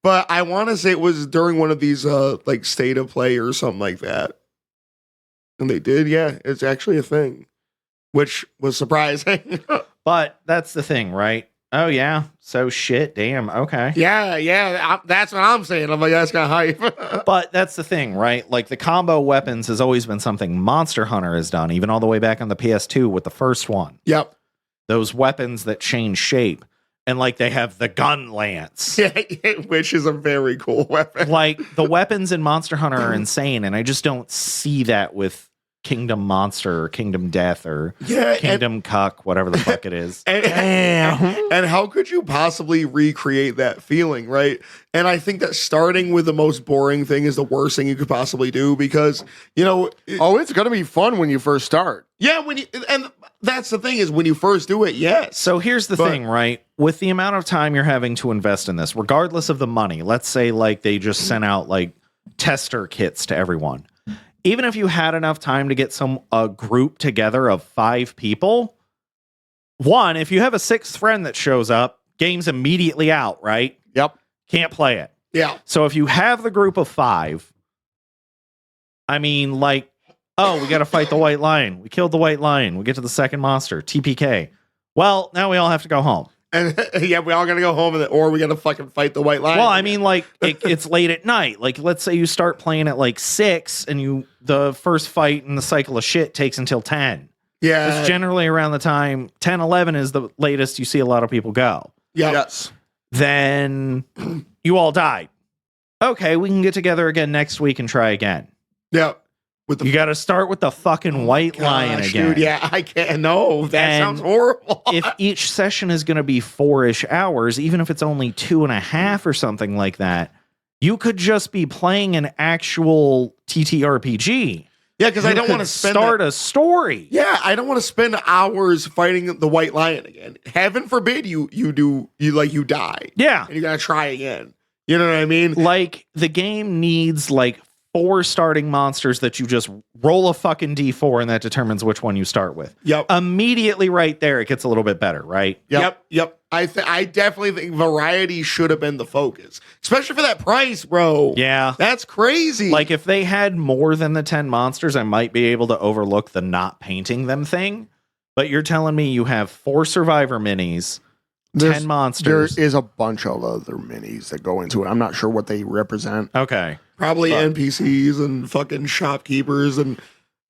[SPEAKER 2] But I want to say it was during one of these like state of play or something like that. And they did, yeah. It's actually a thing. Which was surprising.
[SPEAKER 3] But that's the thing, right? Oh yeah. So shit. Damn. Okay.
[SPEAKER 2] Yeah. That's what I'm saying. I'm like, that's kind of hype.
[SPEAKER 3] But that's the thing, right? Like the combo weapons has always been something Monster Hunter has done, even all the way back on the PS2 with the first one.
[SPEAKER 2] Yep.
[SPEAKER 3] Those weapons that change shape. And like they have the gun lance.
[SPEAKER 2] Which is a very cool weapon.
[SPEAKER 3] Like the weapons in Monster Hunter are insane. And I just don't see that with Kingdom Monster or Kingdom Death or Kingdom Cuck, whatever the fuck it is.
[SPEAKER 2] And how could you possibly recreate that feeling, right? And I think that starting with the most boring thing is the worst thing you could possibly do, because, you know...
[SPEAKER 1] it's going to be fun when you first start.
[SPEAKER 2] Yeah, and that's the thing is when you first do it, yes.
[SPEAKER 3] So here's the thing, right? With the amount of time you're having to invest in this, regardless of the money, let's say like they just sent out like tester kits to everyone. Even if you had enough time to get a group together of 5 people, one, if you have a 6th friend that shows up, game's immediately out, right?
[SPEAKER 1] Yep.
[SPEAKER 3] Can't play it.
[SPEAKER 2] Yeah.
[SPEAKER 3] So if you have the group of 5, I mean, like, oh, we got to fight the white lion. We killed the white lion. We get to the second monster, TPK. Well, now we all have to go home.
[SPEAKER 2] And yeah, we all gotta go home, or we gotta fucking fight the white lion.
[SPEAKER 3] Well, I mean, like it's late at night. Like, let's say you start playing at like 6, and the first fight in the cycle of shit takes until 10.
[SPEAKER 2] yeah,
[SPEAKER 3] It's generally around the time 10, 11 is the latest you see a lot of people go.
[SPEAKER 2] yeah,
[SPEAKER 1] Yes.
[SPEAKER 3] Then you all died. Okay, we can get together again next week and try again.
[SPEAKER 2] yeah. With
[SPEAKER 3] You got to start with the fucking white lion
[SPEAKER 2] Gosh,
[SPEAKER 3] again.
[SPEAKER 2] dude, yeah, I can't. No, that
[SPEAKER 3] And
[SPEAKER 2] sounds horrible.
[SPEAKER 3] If each session is going to be 4-ish hours, even if it's only 2.5 or something like that, you could just be playing an actual TTRPG.
[SPEAKER 2] Yeah, because I
[SPEAKER 3] You
[SPEAKER 2] don't want to
[SPEAKER 3] could
[SPEAKER 2] spend
[SPEAKER 3] start a story.
[SPEAKER 2] Yeah, I don't want to spend hours fighting the white lion again. Heaven forbid you die.
[SPEAKER 3] Yeah.
[SPEAKER 2] And you gotta try again. You know what I mean?
[SPEAKER 3] Like, the game needs like 4 starting monsters that you just roll a fucking D4 and that determines which one you start with.
[SPEAKER 2] Yep.
[SPEAKER 3] Immediately right there, it gets a little bit better, right?
[SPEAKER 2] Yep. I definitely think variety should have been the focus, especially for that price, bro.
[SPEAKER 3] Yeah.
[SPEAKER 2] That's crazy.
[SPEAKER 3] Like, if they had more than the 10 monsters, I might be able to overlook the not painting them thing. But you're telling me you have 4 survivor minis, 10 monsters.
[SPEAKER 1] There is a bunch of other minis that go into it. I'm not sure what they represent.
[SPEAKER 3] Okay.
[SPEAKER 2] probably NPCs and fucking shopkeepers and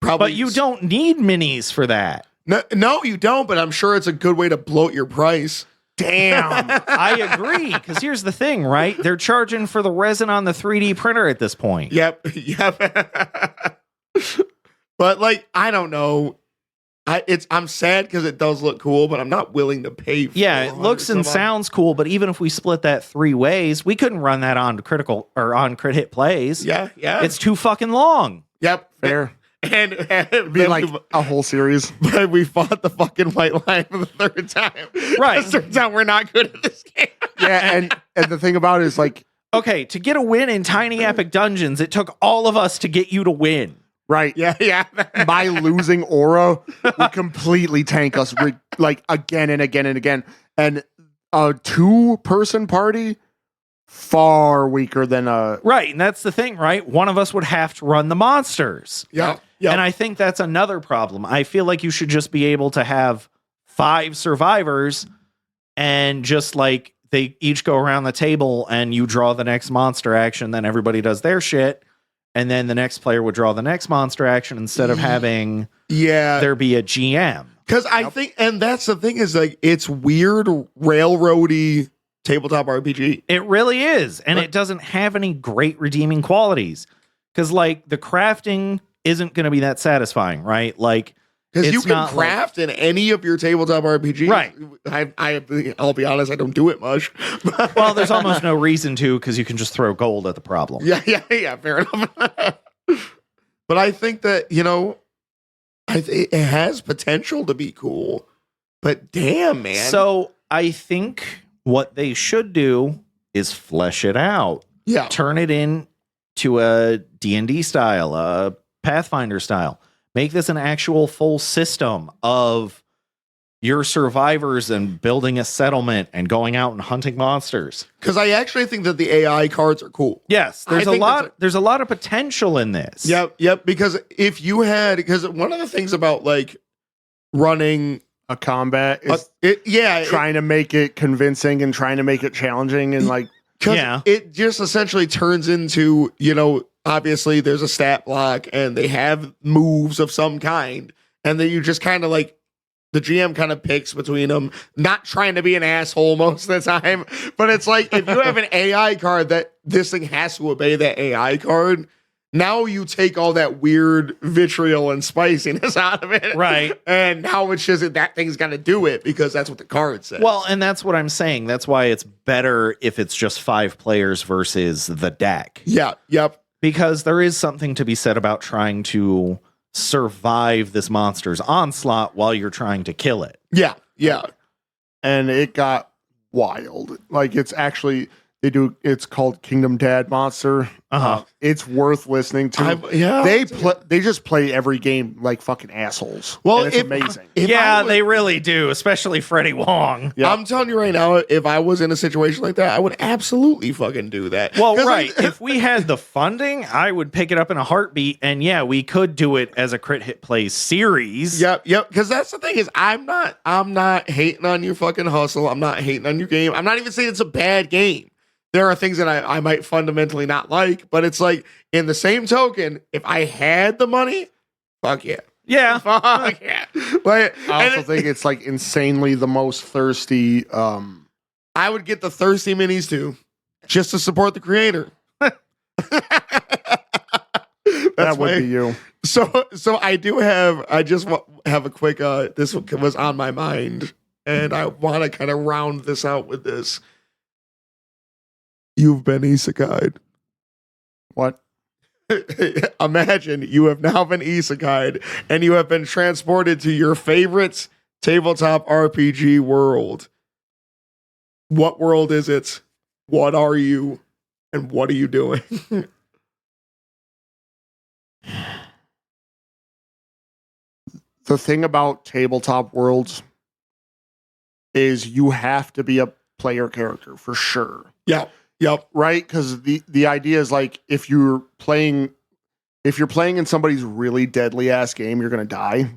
[SPEAKER 2] probably.
[SPEAKER 3] But you don't need minis for that.
[SPEAKER 2] No, you don't. But I'm sure it's a good way to bloat your price.
[SPEAKER 3] Damn. I agree. Because here's the thing, right? They're charging for the resin on the 3D printer at this point.
[SPEAKER 2] Yep. But like, I don't know. I'm sad because it does look cool, but I'm not willing to pay.
[SPEAKER 3] Yeah, it looks and sounds cool, but even if we split that 3 ways, we couldn't run that on critical or on Crit Hit Plays.
[SPEAKER 2] Yeah.
[SPEAKER 3] It's too fucking long.
[SPEAKER 2] Yep.
[SPEAKER 1] Fair.
[SPEAKER 2] And
[SPEAKER 1] It'd be like a whole series.
[SPEAKER 2] But we fought the fucking white lion for the 3rd time.
[SPEAKER 3] Right.
[SPEAKER 2] It turns out we're not good at this game.
[SPEAKER 1] Yeah, and the thing about it is like,
[SPEAKER 3] Okay, to get a win in Tiny Epic Dungeons, it took all of us to get you to win.
[SPEAKER 1] right,
[SPEAKER 2] Yeah.
[SPEAKER 1] my losing aura would completely tank us like again and again and again. And a 2-person party, far weaker than a...
[SPEAKER 3] Right, and that's the thing, right? One of us would have to run the monsters.
[SPEAKER 2] Yeah.
[SPEAKER 3] And I think that's another problem. I feel like you should just be able to have 5 survivors and just like they each go around the table and you draw the next monster action, then everybody does their shit. And then the next player would draw the next monster action instead of having there be a GM.
[SPEAKER 2] Because I think, and that's the thing is like, it's weird railroady tabletop RPG.
[SPEAKER 3] It really is. And it doesn't have any great redeeming qualities. Because like the crafting isn't going to be that satisfying, right? Like,
[SPEAKER 2] Because you
[SPEAKER 3] it's
[SPEAKER 2] can
[SPEAKER 3] not
[SPEAKER 2] craft in any of your tabletop RPGs.
[SPEAKER 3] Right.
[SPEAKER 2] I'll be honest, I don't do it much.
[SPEAKER 3] well, there's almost no reason to because you can just throw gold at the problem.
[SPEAKER 2] Yeah, fair enough. But I think that, it has potential to be cool. But damn, man.
[SPEAKER 3] So I think what they should do is flesh it out.
[SPEAKER 2] Yeah.
[SPEAKER 3] Turn it into a D&D style, a Pathfinder style. Make this an actual full system of your survivors and building a settlement and going out and hunting monsters.
[SPEAKER 2] Because I actually think that the AI cards are cool.
[SPEAKER 3] Yes, there's a lot of potential in this.
[SPEAKER 2] Yep. Because because one of the things about like running
[SPEAKER 1] A combat is
[SPEAKER 2] trying
[SPEAKER 1] to make it convincing and trying to make it challenging and like...
[SPEAKER 2] it just essentially turns into, obviously there's a stat block and they have moves of some kind. And then you just kind of like, the GM kind of picks between them, not trying to be an asshole most of the time. But it's like, if you have an AI card that this thing has to obey that AI card, now you take all that weird vitriol and spiciness out of it.
[SPEAKER 3] Right.
[SPEAKER 2] And now it's just that thing's got to do it because that's what the card says.
[SPEAKER 3] Well, and that's what I'm saying. That's why it's better if it's just 5 players versus the deck.
[SPEAKER 2] Yeah. Yep.
[SPEAKER 3] Because there is something to be said about trying to survive this monster's onslaught while you're trying to kill it.
[SPEAKER 2] Yeah.
[SPEAKER 1] And it got wild. Like, it's actually... They do. It's called Kingdom Dad Monster. It's worth listening to. They just play every game like fucking assholes.
[SPEAKER 2] Well,
[SPEAKER 1] and it's amazing.
[SPEAKER 3] They really do, especially Freddie Wong.
[SPEAKER 2] Yeah. I'm telling you right now, if I was in a situation like that, I would absolutely fucking do that.
[SPEAKER 3] Well, right. If we had the funding, I would pick it up in a heartbeat. And yeah, we could do it as a Crit Hit Play series.
[SPEAKER 2] Yep. Because that's the thing is, I'm not hating on your fucking hustle. I'm not hating on your game. I'm not even saying it's a bad game. There are things that I might fundamentally not like, but it's like, in the same token, if I had the money, fuck yeah.
[SPEAKER 3] Yeah.
[SPEAKER 2] Fuck yeah. Like,
[SPEAKER 1] I also think it's like insanely the most thirsty.
[SPEAKER 2] I would get the thirsty minis too, just to support the creator.
[SPEAKER 1] That would be you.
[SPEAKER 2] So I just have a quick, this was on my mind, and I want to kind of round this out with this. You've been isekai'd.
[SPEAKER 1] What?
[SPEAKER 2] Imagine you have now been isekai'd and you have been transported to your favorite tabletop RPG world. What world is it? What are you? And what are you doing?
[SPEAKER 1] The thing about tabletop worlds is you have to be a player character for sure.
[SPEAKER 2] Yeah. Yep.
[SPEAKER 1] Right? Because the idea is like if you're playing in somebody's really deadly ass game, you're gonna die.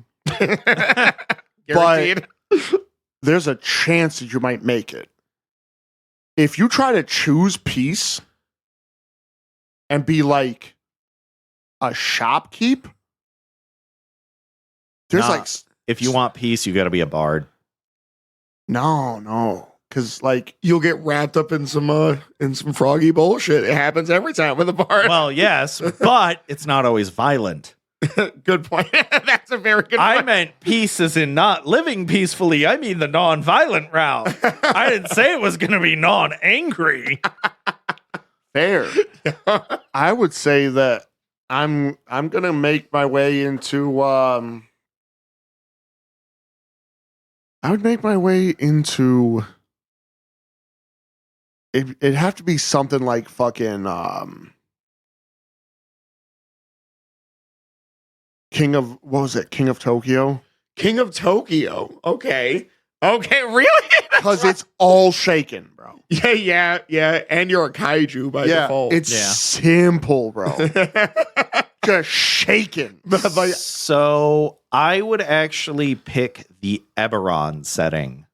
[SPEAKER 1] But there's a chance that you might make it. If you try to choose peace and be like a shopkeep, there's
[SPEAKER 3] if you want peace, you got to be a bard.
[SPEAKER 1] No. Because like
[SPEAKER 2] you'll get wrapped up in some froggy bullshit. It happens every time with a bard.
[SPEAKER 3] Well, yes, but it's not always violent.
[SPEAKER 2] Good point. That's a very good point.
[SPEAKER 3] I meant peace as in not living peacefully. I mean the non-violent route. I didn't say it was going to be non-angry.
[SPEAKER 1] Fair. I would say that I'm going to make my way into I would make my way into it'd have to be something like fucking King of Tokyo?
[SPEAKER 2] King of Tokyo. Okay, really?
[SPEAKER 1] Because it's all shaken, bro.
[SPEAKER 2] Yeah. And you're a kaiju by default.
[SPEAKER 1] It's simple, bro. Just shaken.
[SPEAKER 3] So I would actually pick the Eberron setting.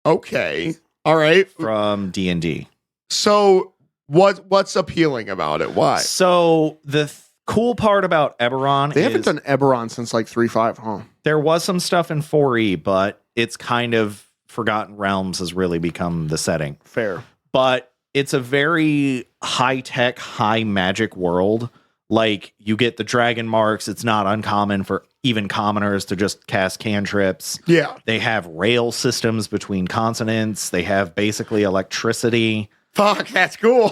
[SPEAKER 2] Okay. All right.
[SPEAKER 3] From D&D.
[SPEAKER 2] So what's appealing about it? Why?
[SPEAKER 3] So the cool part about Eberron
[SPEAKER 1] they haven't done Eberron since like 3.5, huh?
[SPEAKER 3] There was some stuff in 4E, but it's kind of Forgotten Realms has really become the setting.
[SPEAKER 1] Fair.
[SPEAKER 3] But it's a very high-tech, high-magic world. Like, you get the dragon marks. It's not uncommon for even commoners to just cast cantrips.
[SPEAKER 2] Yeah.
[SPEAKER 3] They have rail systems between continents. They have basically electricity.
[SPEAKER 2] Fuck, that's cool.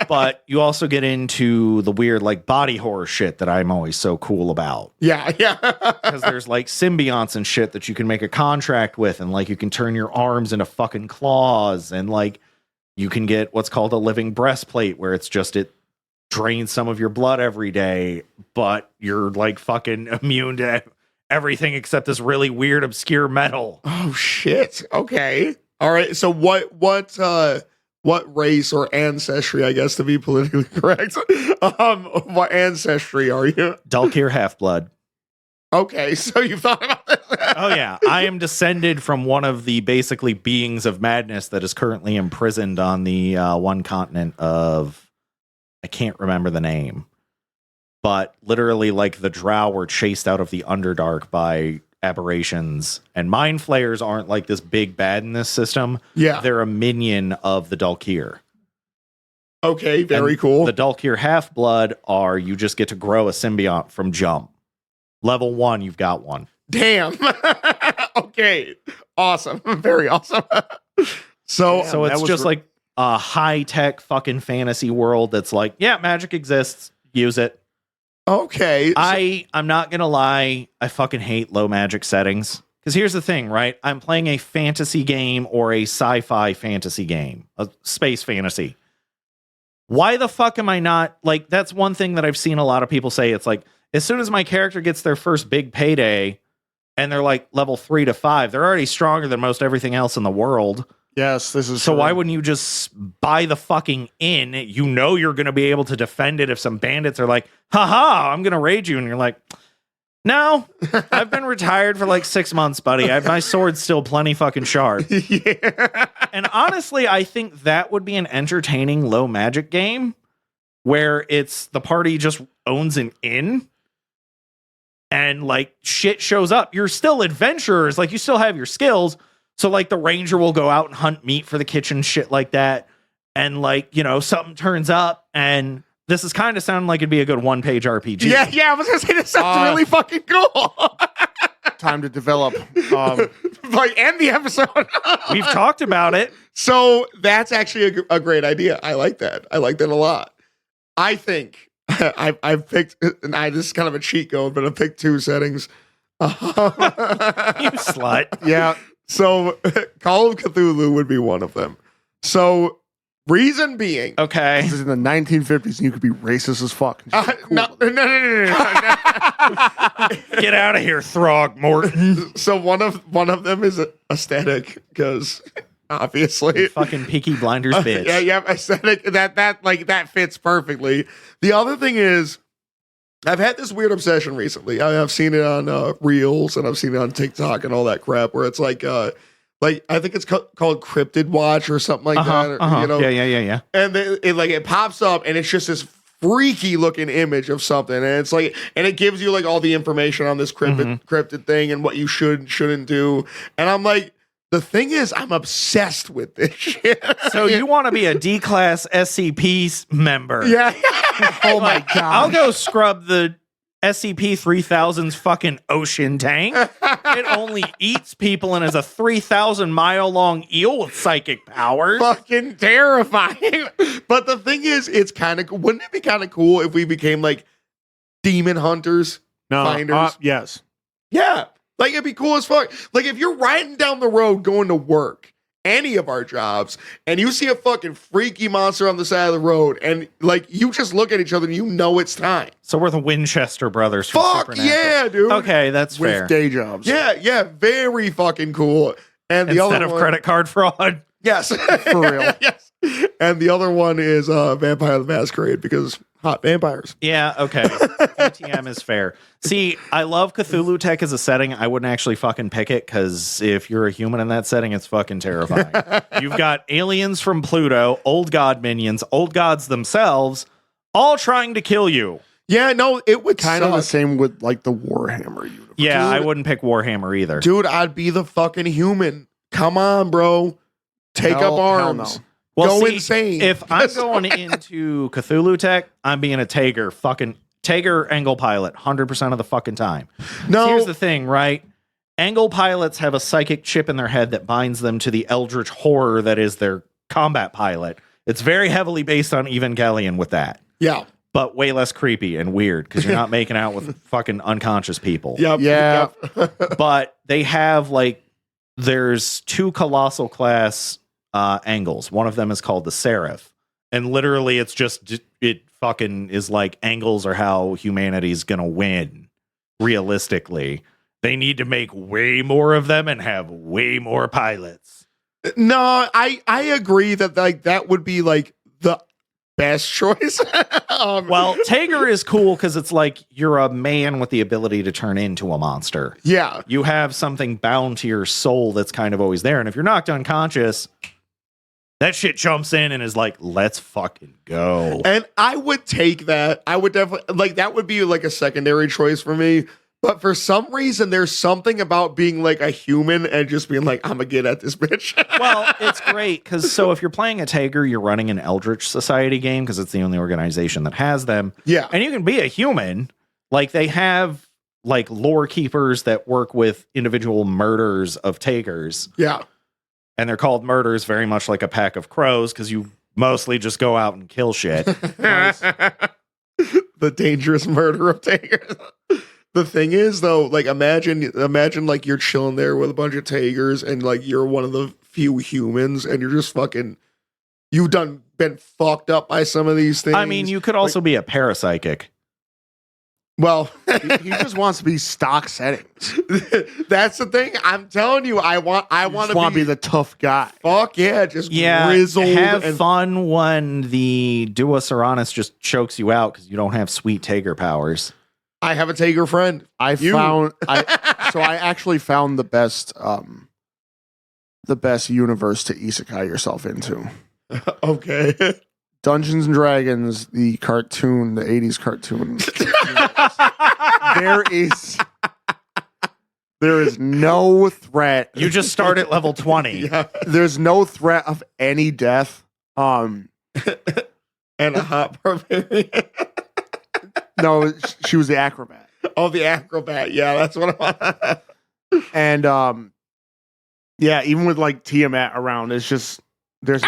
[SPEAKER 3] But you also get into the weird, like, body horror shit that I'm always so cool about.
[SPEAKER 2] Yeah.
[SPEAKER 3] Because there's, like, symbionts and shit that you can make a contract with, and, like, you can turn your arms into fucking claws, and, like, you can get what's called a living breastplate, where it's just it drains some of your blood every day, but you're, like, fucking immune to everything except this really weird, obscure metal.
[SPEAKER 2] Oh, shit. Okay. All right. So what race or ancestry, I guess, to be politically correct, what ancestry are you?
[SPEAKER 3] Dalkir Half-Blood.
[SPEAKER 2] Okay, so you thought about this.
[SPEAKER 3] Oh, yeah. I am descended from one of the basically beings of madness that is currently imprisoned on the one continent of, I can't remember the name, but literally like the Drow were chased out of the Underdark by aberrations, and mind flayers aren't like this big bad in this system.
[SPEAKER 2] Yeah.
[SPEAKER 3] They're a minion of the Dalkir.
[SPEAKER 2] Okay, very cool.
[SPEAKER 3] The Dalkir Half-Blood are, you just get to grow a symbiont from jump. Level 1, you've got one.
[SPEAKER 2] Damn. Okay. Awesome. Very awesome. So
[SPEAKER 3] it's just like a high-tech fucking fantasy world that's like, yeah, magic exists. Use it.
[SPEAKER 2] Okay.
[SPEAKER 3] I'm not gonna lie, I fucking hate low magic settings. because here's the thing, right? I'm playing a fantasy game or a sci-fi fantasy game, a space fantasy. Why the fuck am I not, like, that's one thing that I've seen a lot of people say. It's like, as soon as my character gets their first big payday and they're like level 3 to 5, they're already stronger than most everything else in the world.
[SPEAKER 1] Yes, this is
[SPEAKER 3] so.
[SPEAKER 1] true.
[SPEAKER 3] Why wouldn't you just buy the fucking inn? You know you're going to be able to defend it if some bandits are like, haha, I'm going to raid you. And you're like, no, I've been retired for like 6 months, buddy. My sword's still plenty fucking sharp.
[SPEAKER 1] Yeah.
[SPEAKER 3] And honestly, I think that would be an entertaining low magic game where it's the party just owns an inn and like shit shows up. You're still adventurers. Like you still have your skills. So like the ranger will go out and hunt meat for the kitchen, shit like that. And like, you know, something turns up and this is kind of sounding like it'd be a good one-page RPG.
[SPEAKER 2] Yeah, I was gonna say this sounds really fucking cool.
[SPEAKER 1] Time to develop.
[SPEAKER 2] Like end the episode.
[SPEAKER 3] We've talked about it.
[SPEAKER 2] So that's actually a great idea. I like that. I like that a lot. I think I've picked, and this is kind of a cheat code, but I picked 2 settings.
[SPEAKER 3] You slut.
[SPEAKER 2] Yeah. So Call of Cthulhu would be one of them. So reason being,
[SPEAKER 3] Okay.
[SPEAKER 1] This is in the 1950s, and you could be racist as fuck.
[SPEAKER 2] no.
[SPEAKER 3] Get out of here, Throgmorton.
[SPEAKER 2] So one of them is aesthetic because obviously
[SPEAKER 3] Fucking Peaky Blinders bitch.
[SPEAKER 2] yeah, aesthetic that fits perfectly. The other thing is, I've had this weird obsession recently. I've seen it on Reels and I've seen it on TikTok and all that crap where it's like I think it's called Cryptid Watch or something like that. Or, you know?
[SPEAKER 3] Yeah.
[SPEAKER 2] And it pops up and it's just this freaky looking image of something, and it's like, and it gives you like all the information on this cryptid thing and what you shouldn't do. And I'm like, the thing is, I'm obsessed with this shit.
[SPEAKER 3] So you want to be a D-class SCP member?
[SPEAKER 2] Yeah.
[SPEAKER 1] Oh my god!
[SPEAKER 3] I'll go scrub the SCP-3000's fucking ocean tank. It only eats people and is a 3,000-mile long eel with psychic powers.
[SPEAKER 2] Fucking terrifying. But the thing is, it's kind of, wouldn't it be kind of cool if we became like demon hunters? Finders?
[SPEAKER 1] Yes.
[SPEAKER 2] Yeah. Like it'd be cool as fuck. Like if you're riding down the road going to work, any of our jobs, and you see a fucking freaky monster on the side of the road, and like you just look at each other and you know it's time.
[SPEAKER 3] So we're the Winchester brothers. From
[SPEAKER 2] Fuck
[SPEAKER 3] Supernatural.
[SPEAKER 2] yeah, dude.
[SPEAKER 3] Okay, that's
[SPEAKER 1] With
[SPEAKER 3] fair.
[SPEAKER 1] day jobs.
[SPEAKER 2] Yeah, very fucking cool. And the
[SPEAKER 3] Instead
[SPEAKER 2] other
[SPEAKER 3] of
[SPEAKER 2] one,
[SPEAKER 3] credit card fraud.
[SPEAKER 2] yes,
[SPEAKER 1] For real.
[SPEAKER 2] yes. And the other one is Vampire the Masquerade because hot vampires.
[SPEAKER 3] Yeah, okay. ATM is fair. See, I love Cthulhu Tech as a setting. I wouldn't actually fucking pick it because if you're a human in that setting, it's fucking terrifying. You've got aliens from Pluto, old god minions, old gods themselves, all trying to kill you.
[SPEAKER 2] Yeah, no, it would
[SPEAKER 1] Kind of the
[SPEAKER 2] suck.
[SPEAKER 1] same with like the Warhammer universe.
[SPEAKER 3] Yeah,
[SPEAKER 2] Dude.
[SPEAKER 3] I wouldn't pick Warhammer either.
[SPEAKER 2] Dude, I'd be the fucking human. Come on, bro. Take
[SPEAKER 1] Hell-
[SPEAKER 2] up
[SPEAKER 1] hell
[SPEAKER 2] arms.
[SPEAKER 1] no.
[SPEAKER 3] Well,
[SPEAKER 2] Go
[SPEAKER 3] see,
[SPEAKER 2] insane.
[SPEAKER 3] If I'm going into Cthulhu Tech, I'm being a Tager. Fucking Tager Angle Pilot, 100% of the fucking time.
[SPEAKER 2] No.
[SPEAKER 3] Here's the thing, right? Angle pilots have a psychic chip in their head that binds them to the eldritch horror that is their combat pilot. It's very heavily based on Evangelion with that,
[SPEAKER 2] Yeah.
[SPEAKER 3] but way less creepy and weird because you're not making out with fucking unconscious people.
[SPEAKER 2] Yep.
[SPEAKER 1] Yeah.
[SPEAKER 2] Yep.
[SPEAKER 3] But they have like, there's 2 colossal class angles. One of them is called the Seraph. And literally it's just, it fucking is like angles are how humanity's gonna win. Realistically, they need to make way more of them and have way more pilots.
[SPEAKER 2] No, I agree that like that would be like the best choice.
[SPEAKER 3] Well, Tager is cool because it's like you're a man with the ability to turn into a monster.
[SPEAKER 2] yeah.
[SPEAKER 3] You have something bound to your soul that's kind of always there. And if you're knocked unconscious, that shit jumps in and is like, let's fucking go.
[SPEAKER 2] And I would take that. I would definitely like that would be like a secondary choice for me. But for some reason, there's something about being like a human and just being like, I'm gonna get at this bitch.
[SPEAKER 3] Well, it's great because so if you're playing a Tager, you're running an Eldritch Society game because it's the only organization that has them.
[SPEAKER 2] Yeah.
[SPEAKER 3] And you can be a human. Like they have like lore keepers that work with individual murders of Tagers.
[SPEAKER 2] Yeah.
[SPEAKER 3] And they're called murders very much like a pack of crows because you mostly just go out and kill shit.
[SPEAKER 2] The dangerous murder of Taker. The thing is, though, like imagine like you're chilling there with a bunch of Tagers, and like you're one of the few humans, and you're just fucking. You've been fucked up by some of these things.
[SPEAKER 3] I mean, you could also be a parapsychic.
[SPEAKER 2] Well,
[SPEAKER 1] He just wants to be stock settings.
[SPEAKER 2] that's the thing. I'm telling you, I want to
[SPEAKER 1] be the tough guy.
[SPEAKER 2] fuck yeah, just
[SPEAKER 3] Yeah,
[SPEAKER 2] grizzled
[SPEAKER 3] have
[SPEAKER 2] and
[SPEAKER 3] fun when the Duo Seranus just chokes you out because you don't have sweet Tager powers.
[SPEAKER 2] I have a Tager friend.
[SPEAKER 1] I actually found the best universe to isekai yourself into.
[SPEAKER 2] Okay.
[SPEAKER 1] Dungeons and Dragons, the cartoon, the 80s cartoon. there is no threat.
[SPEAKER 3] You just start at level 20.
[SPEAKER 2] Yeah.
[SPEAKER 1] There's no threat of any death.
[SPEAKER 2] And a hot barbarian.
[SPEAKER 1] No, she was the acrobat.
[SPEAKER 2] Oh, the acrobat. Yeah, that's what I
[SPEAKER 1] And yeah, even with like Tiamat around, it's just there's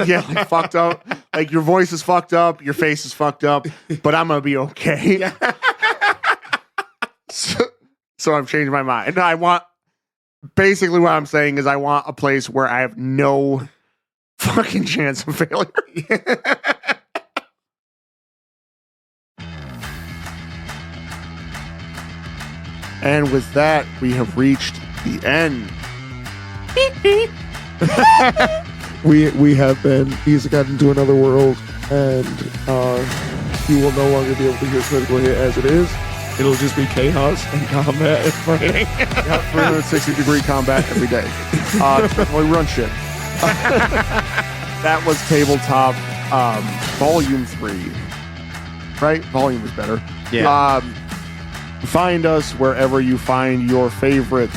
[SPEAKER 1] yeah, like fucked up. Like your voice is fucked up, your face is fucked up, but I'm gonna be okay. So I've changed my mind. I want basically what I'm saying is I want a place where I have no fucking chance of failure. And with that, we have reached the end.
[SPEAKER 2] We have been Isekai into another world, and you will no longer be able to hear Critical Hit as it is. It'll just be chaos and combat and fighting.
[SPEAKER 1] Got 360-degree combat every day. We run shit. That was Tabletop Volume 3. Right? Volume is better.
[SPEAKER 3] Yeah.
[SPEAKER 1] Find us wherever you find your favorite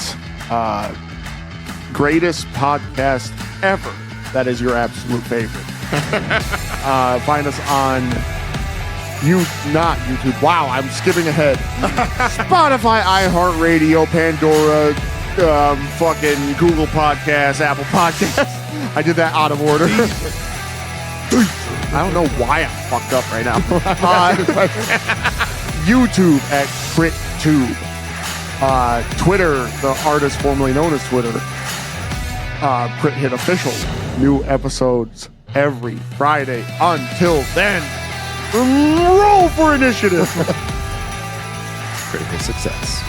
[SPEAKER 1] greatest podcast ever. That is your absolute favorite. Find us on not YouTube. Wow, I'm skipping ahead. Spotify, iHeartRadio, Pandora, fucking Google Podcasts, Apple Podcasts. I did that out of order. I don't know why I'm fucked up right now. YouTube at CritTube. Twitter, the artist formerly known as Twitter. KriticalHIT Official. New episodes every Friday. Until then, roll for initiative.
[SPEAKER 2] Critical success.